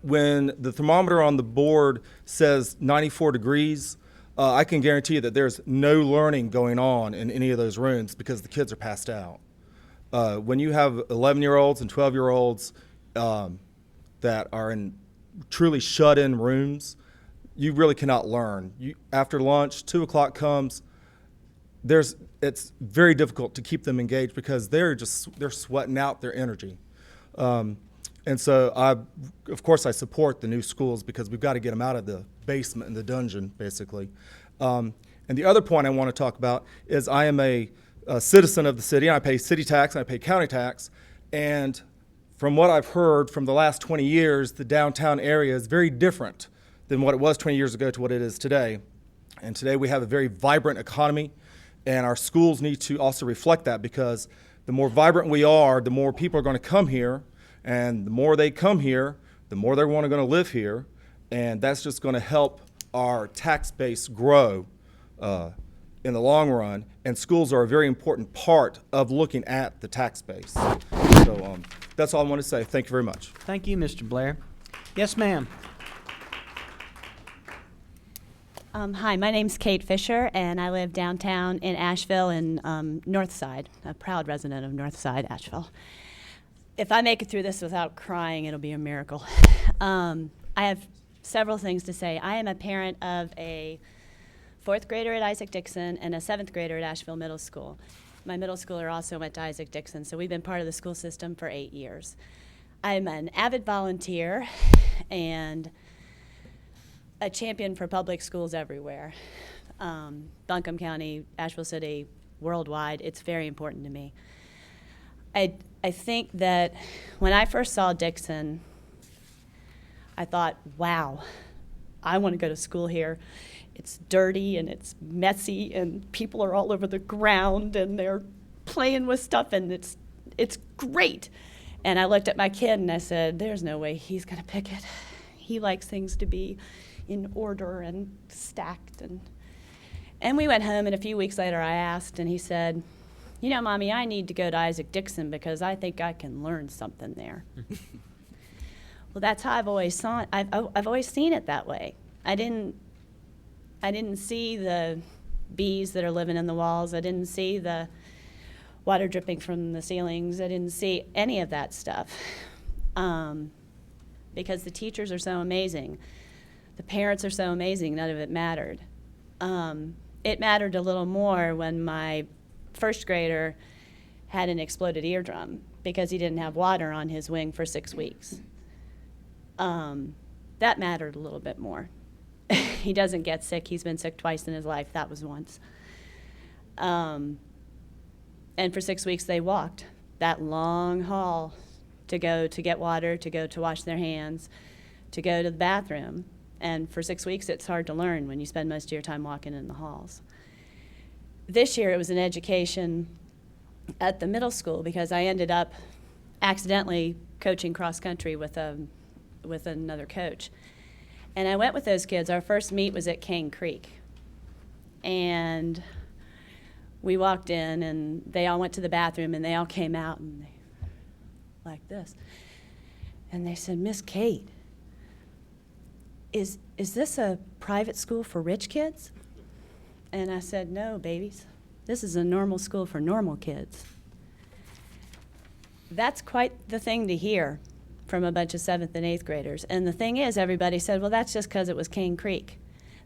when the thermometer on the board says 94 degrees, I can guarantee you that there's no learning going on in any of those rooms because the kids are passed out. When you have 11-year-olds and 12-year-olds that are in truly shut-in rooms, you really cannot learn. After lunch, 2 o'clock comes, it's very difficult to keep them engaged because they're sweating out their energy. And so, of course, I support the new schools because we've got to get them out of the basement and the dungeon, basically. And the other point I want to talk about is I am a citizen of the city. I pay city tax and I pay county tax. And from what I've heard from the last 20 years, the downtown area is very different than what it was 20 years ago to what it is today. And today we have a very vibrant economy, and our schools need to also reflect that because the more vibrant we are, the more people are going to come here. And the more they come here, the more they're going to live here, and that's just going to help our tax base grow in the long run. And schools are a very important part of looking at the tax base. So that's all I want to say. Thank you very much. Thank you, Mr. Blair. Yes, ma'am. Hi, my name's Kate Fisher, and I live downtown in Asheville in Northside, a proud resident of Northside, Asheville. If I make it through this without crying, it'll be a miracle. I have several things to say. I am a parent of a 4th grader at Isaac Dixon and a 7th grader at Asheville Middle School. My middle schooler also went to Isaac Dixon, so we've been part of the school system for 8 years. I'm an avid volunteer and a champion for public schools everywhere. Buncombe County, Asheville City, worldwide, it's very important to me. I think that when I first saw Dixon, I thought, wow, I want to go to school here. It's dirty and it's messy and people are all over the ground and they're playing with stuff and it's great. And I looked at my kid and I said, there's no way he's going to pick it. He likes things to be in order and stacked. And we went home, and a few weeks later I asked, and he said, you know, Mommy, I need to go to Isaac Dixon because I think I can learn something there. Well, that's how I've always saw it. I've always seen it that way. I didn't see the bees that are living in the walls. I didn't see the water dripping from the ceilings. I didn't see any of that stuff. Because the teachers are so amazing. The parents are so amazing, none of it mattered. It mattered a little more when my first grader had an exploded eardrum because he didn't have water on his wing for 6 weeks. That mattered a little bit more. He doesn't get sick. He's been sick twice in his life. That was once. And for 6 weeks they walked that long hall to go to get water, to go to wash their hands, to go to the bathroom. And for 6 weeks, it's hard to learn when you spend most of your time walking in the halls. This year, it was an education at the middle school because I ended up accidentally coaching cross country with another coach. And I went with those kids. Our first meet was at Cane Creek. And we walked in, and they all went to the bathroom, and they all came out, and they like this. And they said, Miss Kate, is this a private school for rich kids? And I said, no, babies. This is a normal school for normal kids. That's quite the thing to hear from a bunch of 7th and 8th graders. And the thing is, everybody said, well, that's just because it was Cane Creek.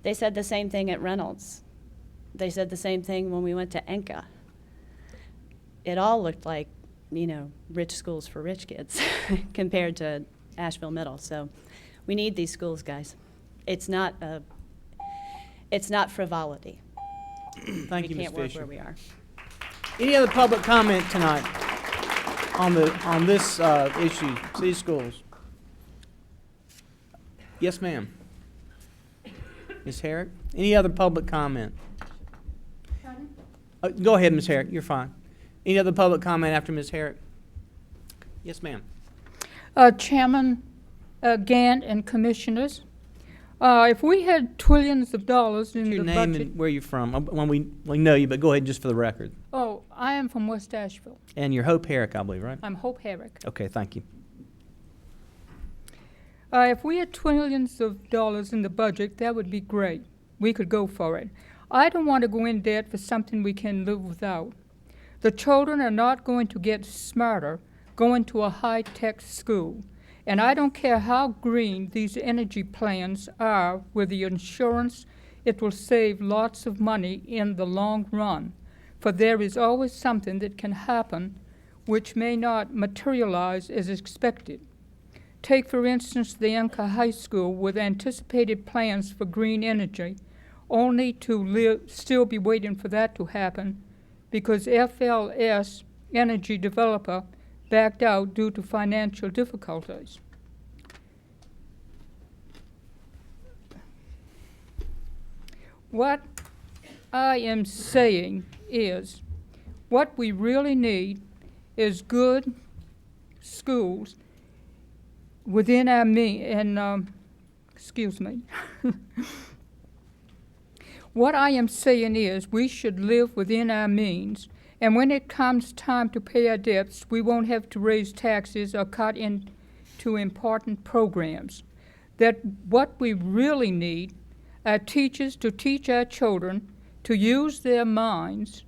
They said the same thing at Reynolds. They said the same thing when we went to Enka. It all looked like, you know, rich schools for rich kids compared to Asheville Middle. So we need these schools, guys. It's not frivolity. Thank you, Ms. We can't work Fisher. where we are. Any other public comment tonight on this issue, city schools? Yes, ma'am. Ms. Herrick? Any other public comment? Go ahead, Ms. Herrick. You're fine. Any other public comment after Ms. Herrick? Yes, ma'am. Chairman Gant and commissioners, if we had trillions of dollars in Your the name budget. and where you're from. When we know you, but go ahead just for the record. Oh, I am from West Asheville. And you're Hope Herrick, I believe, right? I'm Hope Herrick. Okay, thank you. If we had trillions of dollars in the budget, that would be great. We could go for it. I don't want to go in debt for something we can live without. The children are not going to get smarter going to a high-tech school. And I don't care how green these energy plans are with the insurance, it will save lots of money in the long run. For there is always something that can happen which may not materialize as expected. Take, for instance, the Enka High School with anticipated plans for green energy, only to still be waiting for that to happen because FLS, energy developer, backed out due to financial difficulties. What I am saying is what we really need is good schools within our excuse me. What I am saying is we should live within our means, and when it comes time to pay our debts, we won't have to raise taxes or cut into important programs. That what we really need are teachers to teach our children to use their minds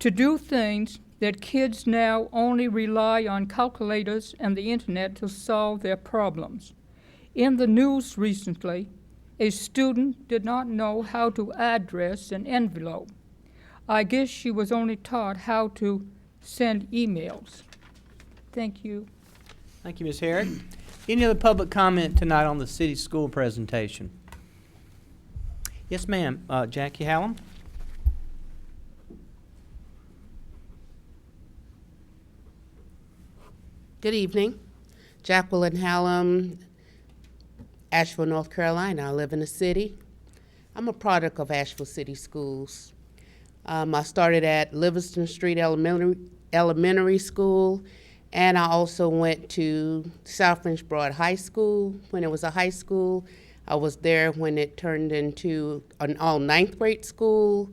to do things that kids now only rely on calculators and the internet to solve their problems. In the news recently, a student did not know how to address an envelope. I guess she was only taught how to send emails. Thank you. Thank you, Ms. Herrick. Any other public comment tonight on the city school presentation? Yes, ma'am. Jackie Hallam? Good evening. Jacqueline Hallam, Asheville, North Carolina. I live in the city. I'm a product of Asheville City Schools. I started at Livingston Street Elementary School, and I also went to South French Broad High School when it was a high school. I was there when it turned into an all 9th grade school,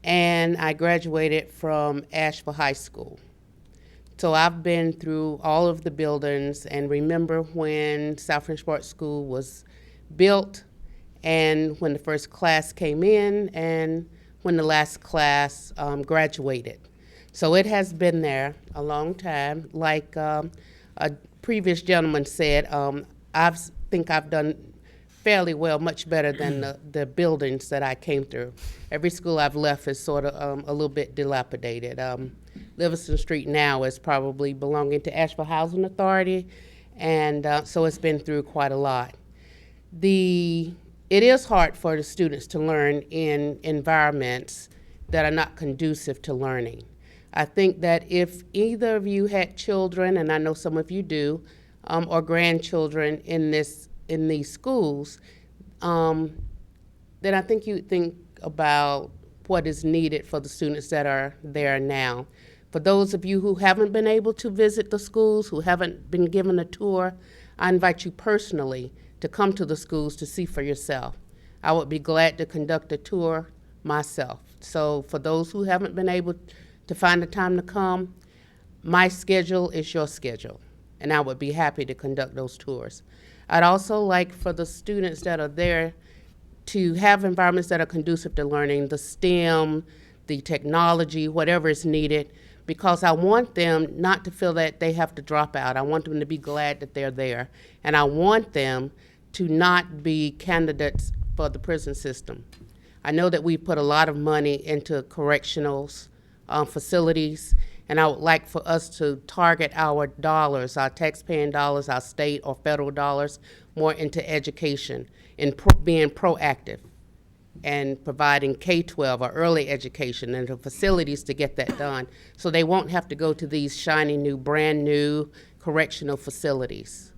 and I graduated from Asheville High School. So I've been through all of the buildings and remember when South Frenchport School was built and when the first class came in and when the last class graduated. So it has been there a long time. Like a previous gentleman said, I think I've done fairly well, much better than the buildings that I came through. Every school I've left is sort of a little bit dilapidated. Livingston Street now is probably belonging to Asheville Housing Authority, and so it's been through quite a lot. It is hard for the students to learn in environments that are not conducive to learning. I think that if either of you had children, and I know some of you do, or grandchildren in these schools, then I think you'd think about what is needed for the students that are there now. For those of you who haven't been able to visit the schools, who haven't been given a tour, I invite you personally to come to the schools to see for yourself. I would be glad to conduct a tour myself. So for those who haven't been able to find the time to come, my schedule is your schedule, and I would be happy to conduct those tours. I'd also like for the students that are there to have environments that are conducive to learning, the STEM, the technology, whatever is needed, because I want them not to feel that they have to drop out. I want them to be glad that they're there. And I want them to not be candidates for the prison system. I know that we put a lot of money into correctional facilities, and I would like for us to target our dollars, our taxpaying dollars, our state or federal dollars, more into education and being proactive and providing K-12 or early education and the facilities to get that done, so they won't have to go to these shiny new, brand new correctional facilities.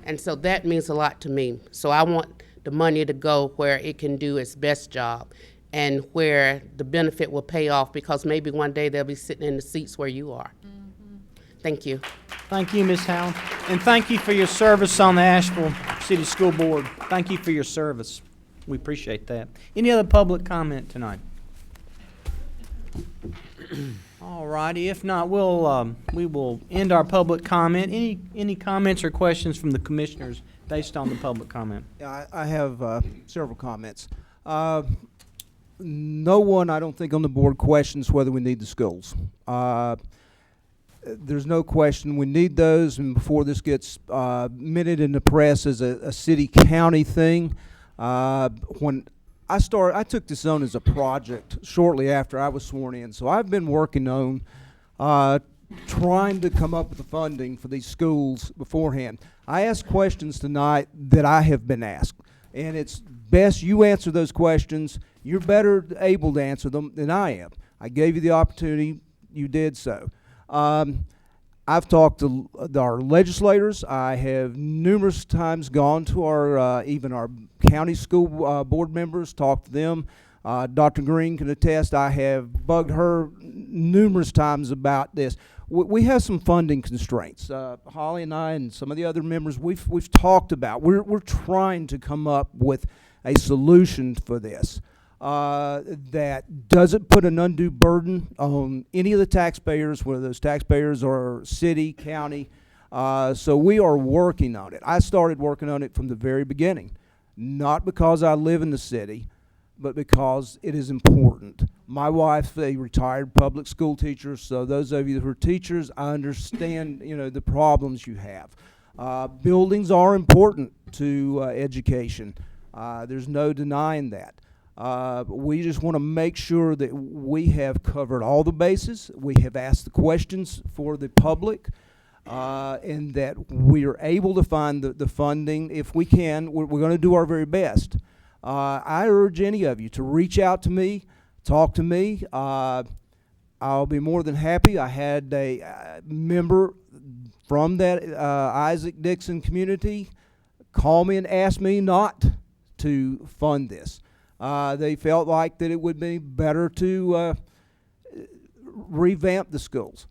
And so that means a lot to me. So I want the money to go where it can do its best job and where the benefit will pay off, because maybe one day they'll be sitting in the seats where you are. Thank you. Thank you, Ms. Howell. And thank you for your service on the Asheville City School Board. Thank you for your service. We appreciate that. Any other public comment tonight? All righty. If not, we will end our public comment. Any comments or questions from the commissioners based on the public comment? Yeah, I have several comments. No one, I don't think, on the board questions whether we need the schools. There's no question we need those, and before this gets minted in the press as a city-county thing, when I took this on as a project shortly after I was sworn in, so I've been working on trying to come up with the funding for these schools beforehand. I asked questions tonight that I have been asked, and it's best you answer those questions. You're better able to answer them than I am. I gave you the opportunity. You did so. I've talked to our legislators. I have numerous times gone to our even our county school board members, talked to them. Dr. Green can attest. I have bugged her numerous times about this. We have some funding constraints. Holly and I and some of the other members, we've talked about. We're trying to come up with a solution for this that doesn't put an undue burden on any of the taxpayers, whether those taxpayers are city, county. So we are working on it. I started working on it from the very beginning, not because I live in the city, but because it is important. My wife's a retired public school teacher, so those of you who are teachers, I understand, the problems you have. Buildings are important to education. There's no denying that. We just want to make sure that we have covered all the bases. We have asked the questions for the public, and that we are able to find the funding. If we can, we're going to do our very best. I urge any of you to reach out to me, talk to me. I'll be more than happy. I had a member from that Isaac Dixon community call me and ask me not to fund this. They felt like that it would be better to revamp the schools.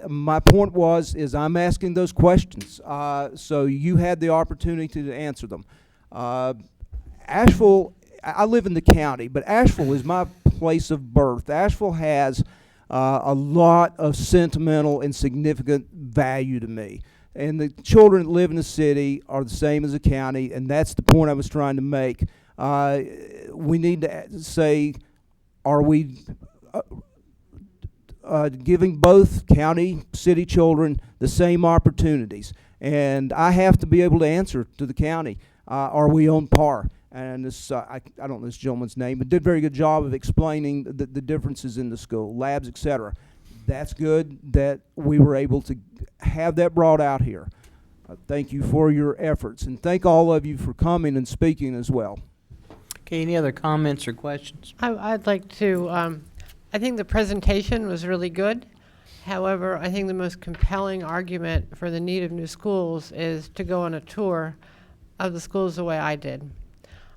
My point is I'm asking those questions, so you had the opportunity to answer them. Asheville, I live in the county, but Asheville is my place of birth. Asheville has a lot of sentimental and significant value to me. And the children that live in the city are the same as the county, and that's the point I was trying to make. We need to say, are we giving both county, city children the same opportunities? And I have to be able to answer to the county, are we on par? And this, I don't know this gentleman's name, but did a very good job of explaining the differences in the school, labs, etc. That's good that we were able to have that brought out here. Thank you for your efforts, and thank all of you for coming and speaking as well. Okay, any other comments or questions? I'd like to, I think the presentation was really good. However, I think the most compelling argument for the need of new schools is to go on a tour of the schools the way I did.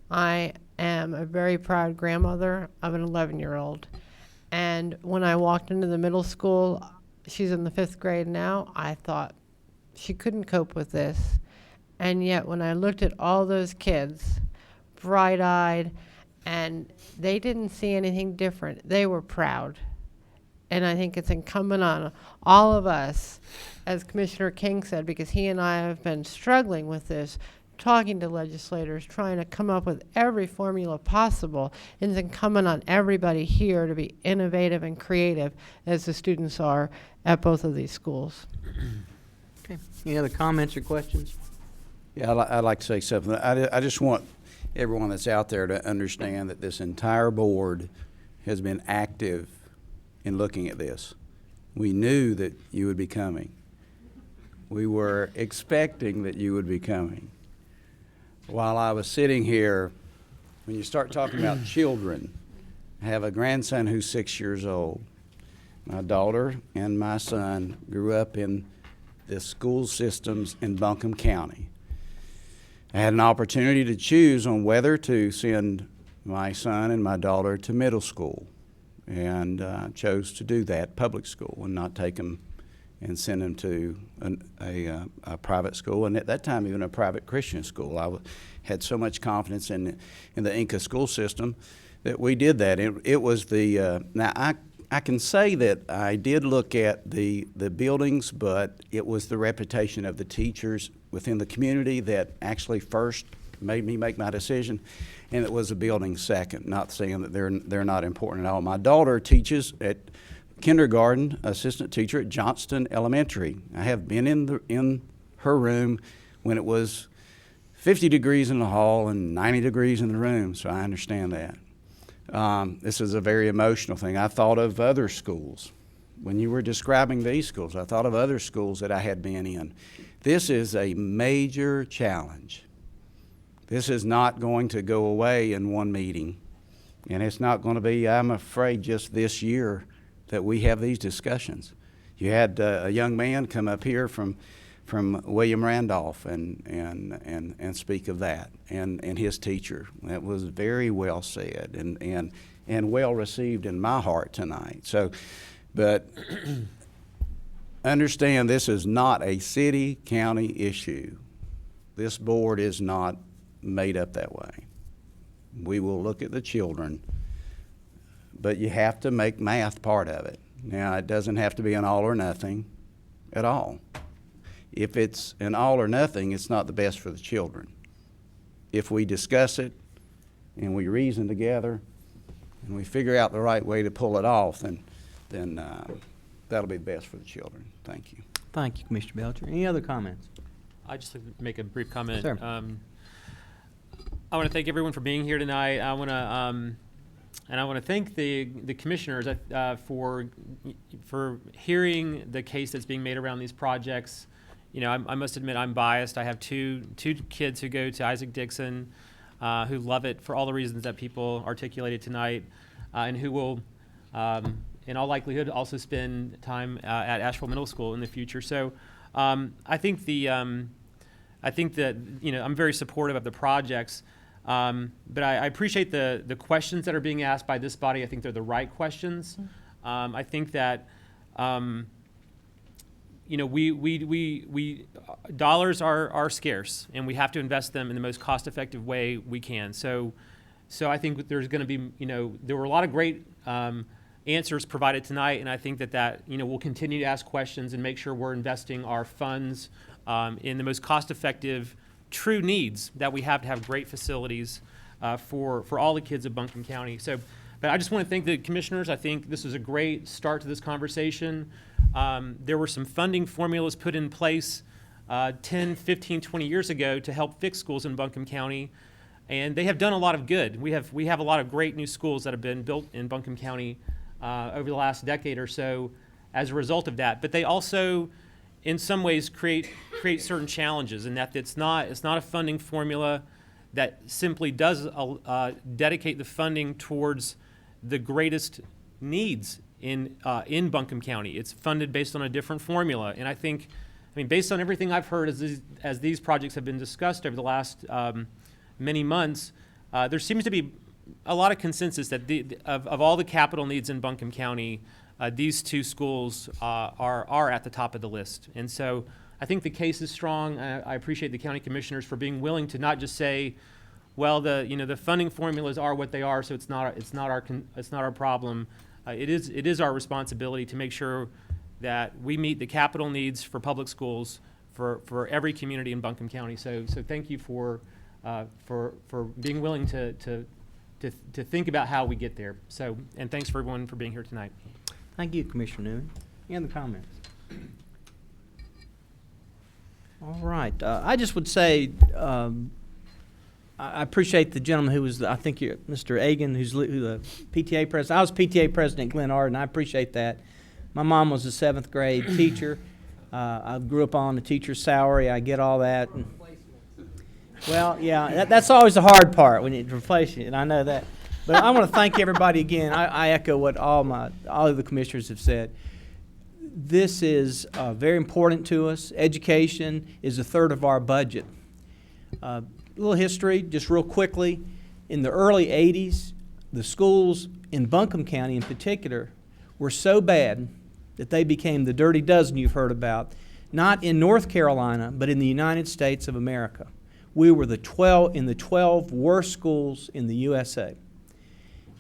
I am a very proud grandmother of an 11-year-old. And when I walked into the middle school, she's in the 5th grade now, I thought she couldn't cope with this. And yet when I looked at all those kids, bright-eyed, and they didn't see anything different, they were proud. And I think it's incumbent on all of us, as Commissioner King said, because he and I have been struggling with this, talking to legislators, trying to come up with every formula possible. And it's incumbent on everybody here to be innovative and creative as the students are at both of these schools. Okay. Any other comments or questions? Yeah, I'd like to say something. I just want everyone that's out there to understand that this entire board has been active in looking at this. We knew that you would be coming. We were expecting that you would be coming. While I was sitting here, when you start talking about children, I have a grandson who's 6 years old. My daughter and my son grew up in the school systems in Buncombe County. I had an opportunity to choose on whether to send my son and my daughter to middle school, and chose to do that, public school, and not take them and send them to a private school, and at that time even a private Christian school. I had so much confidence in the Inca school system that we did that. It was the now I can say that I did look at the buildings, but it was the reputation of the teachers within the community that actually first made me make my decision, and it was the building second. Not saying that they're not important at all. My daughter teaches at kindergarten, assistant teacher at Johnston Elementary. I have been in her room when it was 50 degrees in the hall and 90 degrees in the room, so I understand that. This is a very emotional thing. I thought of other schools. When you were describing these schools, I thought of other schools that I had been in. This is a major challenge. This is not going to go away in one meeting, and it's not going to be, I'm afraid, just this year that we have these discussions. You had a young man come up here from William Randolph and speak of that, and his teacher. That was very well said and well received in my heart tonight. So, but understand this is not a city-county issue. This board is not made up that way. We will look at the children, but you have to make math part of it. Now, it doesn't have to be an all or nothing at all. If it's an all or nothing, it's not the best for the children. If we discuss it and we reason together and we figure out the right way to pull it off, then that'll be the best for the children. Thank you. Thank you, Commissioner Belcher. Any other comments? I'd just like to make a brief comment. Sure. I want to thank everyone for being here tonight. I want to thank the commissioners for hearing the case that's being made around these projects. You know, I must admit I'm biased. I have two kids who go to Isaac Dixon, who love it for all the reasons that people articulated tonight, and who will, in all likelihood, also spend time at Asheville Middle School in the future. So, I think that I'm very supportive of the projects. But I appreciate the questions that are being asked by this body. I think they're the right questions. I think that we dollars are scarce, and we have to invest them in the most cost-effective way we can. So, So I think there's going to be, there were a lot of great answers provided tonight, and I think that we'll continue to ask questions and make sure we're investing our funds in the most cost-effective, true needs that we have to have great facilities for all the kids of Buncombe County. So, but I just want to thank the commissioners. I think this was a great start to this conversation. There were some funding formulas put in place 10, 15, 20 years ago to help fix schools in Buncombe County, and they have done a lot of good. We have a lot of great new schools that have been built in Buncombe County over the last decade or so as a result of that. But they also, in some ways, create certain challenges, in that it's not a funding formula that simply does dedicate the funding towards the greatest needs in Buncombe County. It's funded based on a different formula, and I mean, based on everything I've heard as these projects have been discussed over the last many months, there seems to be a lot of consensus that of all the capital needs in Buncombe County, these two schools are at the top of the list. And so I think the case is strong. I appreciate the county commissioners for being willing to not just say, well, the funding formulas are what they are, so it's not our problem. It is our responsibility to make sure that we meet the capital needs for public schools for every community in Buncombe County. So thank you for being willing to think about how we get there. So, and thanks for everyone for being here tonight. Thank you, Commissioner Newman. Any other comments? All right. I just would say I appreciate the gentleman who was, I think you're Mr. Agan, who's the PTA president. I was PTA president at Glen Ard, and I appreciate that. My mom was a 7th grade teacher. I grew up on a teacher's salary. I get all that. Well, yeah, that's always the hard part when you replace it, and I know that. But I want to thank everybody again. I echo what all of the commissioners have said. This is very important to us. Education is a third of our budget. A little history, just real quickly. In the early 80s, the schools in Buncombe County in particular were so bad that they became the dirty dozen you've heard about, not in North Carolina, but in the United States of America. We were in the 12 worst schools in the USA.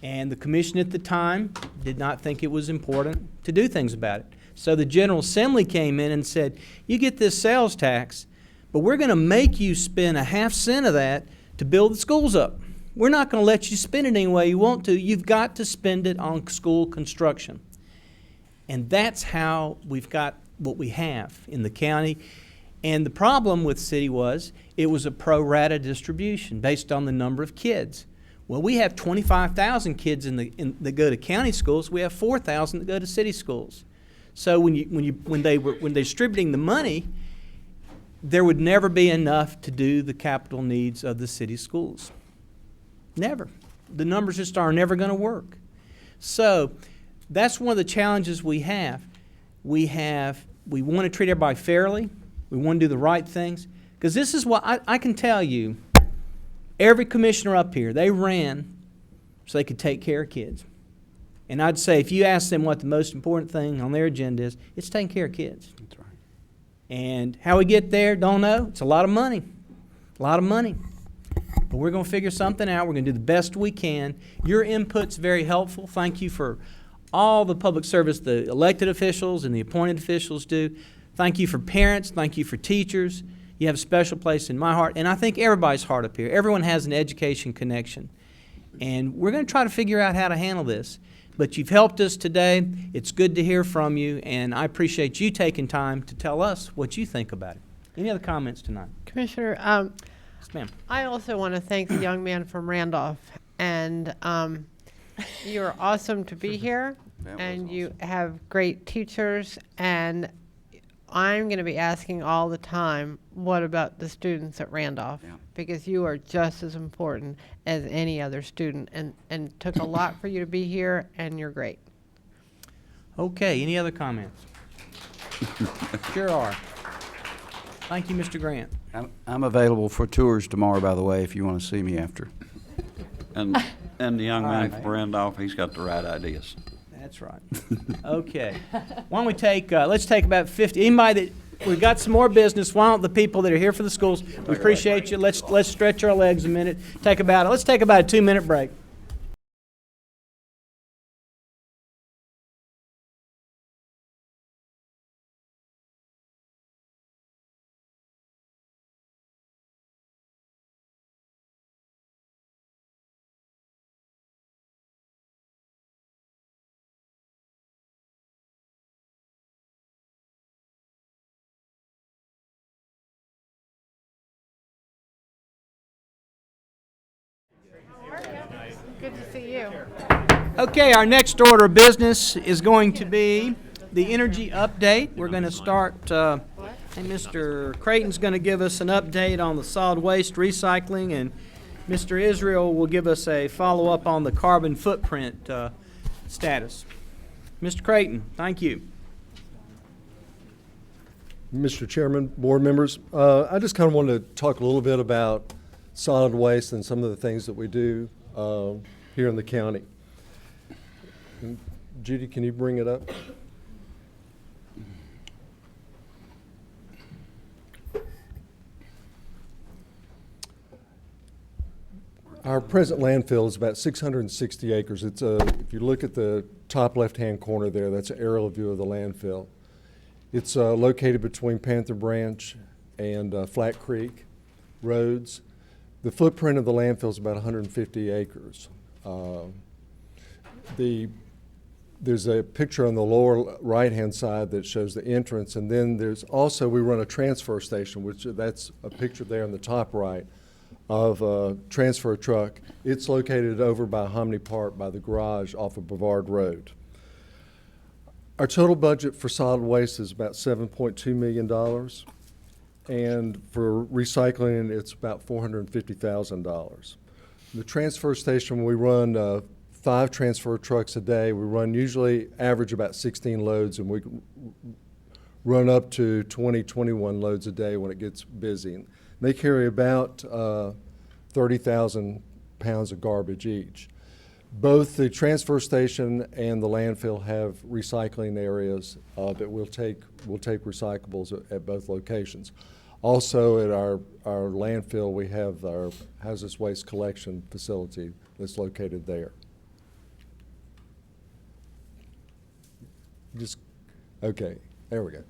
And the commission at the time did not think it was important to do things about it. So the General Assembly came in and said, you get this sales tax, but we're going to make you spend a half cent of that to build the schools up. We're not going to let you spend it any way you want to. You've got to spend it on school construction. And that's how we've got what we have in the county. And the problem with the city was it was a pro-rata distribution based on the number of kids. Well, we have 25,000 kids that go to county schools. We have 4,000 that go to city schools. So when they're distributing the money, there would never be enough to do the capital needs of the city schools. Never. The numbers just are never going to work. So that's one of the challenges we have. We want to treat everybody fairly. We want to do the right things. Because this is what I can tell you, every commissioner up here, they ran so they could take care of kids. And I'd say if you ask them what the most important thing on their agenda is, it's taking care of kids. That's right. And how we get there, don't know. It's a lot of money. A lot of money. But we're going to figure something out. We're going to do the best we can. Your input's very helpful. Thank you for all the public service the elected officials and the appointed officials do. Thank you for parents. Thank you for teachers. You have a special place in my heart, and I think everybody's heart up here. Everyone has an education connection. And we're going to try to figure out how to handle this. But you've helped us today. It's good to hear from you, and I appreciate you taking time to tell us what you think about it. Any other comments tonight? Commissioner, Yes, ma'am. I also want to thank the young man from Randolph. And you're awesome to be here, and you have great teachers, and I'm going to be asking all the time, what about the students at Randolph? Yeah. Because you are just as important as any other student, and it took a lot for you to be here, and you're great. Okay, any other comments? Sure are. Thank you, Mr. Grant. I'm available for tours tomorrow, by the way, if you want to see me after. And the young All man right. from Randolph, he's got the right ideas. That's right. Okay. Why don't we take, let's take about 50, anybody that We've got some more business. Why don't the people that are here for the schools, we appreciate you. Let's stretch our legs a minute. Let's take about a 2-minute break. Good to see you. Okay, our next order of business is going to be the energy update. We're going to start, and Mr. Creighton's going to give us an update on the solid waste recycling, and Mr. Israel will give us a follow-up on the carbon footprint status. Mr. Creighton, thank you. Mr. Chairman, board members, I just kind of wanted to talk a little bit about solid waste and some of the things that we do here in the county. And Judy, can you bring it up? Our present landfill is about 660 acres. It's if you look at the top left-hand corner there, that's an aerial view of the landfill. It's located between Panther Branch and Flat Creek roads. The footprint of the landfill is about 150 acres. There's a picture on the lower right-hand side that shows the entrance, and then there's also, we run a transfer station, which that's a picture there in the top right of a transfer truck. It's located over by Hominy Park by the garage off of Brevard Road. Our total budget for solid waste is about $7.2 million, and for recycling, it's about $450,000. The transfer station, we run 5 transfer trucks a day. We run usually average about 16 loads, and we run up to 20, 21 loads a day when it gets busy. And they carry about 30,000 pounds of garbage each. Both the transfer station and the landfill have recycling areas that we'll take recyclables at both locations. Also, at our landfill, we have our hazardous waste collection facility that's located there. Okay, there we go.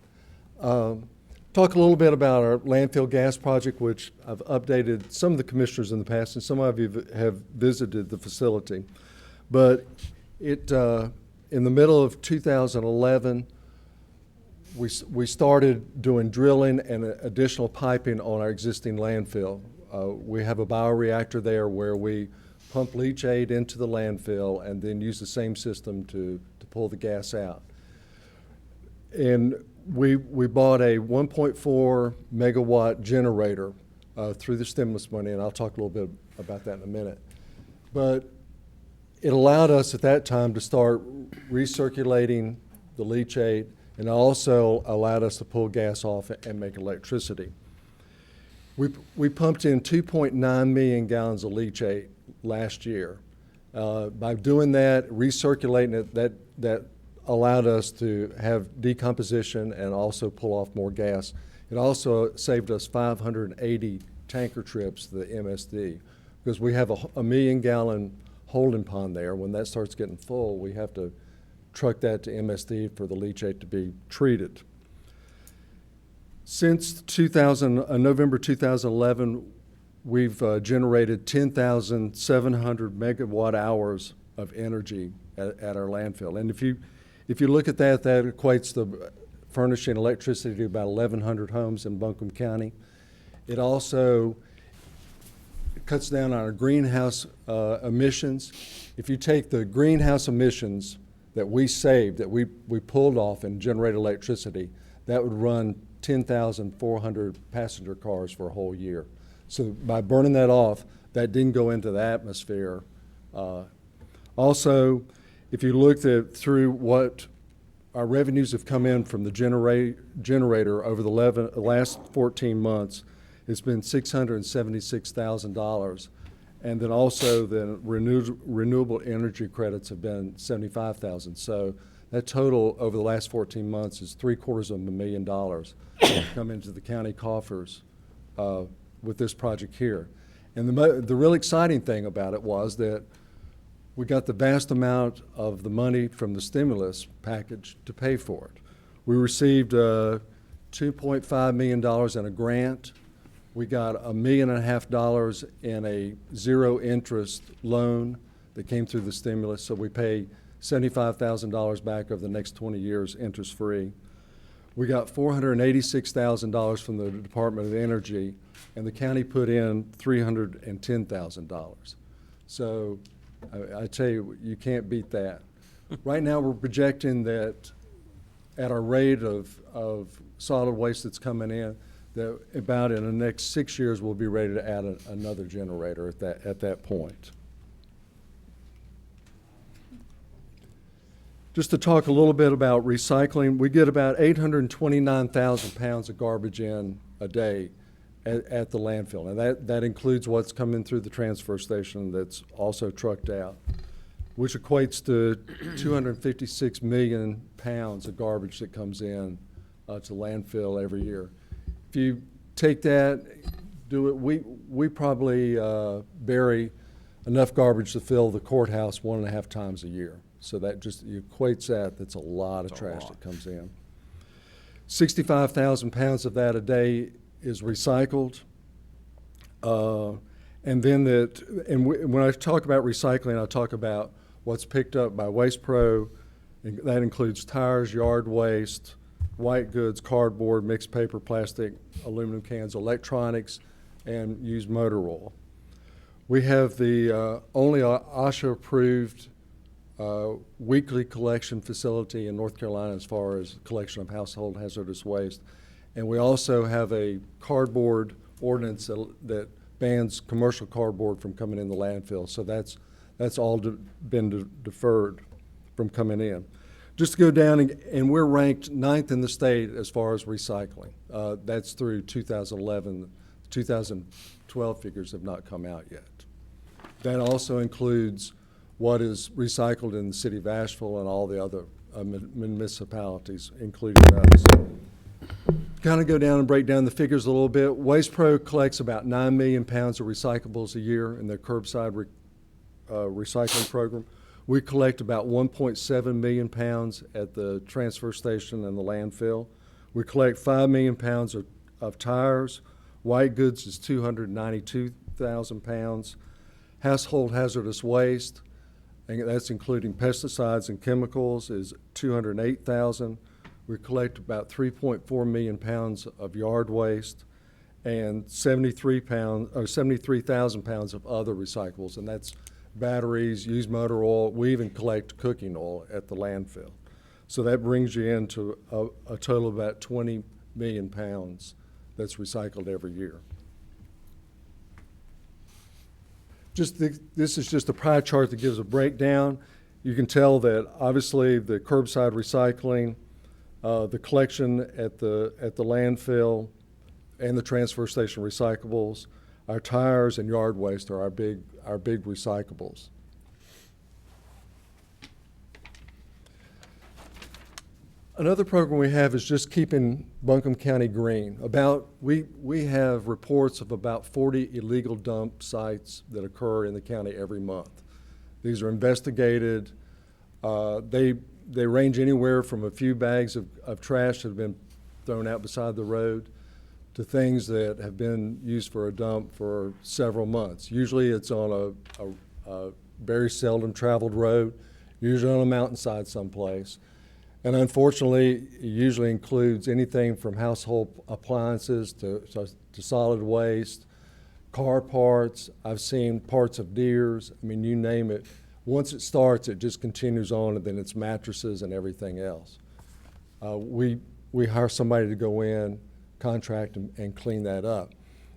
Talk a little bit about our landfill gas project, which I've updated some of the commissioners in the past, and some of you have visited the facility. But it, in the middle of 2011, we started doing drilling and additional piping on our existing landfill. We have a bioreactor there where we pump leachate into the landfill and then use the same system to pull the gas out. And we bought a 1.4 megawatt generator through the stimulus money, and I'll talk a little bit about that in a minute. But it allowed us at that time to start recirculating the leachate, and also allowed us to pull gas off and make electricity. We pumped in 2.9 million gallons of leachate last year. By doing that, recirculating it, that allowed us to have decomposition and also pull off more gas. It also saved us 580 tanker trips to the MSD, because we have a million-gallon holding pond there. When that starts getting full, we have to truck that to MSD for the leachate to be treated. Since November 2011, we've generated 10,700 megawatt hours of energy at our landfill. And if you look at that, that equates to furnishing electricity to about 1,100 homes in Buncombe County. It also cuts down on our greenhouse emissions. If you take the greenhouse emissions that we saved, that we pulled off and generated electricity, that would run 10,400 passenger cars for a whole year. So by burning that off, that didn't go into the atmosphere. Also, if you looked through what our revenues have come in from the generator over the last 14 months, it's been $676,000. And then also the renewable energy credits have been $75,000. So That total over the last 14 months is $750,000 come into the county coffers with this project here. And the real exciting thing about it was that we got the vast amount of the money from the stimulus package to pay for it. We received $2.5 million in a grant. We got $1.5 million in a zero-interest loan that came through the stimulus, so we pay $75,000 back over the next 20 years interest-free. We got $486,000 from the Department of Energy, and the county put in $310,000. So I tell you, you can't beat that. Right now, we're projecting that at our rate of solid waste that's coming in, that about in the next 6 years, we'll be ready to add another generator at that point. Just to talk a little bit about recycling, we get about 829,000 pounds of garbage in a day at the landfill. And that includes what's coming through the transfer station that's also trucked out, which equates to 256 million pounds of garbage that comes in to landfill every year. If you take that, do it, we probably bury enough garbage to fill the courthouse 1.5 times a year. So that just equates that's a lot of trash that comes in. 65,000 pounds of that a day is recycled. And then when I talk about recycling, I talk about what's picked up by Waste Pro. And that includes tires, yard waste, white goods, cardboard, mixed paper, plastic, aluminum cans, electronics, and used motor oil. We have the only OSHA-approved weekly collection facility in North Carolina as far as collection of household hazardous waste. And we also have a cardboard ordinance that bans commercial cardboard from coming in the landfill. So that's all been deferred from coming in. Just to go down, and we're ranked 9th in the state as far as recycling. That's through 2011. 2012 figures have not come out yet. That also includes what is recycled in the city of Asheville and all the other municipalities, including us. Kind of go down and break down the figures a little bit. Waste Pro collects about 9 million pounds of recyclables a year in their curbside recycling program. We collect about 1.7 million pounds at the transfer station and the landfill. We collect 5 million pounds of tires. White goods is 292,000 pounds. Household hazardous waste, and that's including pesticides and chemicals, is 208,000. We collect about 3.4 million pounds of yard waste and 73,000 pounds of other recyclables, and that's batteries, used motor oil. We even collect cooking oil at the landfill. So that brings you into a total of about 20 million pounds that's recycled every year. This is just a pie chart that gives a breakdown. You can tell that obviously the curbside recycling, the collection at the landfill, and the transfer station recyclables, our tires and yard waste are our big recyclables. Another program we have is just keeping Buncombe County green. We have reports of about 40 illegal dump sites that occur in the county every month. These are investigated. They range anywhere from a few bags of trash that have been thrown out beside the road to things that have been used for a dump for several months. Usually it's on a very seldom traveled road, usually on a mountainside someplace. And unfortunately, it usually includes anything from household appliances to solid waste, car parts. I've seen parts of deers. I mean, you name it. Once it starts, it just continues on, and then it's mattresses and everything else. We hire somebody to go in, contract, and clean that up.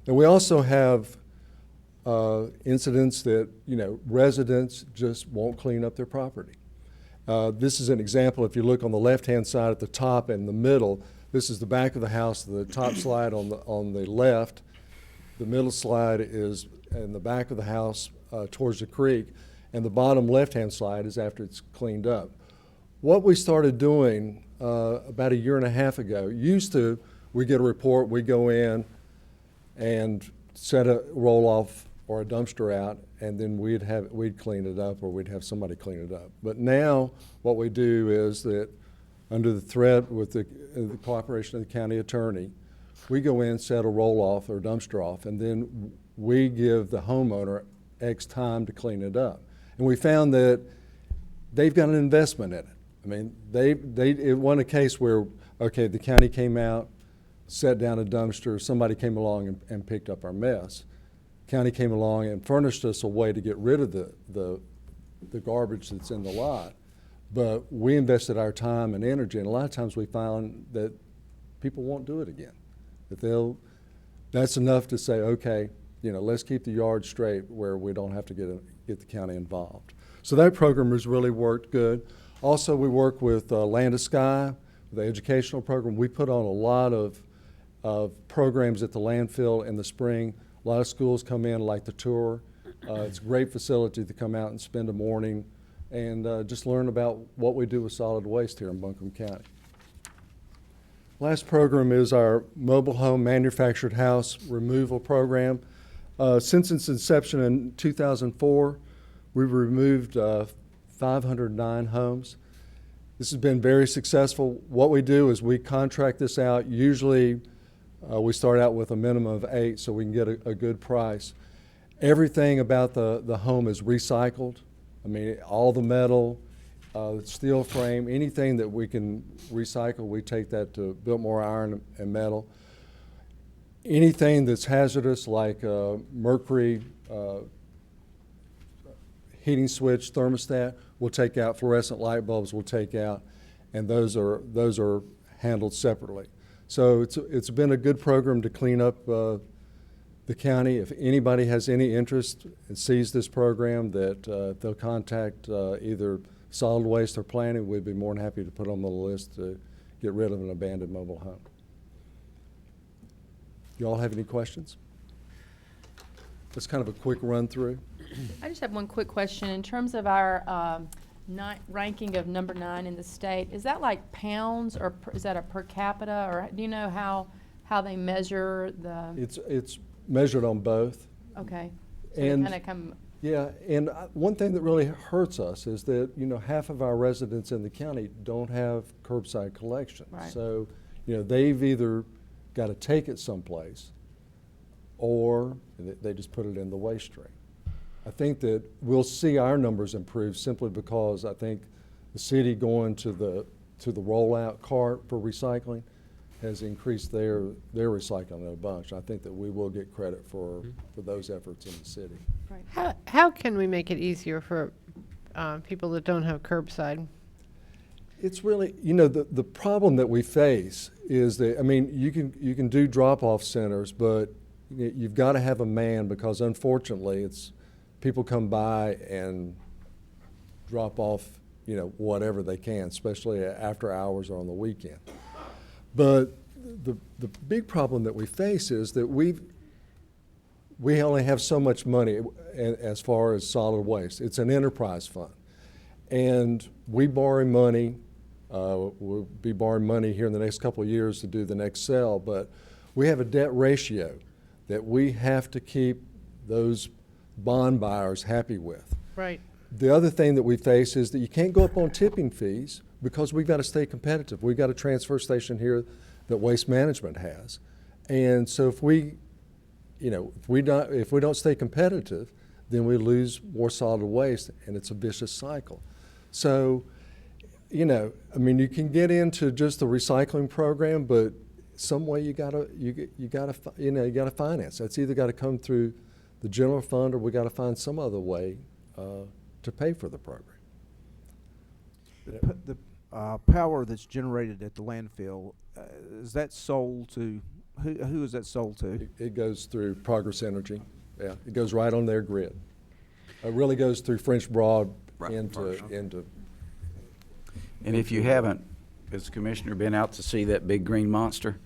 And we also have incidents that, residents just won't clean up their property. This is an example. If you look on the left-hand side at the top and the middle, this is the back of the house, the top slide on the left. The middle slide is in the back of the house towards the creek, and the bottom left-hand slide is after it's cleaned up. what we started doing about a year and a half ago, used to, we get a report, we go in and set a roll-off or a dumpster out, and then we'd clean it up, or we'd have somebody clean it up. But now, what we do is that, under the threat with the cooperation of the county attorney, we go in, set a roll-off or dumpster off, and then we give the homeowner X time to clean it up. And we found that they've got an investment in it. I mean, it wasn't a case where, okay, the county came out, set down a dumpster, somebody came along and picked up our mess. County came along and furnished us a way to get rid of the garbage that's in the lot. But we invested our time and energy, and a lot of times we found that people won't do it again. That that's enough to say, okay, let's keep the yard straight where we don't have to get the county involved. So that program has really worked good. Also, we work with Land to Sky, the educational program. We put on a lot of programs at the landfill in the spring. A lot of schools come in, like the tour. It's a great facility to come out and spend a morning and just learn about what we do with solid waste here in Buncombe County. Last program is our mobile home manufactured house removal program. Since its inception in 2004, we've removed 509 homes. This has been very successful. What we do is we contract this out. Usually we start out with a minimum of 8 so we can get a good price. Everything about the home is recycled. I mean, all the metal, steel frame, anything that we can recycle, we take that to Biltmore Iron and Metal. Anything that's hazardous, like mercury, heating switch, thermostat, we'll take out. Fluorescent light bulbs we'll take out, and those are handled separately. So it's been a good program to clean up the county. If anybody has any interest and sees this program, that they'll contact either solid waste or planning, we'd be more than happy to put on the list to get rid of an abandoned mobile home. You all have any questions? That's kind of a quick run through. I just have one quick question. In terms of our ranking of number 9 in the state, is that like pounds, or is that a per capita, or do you know how they measure the? It's measured on both. Okay. So And kind of come. yeah, and one thing that really hurts us is that half of our residents in the county don't have curbside collection. Right. So they've either got to take it someplace, or they just put it in the waste stream. I think that we'll see our numbers improve simply because I think the city going to the rollout cart for recycling has increased their recycling a bunch. I think that we will get credit for those efforts in the city. Right. How can we make it easier for people that don't have curbside? It's really, the problem that we face is that, I mean, you can do drop-off centers, but you've got to have a man, because unfortunately people come by and drop off, whatever they can, especially after hours or on the weekend. But the big problem that we face is that we only have so much money as far as solid waste. It's an enterprise fund. And we borrow money. We'll be borrowing money here in the next couple of years to do the next sale, but we have a debt ratio that we have to keep those bond buyers happy with. Right. The other thing that we face is that you can't go up on tipping fees because we've got to stay competitive. We've got a transfer station here that Waste Management has. And so if we don't stay competitive, then we lose more solid waste, and it's a vicious cycle. So, I mean, you can get into just the recycling program, but some way you gotta finance. That's either got to come through the general fund, or we got to find some other way to pay for the program. The power that's generated at the landfill, is that sold to, who is that sold to? It goes through Progress Energy. Yeah, it goes right on their grid. It really goes through French Broad into. And if you haven't, as a commissioner, been out to see that big green monster,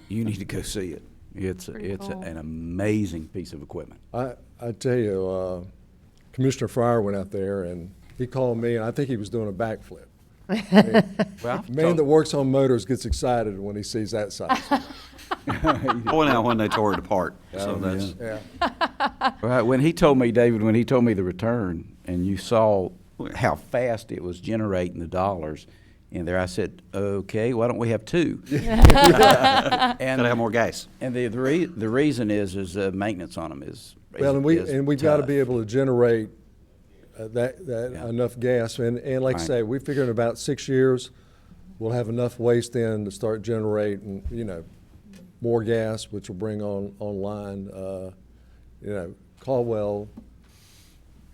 you need to go see it. It's cool. an amazing piece of equipment. I tell you, Commissioner Fryer went out there and he called me, and I think he was doing a backflip. Well, I've Man told- that works on motors gets excited when he sees that size. I went out when they tore it apart, so Oh, that's. Yeah. Well, when he told me, David, when he told me the return, and you saw how fast it was generating the dollars in there, I said, okay, why don't we have two? Gotta have more gas. And the reason is maintenance on them is Well, and we've got to tough. be able to generate that Yeah. enough gas, and like I Right. say, we figure in about 6 years, we'll have enough waste then to start generating, more gas, which will bring online. Caldwell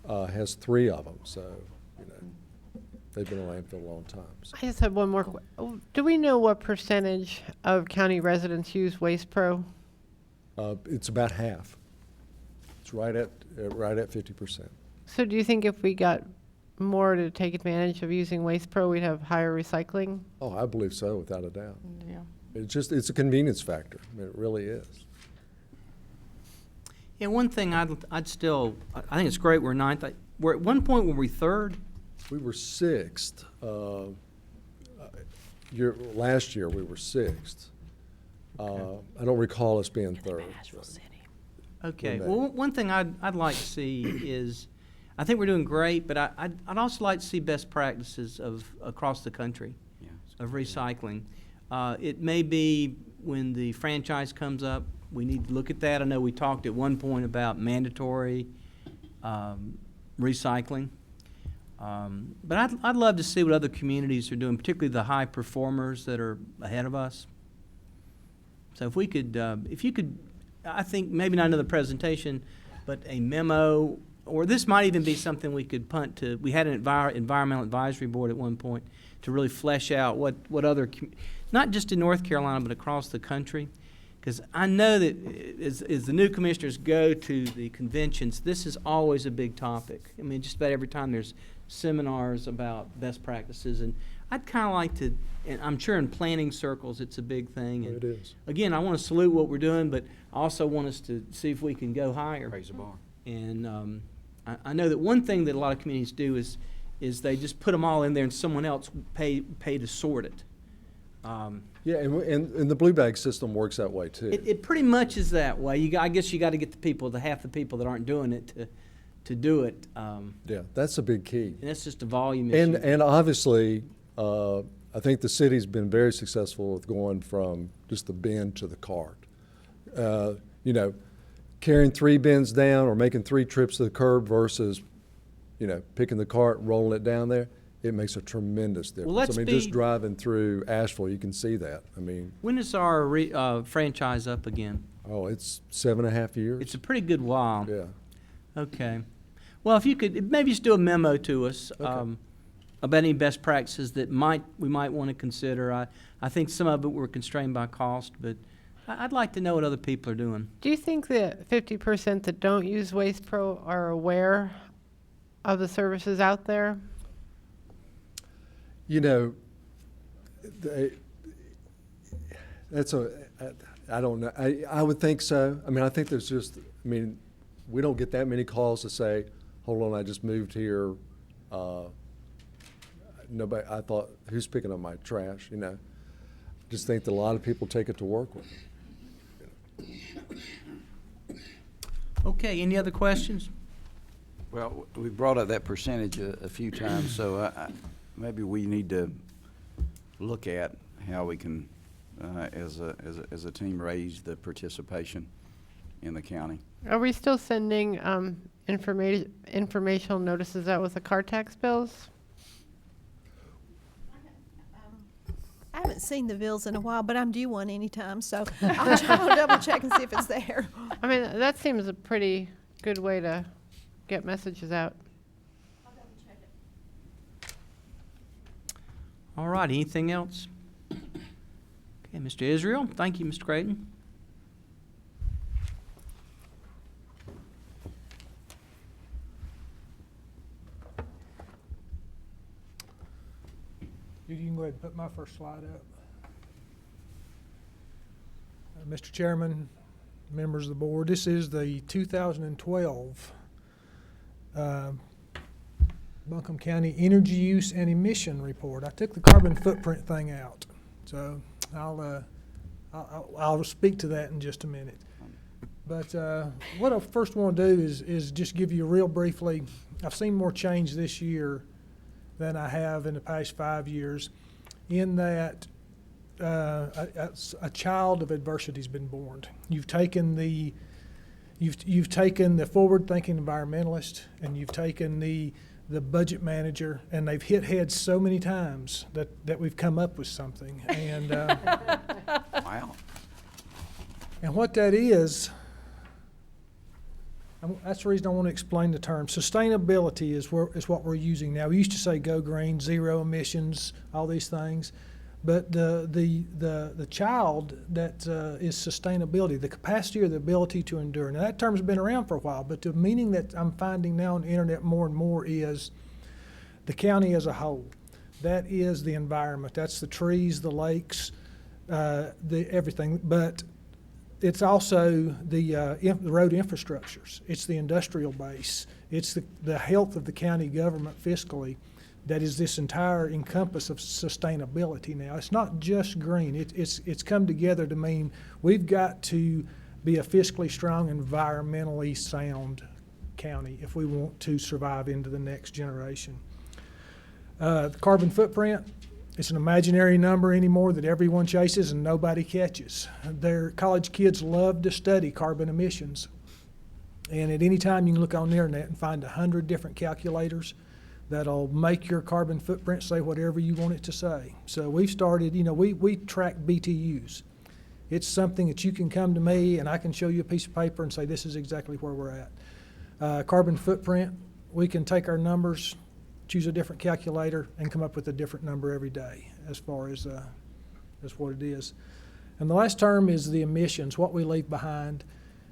has 3 of them, so they've been a landfill a long time. So. I just have one more. Do we know what percentage of county residents use Waste Pro? It's about half. It's right at 50%. So do you think if we got more to take advantage of using Waste Pro, we'd have higher recycling? Oh, I believe so, without a doubt. Yeah. It's a convenience factor. I mean, it really is. Yeah, one thing I think it's great we're ninth. We're at one point, were we third? We were 6th. Last year, we were 6th. I don't recall us being third. Okay. We're Well, one thing I'd like to see is, I think we're doing great, but I'd also like to see best practices across the country of recycling. It may be when the franchise comes up, we need to look at that. I know we talked at one point about mandatory recycling. But I'd love to see what other communities are doing, particularly the high performers that are ahead of us. So if you could, I think maybe not another presentation, but a memo, or this might even be something we could punt to. We had an environmental advisory board at one point to really flesh out what other, not just in North Carolina, but across the country. Because I know that as the new commissioners go to the conventions, this is always a big topic. I mean, just about every time there's seminars about best practices. And I'd kind of like to, and I'm sure in planning circles it's a big thing. And It is. again, I want to salute what we're doing, but I also want us to see if we can go higher. Raise the bar. And I know that one thing that a lot of communities do is they just put them all in there and someone else pay to sort it. Yeah, and the blue bag system works that way too. It pretty much is that way. I guess you got to get half the people that aren't doing it to do it. Yeah, that's a big key. And that's just a volume issue. And obviously, I think the city's been very successful with going from just the bin to the cart. Carrying 3 bins down or making 3 trips to the curb versus, picking the cart and rolling it down there. It makes a tremendous difference. let's just driving through Asheville, you can see that. I mean, When is our franchise up again? oh, it's 7.5 years. It's a pretty good while. Yeah. Okay. Well, if you could maybe just do a memo to us about any best practices that we might want to consider. I think some of it we're constrained by cost, but I'd like to know what other people are doing. Do you think that 50% that don't use Waste Pro are aware of the services out there? I don't know. I would think so. I mean, I think we don't get that many calls to say, hold on, I just moved here. Nobody, I thought, who's picking up my trash, Just think that a lot of people take it to work with. Okay, any other questions? Well, we brought up that percentage a few times, so maybe we need to look at how we can, as a team, raise the participation in the county. Are we still sending informational notices out with the car tax bills? I haven't seen the bills in a while, but I'm due one anytime, so I'll double check and see if it's there. I mean, that seems a pretty good way to get messages out. All right, anything else? Okay, Mr. Israel. Thank you, Mr. Creighton. You can go ahead and put my first slide up. Mr. Chairman, members of the board, this is the 2012 Buncombe County Energy Use and Emission Report. I took the carbon footprint thing out, so I'll speak to that in just a minute. But what I first want to do is just give you real briefly. I've seen more change this year than I have in the past 5 years, in that a child of adversity has been born. You've taken the forward-thinking environmentalist, and you've taken the budget manager, and they've hit heads so many times that we've come up with something. And Wow. And what that is, that's the reason I want to explain the term. Sustainability is what we're using now. We used to say go green, zero emissions, all these things. But the child that is sustainability, the capacity or the ability to endure. Now that term's been around for a while, but the meaning that I'm finding now on the internet more and more is the county as a whole. That is the environment. That's the trees, the lakes, everything. But it's also the road infrastructures. It's the industrial base. It's the health of the county government fiscally. That is this entire encompass of sustainability now. It's not just green. It's come together to mean we've got to be a fiscally strong, environmentally sound county if we want to survive into the next generation. The carbon footprint, it's an imaginary number anymore that everyone chases and nobody catches. Their college kids love to study carbon emissions. And at any time you can look on the internet and find 100 different calculators that'll make your carbon footprint say whatever you want it to say. So we've started, we track BTUs. It's something that you can come to me and I can show you a piece of paper and say this is exactly where we're at. Carbon footprint, we can take our numbers, choose a different calculator, and come up with a different number every day as far as what it is. And the last term is the emissions, what we leave behind.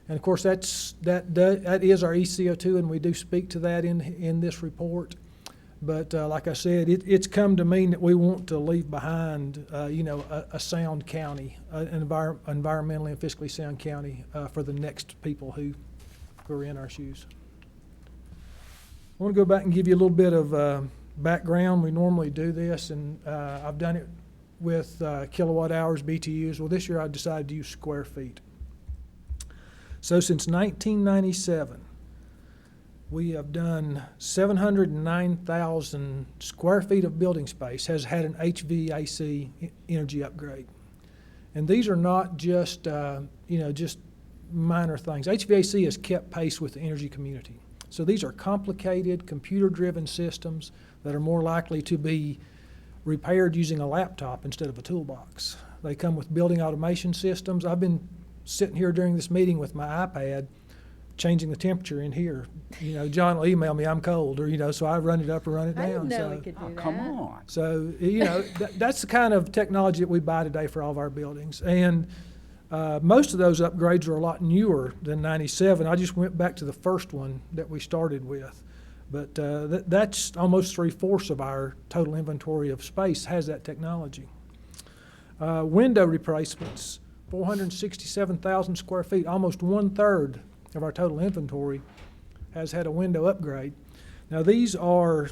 And of course that is our ECO2, and we do speak to that in this report. But like I said, it's come to mean that we want to leave behind, a sound county, an environmentally and fiscally sound county for the next people who are in our shoes. I want to go back and give you a little bit of background. We normally do this, and I've done it with kilowatt hours, BTUs. Well, this year I decided to use square feet. So since 1997, we have done 709,000 square feet of building space has had an HVAC energy upgrade. And these are not just, just minor things. HVAC has kept pace with the energy community. So these are complicated, computer-driven systems that are more likely to be repaired using a laptop instead of a toolbox. They come with building automation systems. I've been sitting here during this meeting with my iPad changing the temperature in here. John will email me, I'm cold, or, so I run it up or run it down. I didn't know we could do that. Come on. So, that's the kind of technology that we buy today for all of our buildings. And most of those upgrades are a lot newer than 97. I just went back to the first one that we started with. But that's almost 3/4 of our total inventory of space has that technology. Window replacements, 467,000 square feet, almost 1/3 of our total inventory has had a window upgrade. Now these are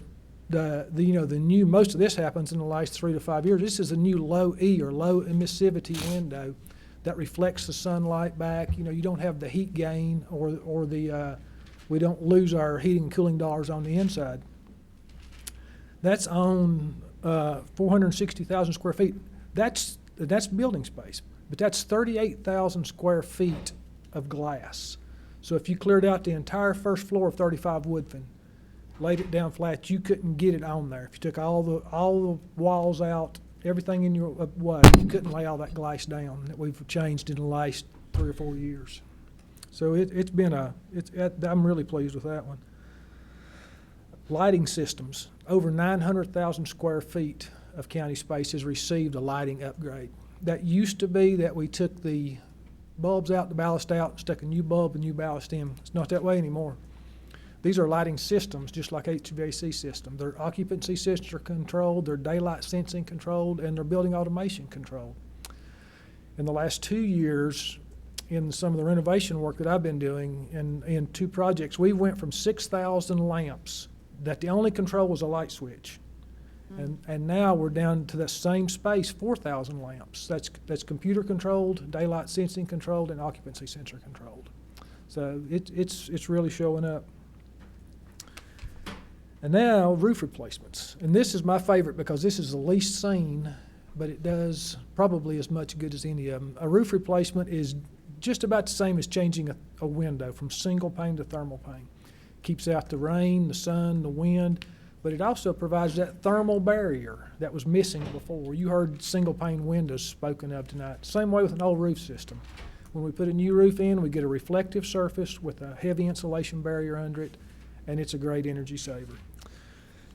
the new, most of this happens in the last 3 to 5 years. This is a new low E or low emissivity window that reflects the sunlight back. You don't have the heat gain or the, we don't lose our heating and cooling dollars on the inside. That's on 460,000 square feet. That's building space, but that's 38,000 square feet of glass. So if you cleared out the entire first floor of 35 Woodfin, laid it down flat, you couldn't get it on there. If you took all the walls out, everything in your way, you couldn't lay all that glass down that we've changed in the last 3 or 4 years. So I'm really pleased with that one. Lighting systems, over 900,000 square feet of county space has received a lighting upgrade. That used to be that we took the bulbs out, the ballast out, stuck a new bulb and new ballast in. It's not that way anymore. These are lighting systems, just like HVAC systems. Their occupancy systems are controlled, their daylight sensing controlled, and their building automation controlled. In the last 2 years, in some of the renovation work that I've been doing in 2 projects, we went from 6,000 lamps that the only control was a light switch. And now we're down to that same space, 4,000 lamps. That's computer controlled, daylight sensing controlled, and occupancy sensor controlled. So it's really showing up. And now roof replacements. And this is my favorite because this is the least seen, but it does probably as much good as any of them. A roof replacement is just about the same as changing a window from single pane to thermal pane. Keeps out the rain, the sun, the wind, but it also provides that thermal barrier that was missing before. You heard single pane windows spoken of tonight. Same way with an old roof system. When we put a new roof in, we get a reflective surface with a heavy insulation barrier under it, and it's a great energy saver.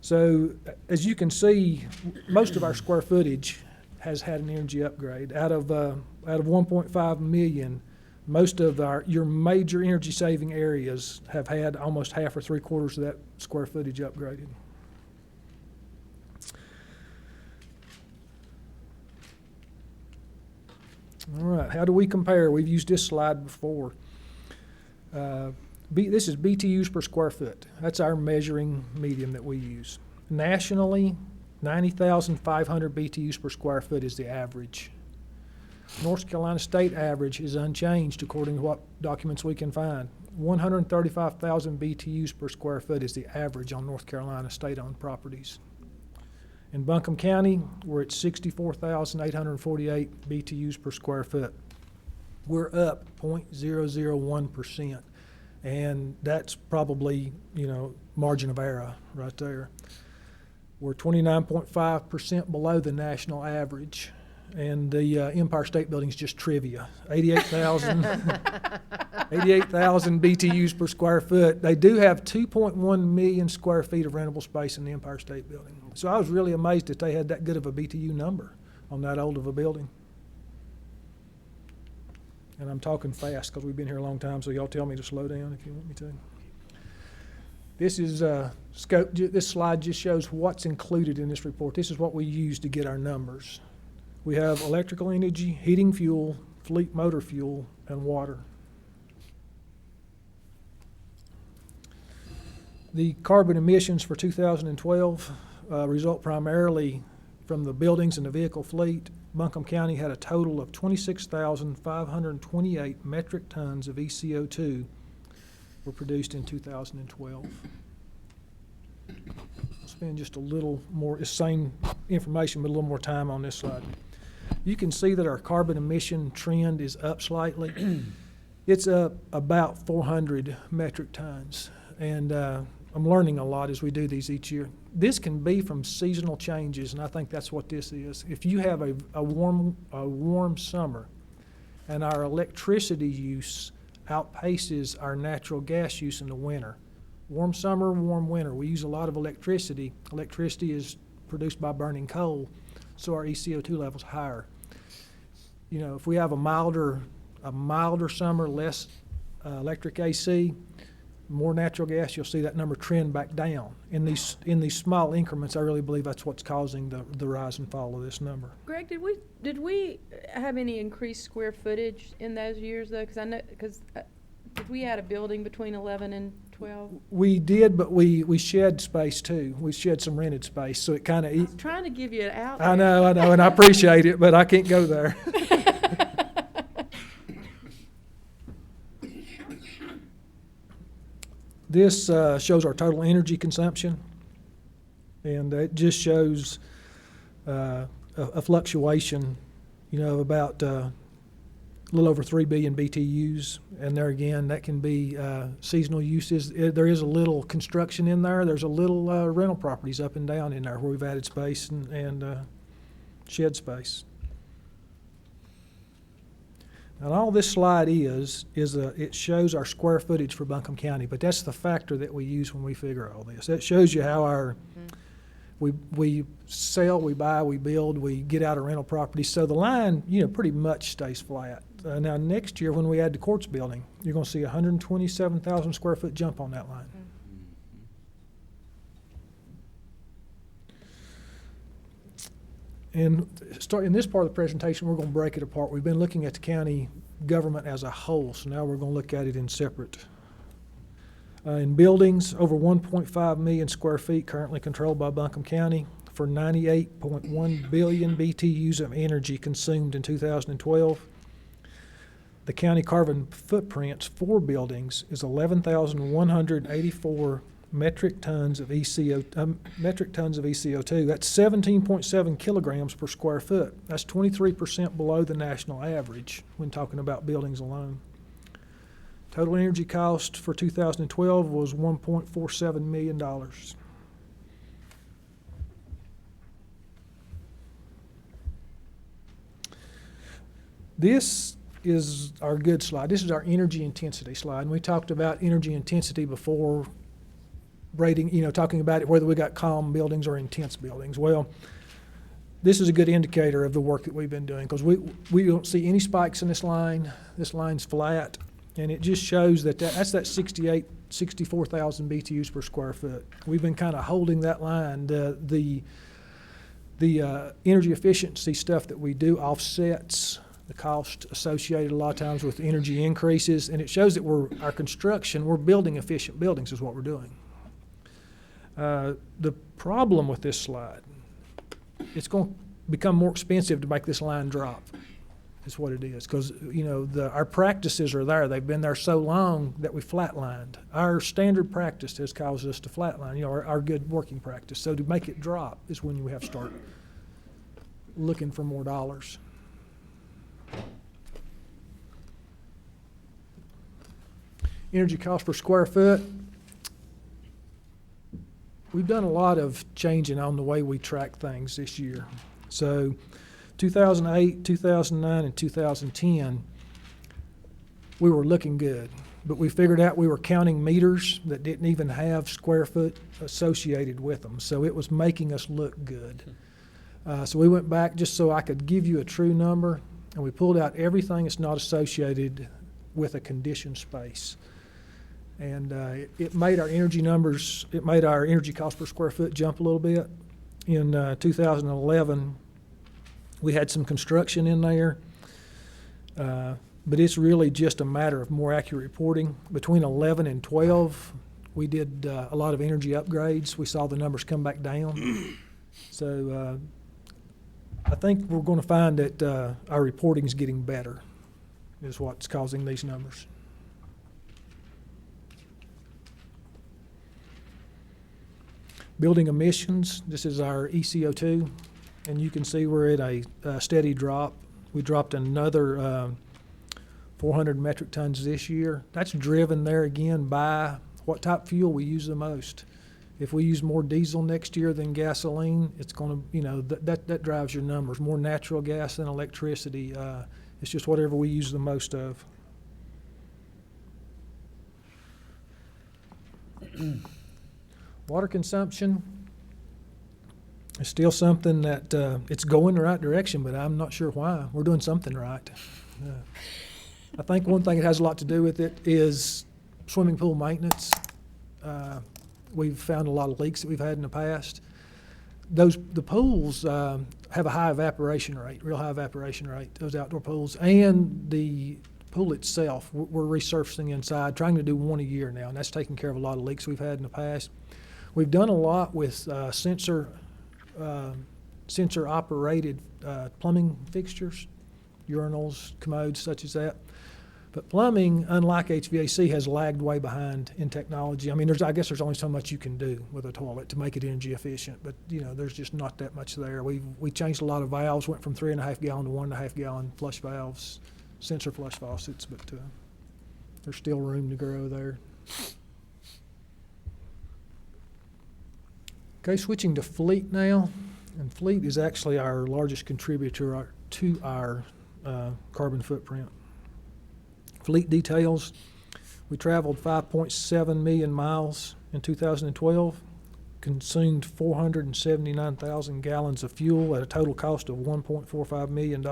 So as you can see, most of our square footage has had an energy upgrade. Out of 1.5 million, most of your major energy saving areas have had almost half or 3/4 of that square footage upgraded. All right, how do we compare? We've used this slide before. This is BTUs per square foot. That's our measuring medium that we use. Nationally, 90,500 BTUs per square foot is the average. North Carolina state average is unchanged according to what documents we can find. 135,000 BTUs per square foot is the average on North Carolina state-owned properties. In Buncombe County, we're at 64,848 BTUs per square foot. We're up 0.001%, and that's probably, margin of error right there. We're 29.5% below the national average, and the Empire State Building is just trivia. 88,000 BTUs per square foot. They do have 2.1 million square feet of rentable space in the Empire State Building. So I was really amazed that they had that good of a BTU number on that old of a building. And I'm talking fast because we've been here a long time, so y'all tell me to slow down if you want me to. This is scope. This slide just shows what's included in this report. This is what we use to get our numbers. We have electrical energy, heating fuel, fleet motor fuel, and water. The carbon emissions for 2012 result primarily from the buildings and the vehicle fleet. Buncombe County had a total of 26,528 metric tons of ECO2 were produced in 2012. I'll spend just a little more, it's same information, but a little more time on this slide. You can see that our carbon emission trend is up slightly. It's up about 400 metric tons, and I'm learning a lot as we do these each year. This can be from seasonal changes, and I think that's what this is. If you have a warm summer and our electricity use outpaces our natural gas use in the winter. Warm summer, warm winter. We use a lot of electricity. Electricity is produced by burning coal, so our ECO2 level's higher. If we have a milder summer, less electric AC, more natural gas, you'll see that number trend back down. In these small increments, I really believe that's what's causing the rise and fall of this number. Greg, did we have any increased square footage in those years though? Because did we add a building between 11 and 12? We did, but we shed space too. We shed some rented space, so it kind of. I was trying to give you an out. I know, and I appreciate it, but I can't go there. This shows our total energy consumption, and it just shows a fluctuation, of about a little over 3 billion BTUs. And there again, that can be seasonal uses. There is a little construction in there. There's a little rental properties up and down in there where we've added space and shed space. And all this slide is it shows our square footage for Buncombe County, but that's the factor that we use when we figure all this. It shows you how our we sell, we buy, we build, we get out of rental properties. So the line, pretty much stays flat. Now next year when we add the courts building, you're going to see a 127,000 square foot jump on that line. And in this part of the presentation, we're going to break it apart. We've been looking at the county government as a whole, so now we're going to look at it in separate. In buildings, over 1.5 million square feet currently controlled by Buncombe County for 98.1 billion BTUs of energy consumed in 2012. The county carbon footprints for buildings is 11,184 metric tons of ECO2. That's 17.7 kilograms per square foot. That's 23% below the national average when talking about buildings alone. Total energy cost for 2012 was $1.47 million. This is our good slide. This is our energy intensity slide. And we talked about energy intensity before, rating, talking about it, whether we got calm buildings or intense buildings. Well, this is a good indicator of the work that we've been doing, because we don't see any spikes in this line. This line's flat, and it just shows that's that 64,000 BTUs per square foot. We've been kind of holding that line. The energy efficiency stuff that we do offsets the cost associated a lot of times with energy increases, and it shows that we're building efficient buildings is what we're doing. The problem with this slide, it's going to become more expensive to make this line drop, is what it is, because our practices are there. They've been there so long that we flatlined. Our standard practice has caused us to flatline, our good working practice. So to make it drop is when we have to start looking for more dollars. Energy cost per square foot. We've done a lot of changing on the way we track things this year. So 2008, 2009, and 2010, we were looking good. But we figured out we were counting meters that didn't even have square foot associated with them. So it was making us look good. So we went back just so I could give you a true number, and we pulled out everything that's not associated with a conditioned space. And it made our energy numbers, it made our energy cost per square foot jump a little bit. In 2011, we had some construction in there, but it's really just a matter of more accurate reporting. Between 11 and 12, we did a lot of energy upgrades. We saw the numbers come back down. So I think we're going to find that our reporting is getting better, is what's causing these numbers. Building emissions, this is our ECO2, and you can see we're at a steady drop. We dropped another 400 metric tons this year. That's driven there again by what type of fuel we use the most. If we use more diesel next year than gasoline, it's going to, that drives your numbers. More natural gas than electricity. It's just whatever we use the most of. Water consumption is still something that it's going the right direction, but I'm not sure why. We're doing something right. I think one thing that has a lot to do with it is swimming pool maintenance. We've found a lot of leaks that we've had in the past. The pools have a high evaporation rate, real high evaporation rate, those outdoor pools, and the pool itself, we're resurfacing inside, trying to do one a year now, and that's taking care of a lot of leaks we've had in the past. We've done a lot with sensor-operated plumbing fixtures, urinals, commodes, such as that. But plumbing, unlike HVAC, has lagged way behind in technology. I mean, I guess there's only so much you can do with a toilet to make it energy efficient, but there's just not that much there. We changed a lot of valves, went from 3.5 gallon to 1.5 gallon flush valves, sensor flush faucets, but there's still room to grow there. Okay, switching to fleet now, and fleet is actually our largest contributor to our carbon footprint. Fleet details, we traveled 5.7 million miles in 2012, consumed 479,000 gallons of fuel at a total cost of $1.45 million.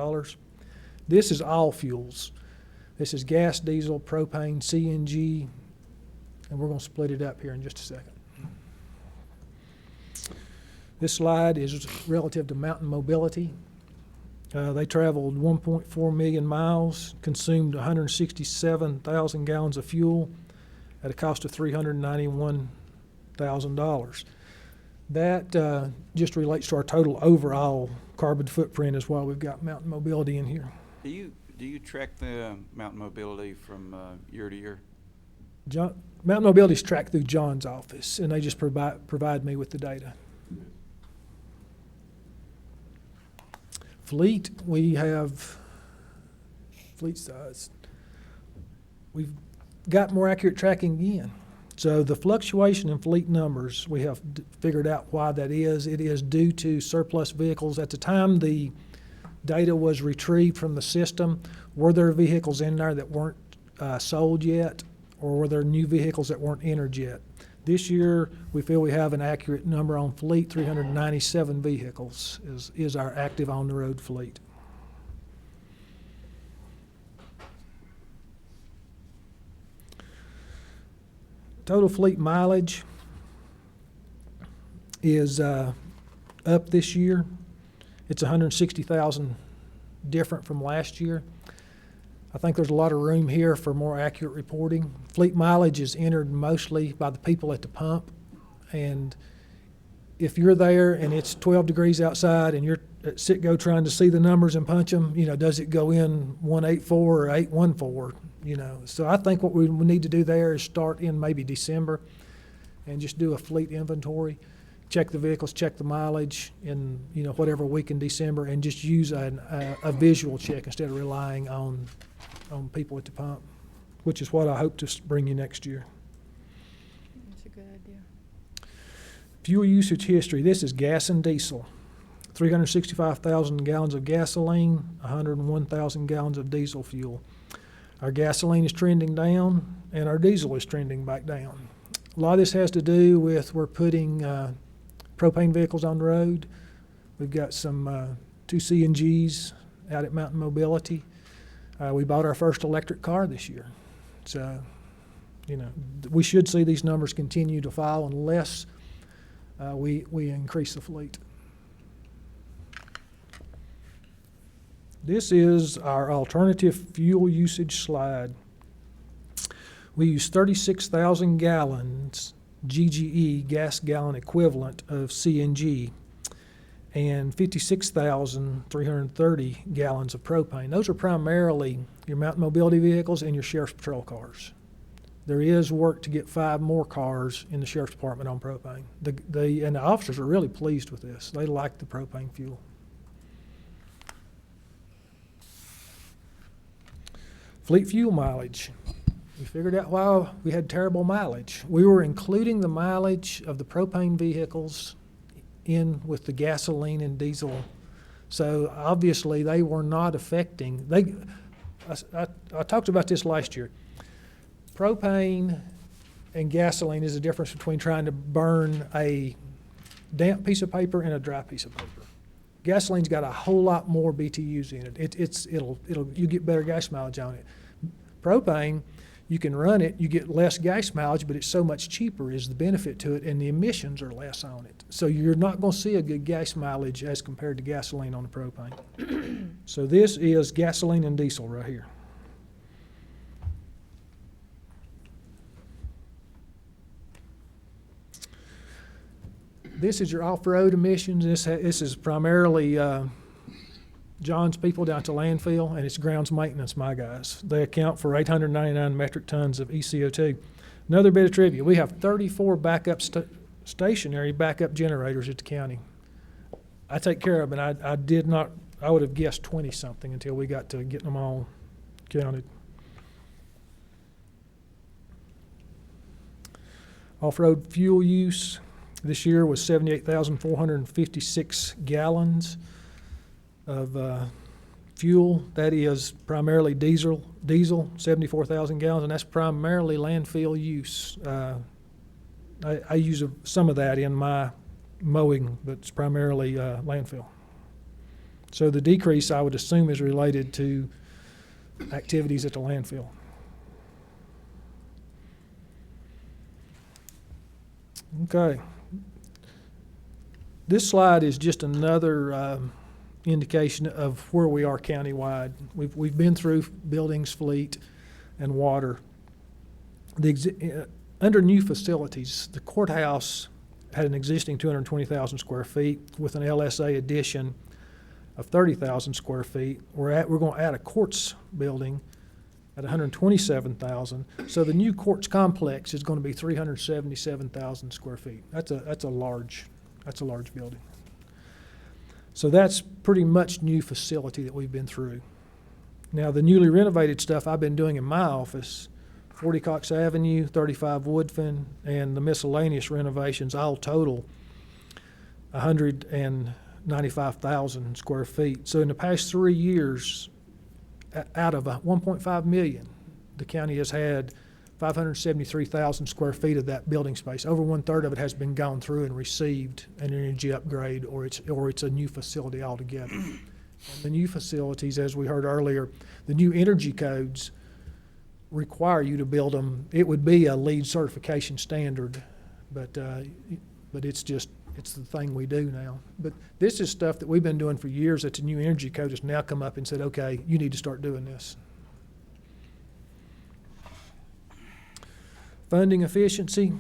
This is all fuels. This is gas, diesel, propane, CNG, and we're going to split it up here in just a second. This slide is relative to mountain mobility. They traveled 1.4 million miles, consumed 167,000 gallons of fuel at a cost of $391,000. That just relates to our total overall carbon footprint as well. We've got mountain mobility in here. Do you track the mountain mobility from year to year? Mountain mobility is tracked through John's office, and they just provide me with the data. Fleet, we have fleet size. We've got more accurate tracking again. So the fluctuation in fleet numbers, we have figured out why that is. It is due to surplus vehicles. At the time the data was retrieved from the system, were there vehicles in there that weren't sold yet, or were there new vehicles that weren't entered yet? This year, we feel we have an accurate number on fleet. 397 vehicles is our active on-the-road fleet. Total fleet mileage is up this year. It's 160,000 different from last year. I think there's a lot of room here for more accurate reporting. Fleet mileage is entered mostly by the people at the pump, and if you're there and it's 12 degrees outside and you're at Citgo trying to see the numbers and punch them, does it go in 184 or 814? So I think what we need to do there is start in maybe December and just do a fleet inventory, check the vehicles, check the mileage in whatever week in December, and just use a visual check instead of relying on people at the pump, which is what I hope to bring you next year. That's a good idea. Fuel usage history. This is gas and diesel. 365,000 gallons of gasoline, 101,000 gallons of diesel fuel. Our gasoline is trending down, and our diesel is trending back down. A lot of this has to do with we're putting propane vehicles on the road. We've got some 2 CNGs out at Mountain Mobility. We bought our first electric car this year. So, we should see these numbers continue to fall unless we increase the fleet. This is our alternative fuel usage slide. We use 36,000 gallons GGE, gas gallon equivalent, of CNG, and 56,330 gallons of propane. Those are primarily your mountain mobility vehicles and your sheriff's patrol cars. There is work to get 5 more cars in the sheriff's department on propane. And the officers are really pleased with this. They like the propane fuel. Fleet fuel mileage. We figured out why we had terrible mileage. We were including the mileage of the propane vehicles in with the gasoline and diesel. So obviously they were not affecting. I talked about this last year. Propane and gasoline is the difference between trying to burn a damp piece of paper and a dry piece of paper. Gasoline's got a whole lot more BTUs in it. You get better gas mileage on it. Propane, you can run it, you get less gas mileage, but it's so much cheaper is the benefit to it, and the emissions are less on it. So you're not going to see a good gas mileage as compared to gasoline on the propane. So this is gasoline and diesel right here. This is your off-road emissions. This is primarily John's people down to landfill, and it's grounds maintenance, my guys. They account for 899 metric tons of ECO2. Another bit of trivia, we have 34 backup stationary backup generators at the county. I take care of them, and I would have guessed 20-something until we got to getting them all counted. Off-road fuel use this year was 78,456 gallons of fuel. That is primarily diesel, 74,000 gallons, and that's primarily landfill use. I use some of that in my mowing, but it's primarily landfill. So the decrease, I would assume, is related to activities at the landfill. Okay. This slide is just another indication of where we are countywide. We've been through buildings, fleet, and water. Under new facilities, the courthouse had an existing 220,000 square feet with an LSA addition of 30,000 square feet. We're going to add a courts building at 127,000. So the new courts complex is going to be 377,000 square feet. That's a large building. So that's pretty much new facility that we've been through. Now the newly renovated stuff I've been doing in my office, 40 Cox Avenue, 35 Woodfin, and the miscellaneous renovations all total 195,000 square feet. So in the past 3 years, out of 1.5 million, the county has had 573,000 square feet of that building space. Over 1/3 of it has been gone through and received an energy upgrade, or it's a new facility altogether. And the new facilities, as we heard earlier, the new energy codes require you to build them. It would be a LEED certification standard, but it's the thing we do now. But this is stuff that we've been doing for years. That the new energy code has now come up and said, okay, you need to start doing this. Funding efficiency.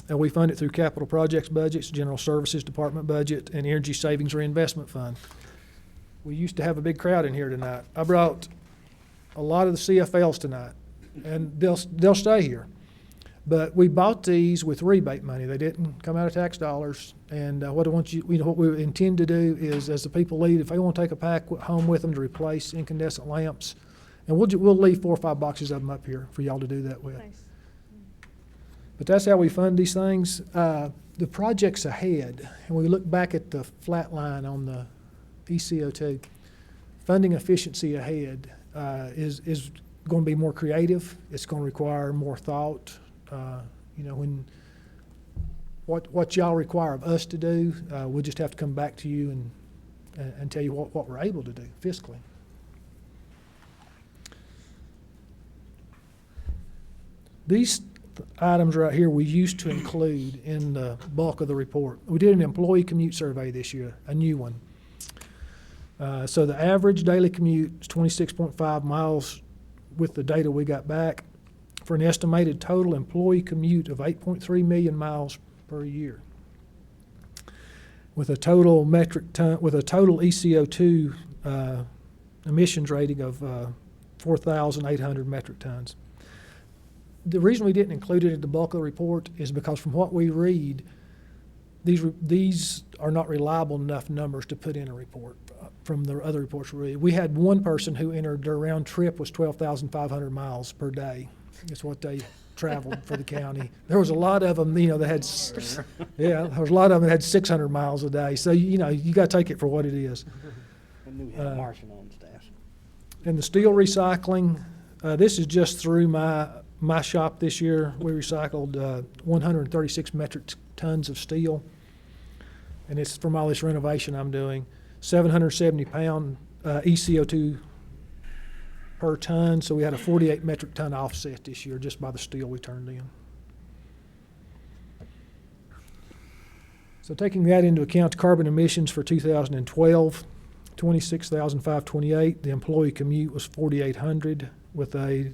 We fund it through capital projects budgets, general services department budget, and energy savings reinvestment fund. We used to have a big crowd in here tonight. I brought a lot of the CFLs tonight, and they'll stay here. But we bought these with rebate money. They didn't come out of tax dollars. And what we intend to do is, as the people leave, if they want to take a pack home with them to replace incandescent lamps, and we'll leave 4 or 5 boxes of them up here for y'all to do that with. Nice. But that's how we fund these things. The projects ahead, and we look back at the flat line on the ECO2, funding efficiency ahead is going to be more creative. It's going to require more thought. When what y'all require of us to do, we'll just have to come back to you and tell you what we're able to do fiscally. These items right here we used to include in the bulk of the report. We did an employee commute survey this year, a new one. So the average daily commute is 26.5 miles with the data we got back, for an estimated total employee commute of 8.3 million miles per year, with a total ECO2 emissions rating of 4,800 metric tons. The reason we didn't include it in the bulk of the report is because from what we read, these are not reliable enough numbers to put in a report from the other reports we read. We had one person who entered their round trip was 12,500 miles per day. Is what they traveled for the county. There was a lot of them, that had, there was a lot of them that had 600 miles a day. So, you got to take it for what it is. I knew we had a Martian on staff. And the steel recycling, this is just through my shop this year. We recycled 136 metric tons of steel, and it's from all this renovation I'm doing. 770 pound ECO2 per ton, so we had a 48 metric ton offset this year just by the steel we turned in. So taking that into account, carbon emissions for 2012, 26,528. The employee commute was 4,800 with a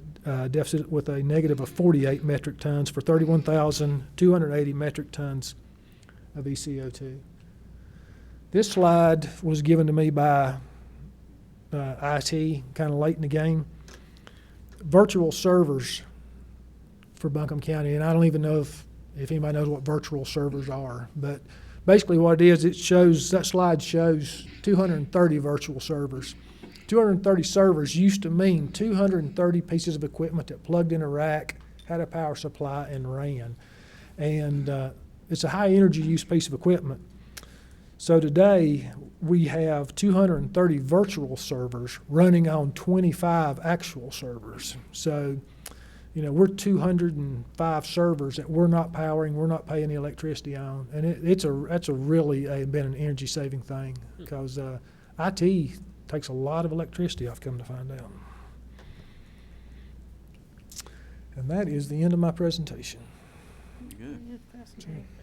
deficit with a negative of 48 metric tons for 31,280 metric tons of ECO2. This slide was given to me by IT kind of late in the game. Virtual servers for Buncombe County, and I don't even know if anybody knows what virtual servers are, but basically what it is, that slide shows 230 virtual servers. 230 servers used to mean 230 pieces of equipment that plugged in a rack, had a power supply, and ran. And it's a high energy use piece of equipment. So today, we have 230 virtual servers running on 25 actual servers. So, we're 205 servers that we're not powering, we're not paying the electricity on, and that's really been an energy saving thing, because IT takes a lot of electricity, I've come to find out. And that is the end of my presentation. Good.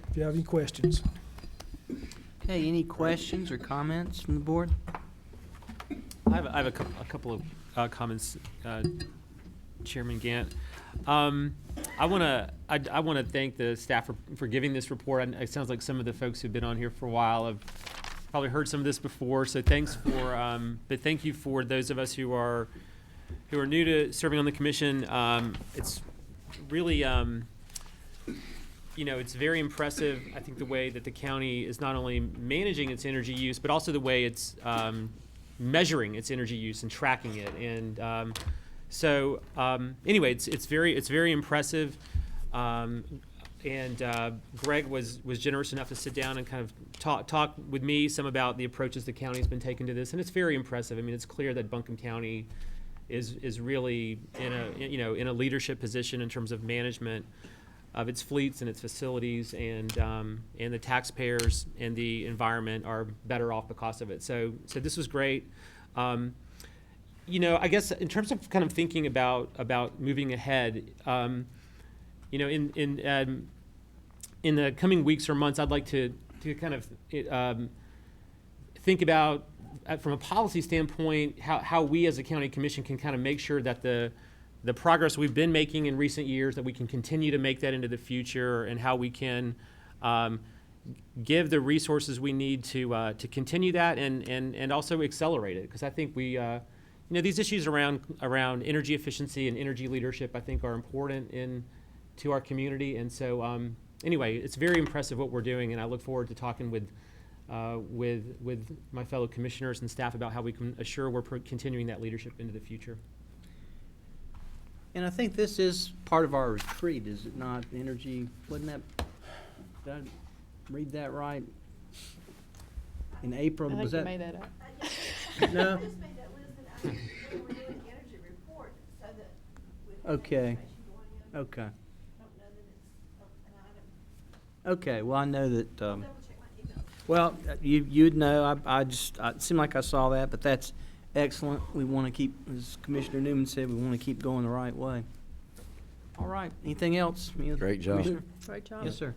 If you have any questions. Okay, any questions or comments from the board? I have a couple of comments, Chairman Gant. I want to thank the staff for giving this report. It sounds like some of the folks who've been on here for a while have probably heard some of this before. So thanks for, but thank you for those of us who are new to serving on the commission. It's really, it's very impressive. I think the way that the county is not only managing its energy use, but also the way it's measuring its energy use and tracking it. And anyway, it's very impressive. Greg was generous enough to sit down and kind of talk with me some about the approaches the county's been taking to this, and it's very impressive. I mean, it's clear that Buncombe County is really in a leadership position in terms of management of its fleets and its facilities, and the taxpayers and the environment are better off because of it. So this was great. I guess in terms of kind of thinking about moving ahead, in the coming weeks or months, I'd like to kind of think about, from a policy standpoint, how we as a county commission can kind of make sure that the progress we've been making in recent years, that we can continue to make that into the future, and how we can give the resources we need to continue that and also accelerate it. Because I think these issues around energy efficiency and energy leadership, I think, are important to our community. And so anyway, it's very impressive what we're doing, and I look forward to talking with my fellow commissioners and staff about how we can assure we're continuing that leadership into the future. And I think this is part of our retreat, is it not? Energy, wasn't that, did I read that right? In April, I was think that? you made that up. No? Okay. Okay. Okay, well, I know that, well, you'd know, it seemed like I saw that, but that's excellent. We want to keep, as Commissioner Newman said, we want to keep going the right way. All right, anything else? Great job. Commissioner? Great job. Yes, sir.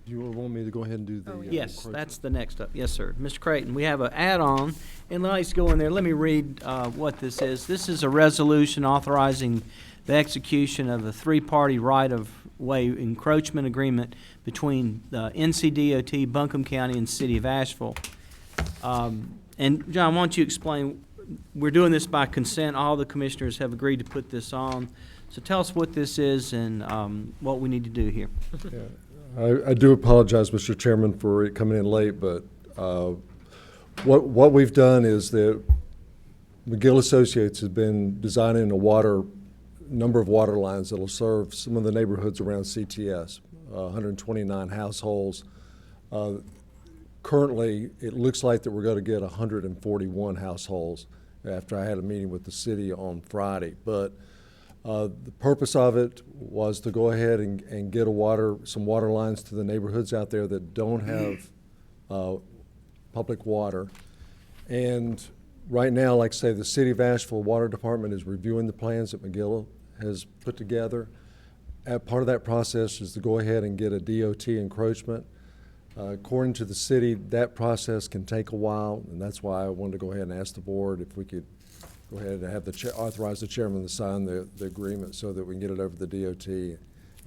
You want me to go ahead and do the? Yes, that's the next up. Yes, sir. Mr. Creighton, we have an add-on, and let's go in there. Let me read what this is. This is a resolution authorizing the execution of a three-party right-of-way encroachment agreement between the NCDOT, Buncombe County, and City of Asheville. And John, why don't you explain? We're doing this by consent. All the commissioners have agreed to put this on. So tell us what this is and what we need to do here. Yeah. I do apologize, Mr. Chairman, for it coming in late, but what we've done is that McGill Associates has been designing a number of water lines that will serve some of the neighborhoods around CTS, 129 households. Currently, it looks like that we're going to get 141 households after I had a meeting with the city on Friday. But the purpose of it was to go ahead and get some water lines to the neighborhoods out there that don't have public water. And right now, like I say, the City of Asheville Water Department is reviewing the plans that McGill has put together. Part of that process is to go ahead and get a DOT encroachment. According to the city, that process can take a while, and that's why I wanted to go ahead and ask the board if we could go ahead and have authorize the chairman to sign the agreement so that we can get it over to the DOT and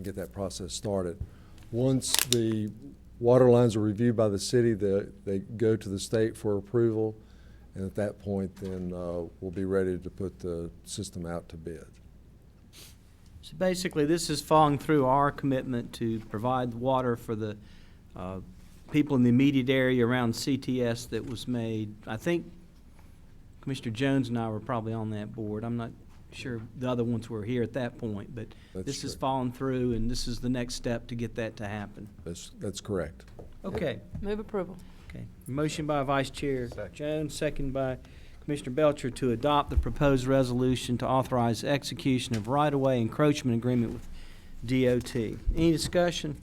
get that process started. Once the water lines are reviewed by the city, they go to the state for approval, and at that point, then we'll be ready to put the system out to bid. So basically, this is following through our commitment to provide water for the people in the immediate area around CTS that was made. I think Commissioner Jones and I were probably on that board. I'm not sure the other ones were here at that point, but this is falling through, and this is the next step to get that to happen. That's correct. Okay. Move approval. Okay. Motion by Vice Chair Jones, second by Commissioner Belcher to adopt the proposed resolution to authorize execution of right-of-way encroachment agreement with DOT. Any discussion?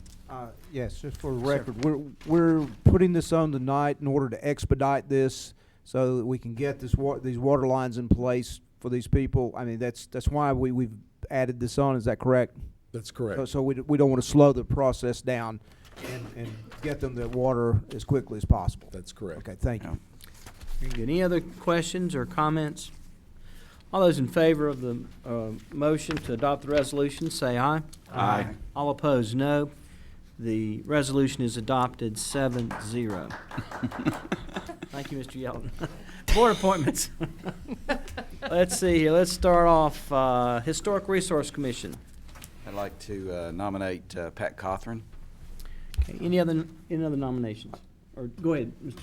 Yes, just for the record, we're putting this on tonight in order to expedite this so that we can get these water lines in place for these people. I mean, that's why we've added this on. Is that correct? That's correct. So we don't want to slow the process down and get them the water as quickly as possible. That's correct. Okay, thank you. Very good. Any other questions or comments? All those in favor of the motion to adopt the resolution, say aye. Aye. All opposed, no. The resolution is adopted 7-0. Thank you, Mr. Yeldon. Board appointments. Let's see here. Let's start off Historic Resource Commission. I'd like to nominate Pat Cothran. Okay, any other nominations? Or go ahead, Mr.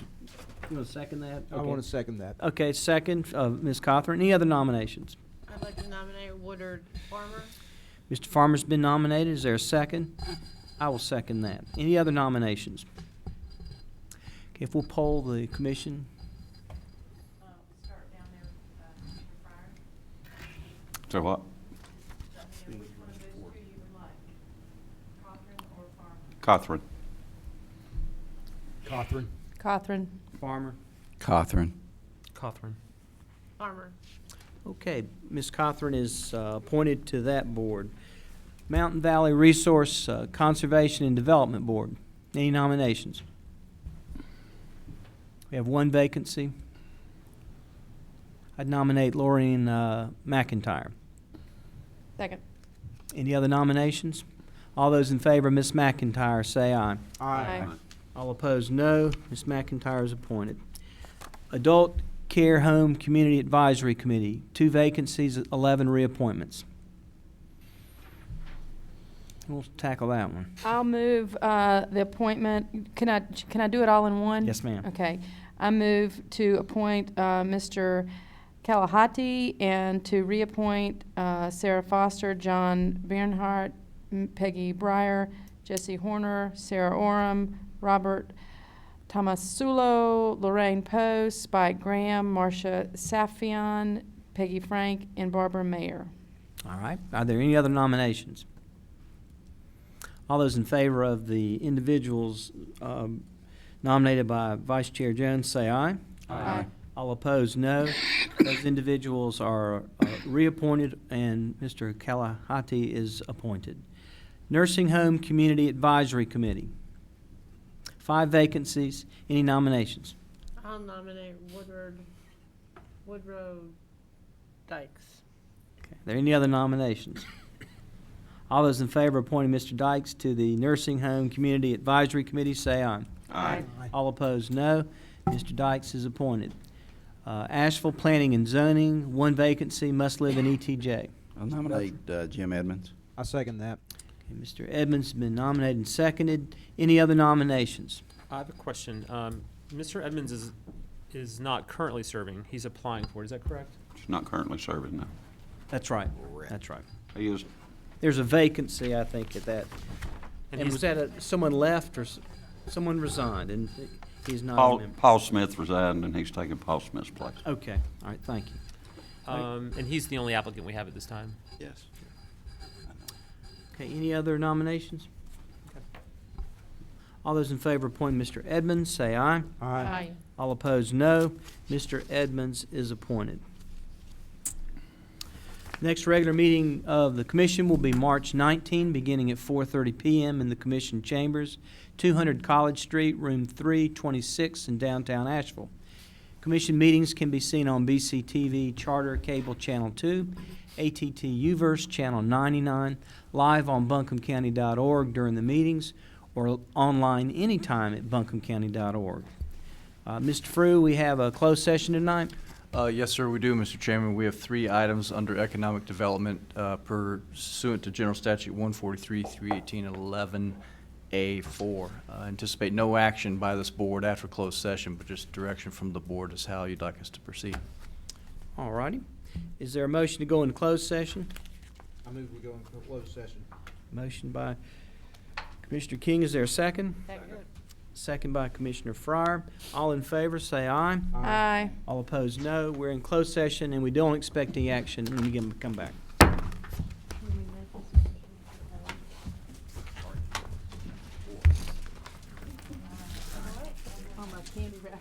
You want to second that? I want to second that. Okay, second, Ms. Cothran. Any other nominations? I'd like to nominate Woodard Farmer. Mr. Farmer's been nominated. Is there a second? I will second that. Any other nominations? Okay, if we'll poll the commission. So what? Cothran. Cothran. Cothran. Farmer. Cothran. Cothran. Farmer. Okay, Ms. Cothran is appointed to that board. Mountain Valley Resource Conservation and Development Board. Any nominations? We have one vacancy. I'd nominate Lorraine McIntyre. Second. Any other nominations? All those in favor of Ms. McIntyre say aye. Aye. All opposed, no. Ms. McIntyre is appointed. Adult Care Home Community Advisory Committee, 2 vacancies, 11 reappointments. We'll tackle that one. I'll move the appointment. Can I do it all in one? Yes, ma'am. Okay. I move to appoint Mr. Kalahati and to reappoint Sarah Foster, John Bernhardt, Peggy Breyer, Jesse Horner, Sarah Oram, Robert Tomasulo, Lorraine Poe, Spike Graham, Marcia Safian, Peggy Frank, and Barbara Mayer. All right. Are there any other nominations? All those in favor of the individuals nominated by Vice Chair Jones say aye. Aye. All opposed, no. Those individuals are reappointed, and Mr. Kalahati is appointed. Nursing Home Community Advisory Committee, 5 vacancies. Any nominations? I'll nominate Woodrow Dykes. Okay. Are there any other nominations? All those in favor of appointing Mr. Dykes to the Nursing Home Community Advisory Committee say aye. Aye. All opposed, no. Mr. Dykes is appointed. Asheville Planning and Zoning, 1 vacancy, must live in ETJ. I'll nominate Jim Edmonds. I second that. Okay, Mr. Edmonds has been nominated and seconded. Any other nominations? I have a question. Mr. Edmonds is not currently serving. He's applying for it. Is that correct? He's not currently serving now. That's right. That's right. He is. There's a vacancy, I think, at that. And And he's- was that someone left or someone resigned, and he's not a member? Paul Smith resigned, and he's taking Paul Smith's place. Okay, all right, thank you. And he's the only applicant we have at this time. Yes. Okay, any other nominations? All those in favor of appointing Mr. Edmonds, say aye. Aye. All opposed, no. Mr. Edmonds is appointed. Next regular meeting of the commission will be March 19, beginning at 4:30 p.m. in the commission chambers, 200 College Street, room 326 in downtown Asheville. Commission meetings can be seen on BCTV Charter Cable Channel 2, ATT UVerse Channel 99, live on buncombecounty.org during the meetings, or online anytime at buncombecounty.org. Mr. Frew, we have a closed session tonight. Yes, sir, we do, Mr. Chairman. We have 3 items under economic development pursuant to General Statute 143, 318, and 11A4. Anticipate no action by this board after closed session, but just direction from the board as how you'd like us to proceed. All righty. Is there a motion to go into closed session? I move we go into closed session. Motion by Commissioner King. Is there a second? Second by Commissioner Fryer. All in favor, say aye. Aye. All opposed, no. We're in closed session, and we don't expect any action when we come back. Oh, my candy wrapper.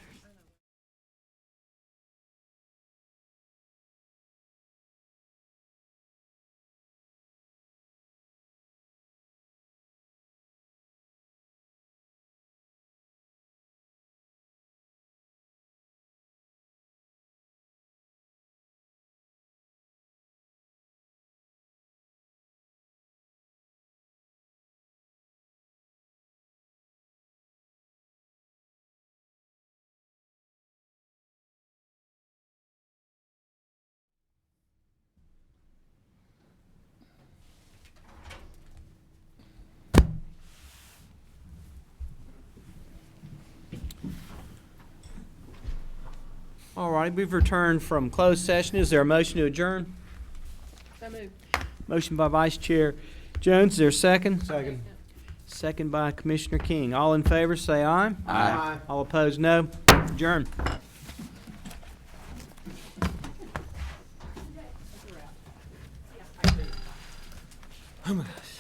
All righty, we've returned from closed session. Is there a motion to adjourn? So moved. Motion by Vice Chair Jones. Is there a second? Second. Second by Commissioner King. All in favor, say aye. Aye. All opposed, no. Adjourn. Oh my gosh.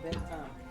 Bedtime.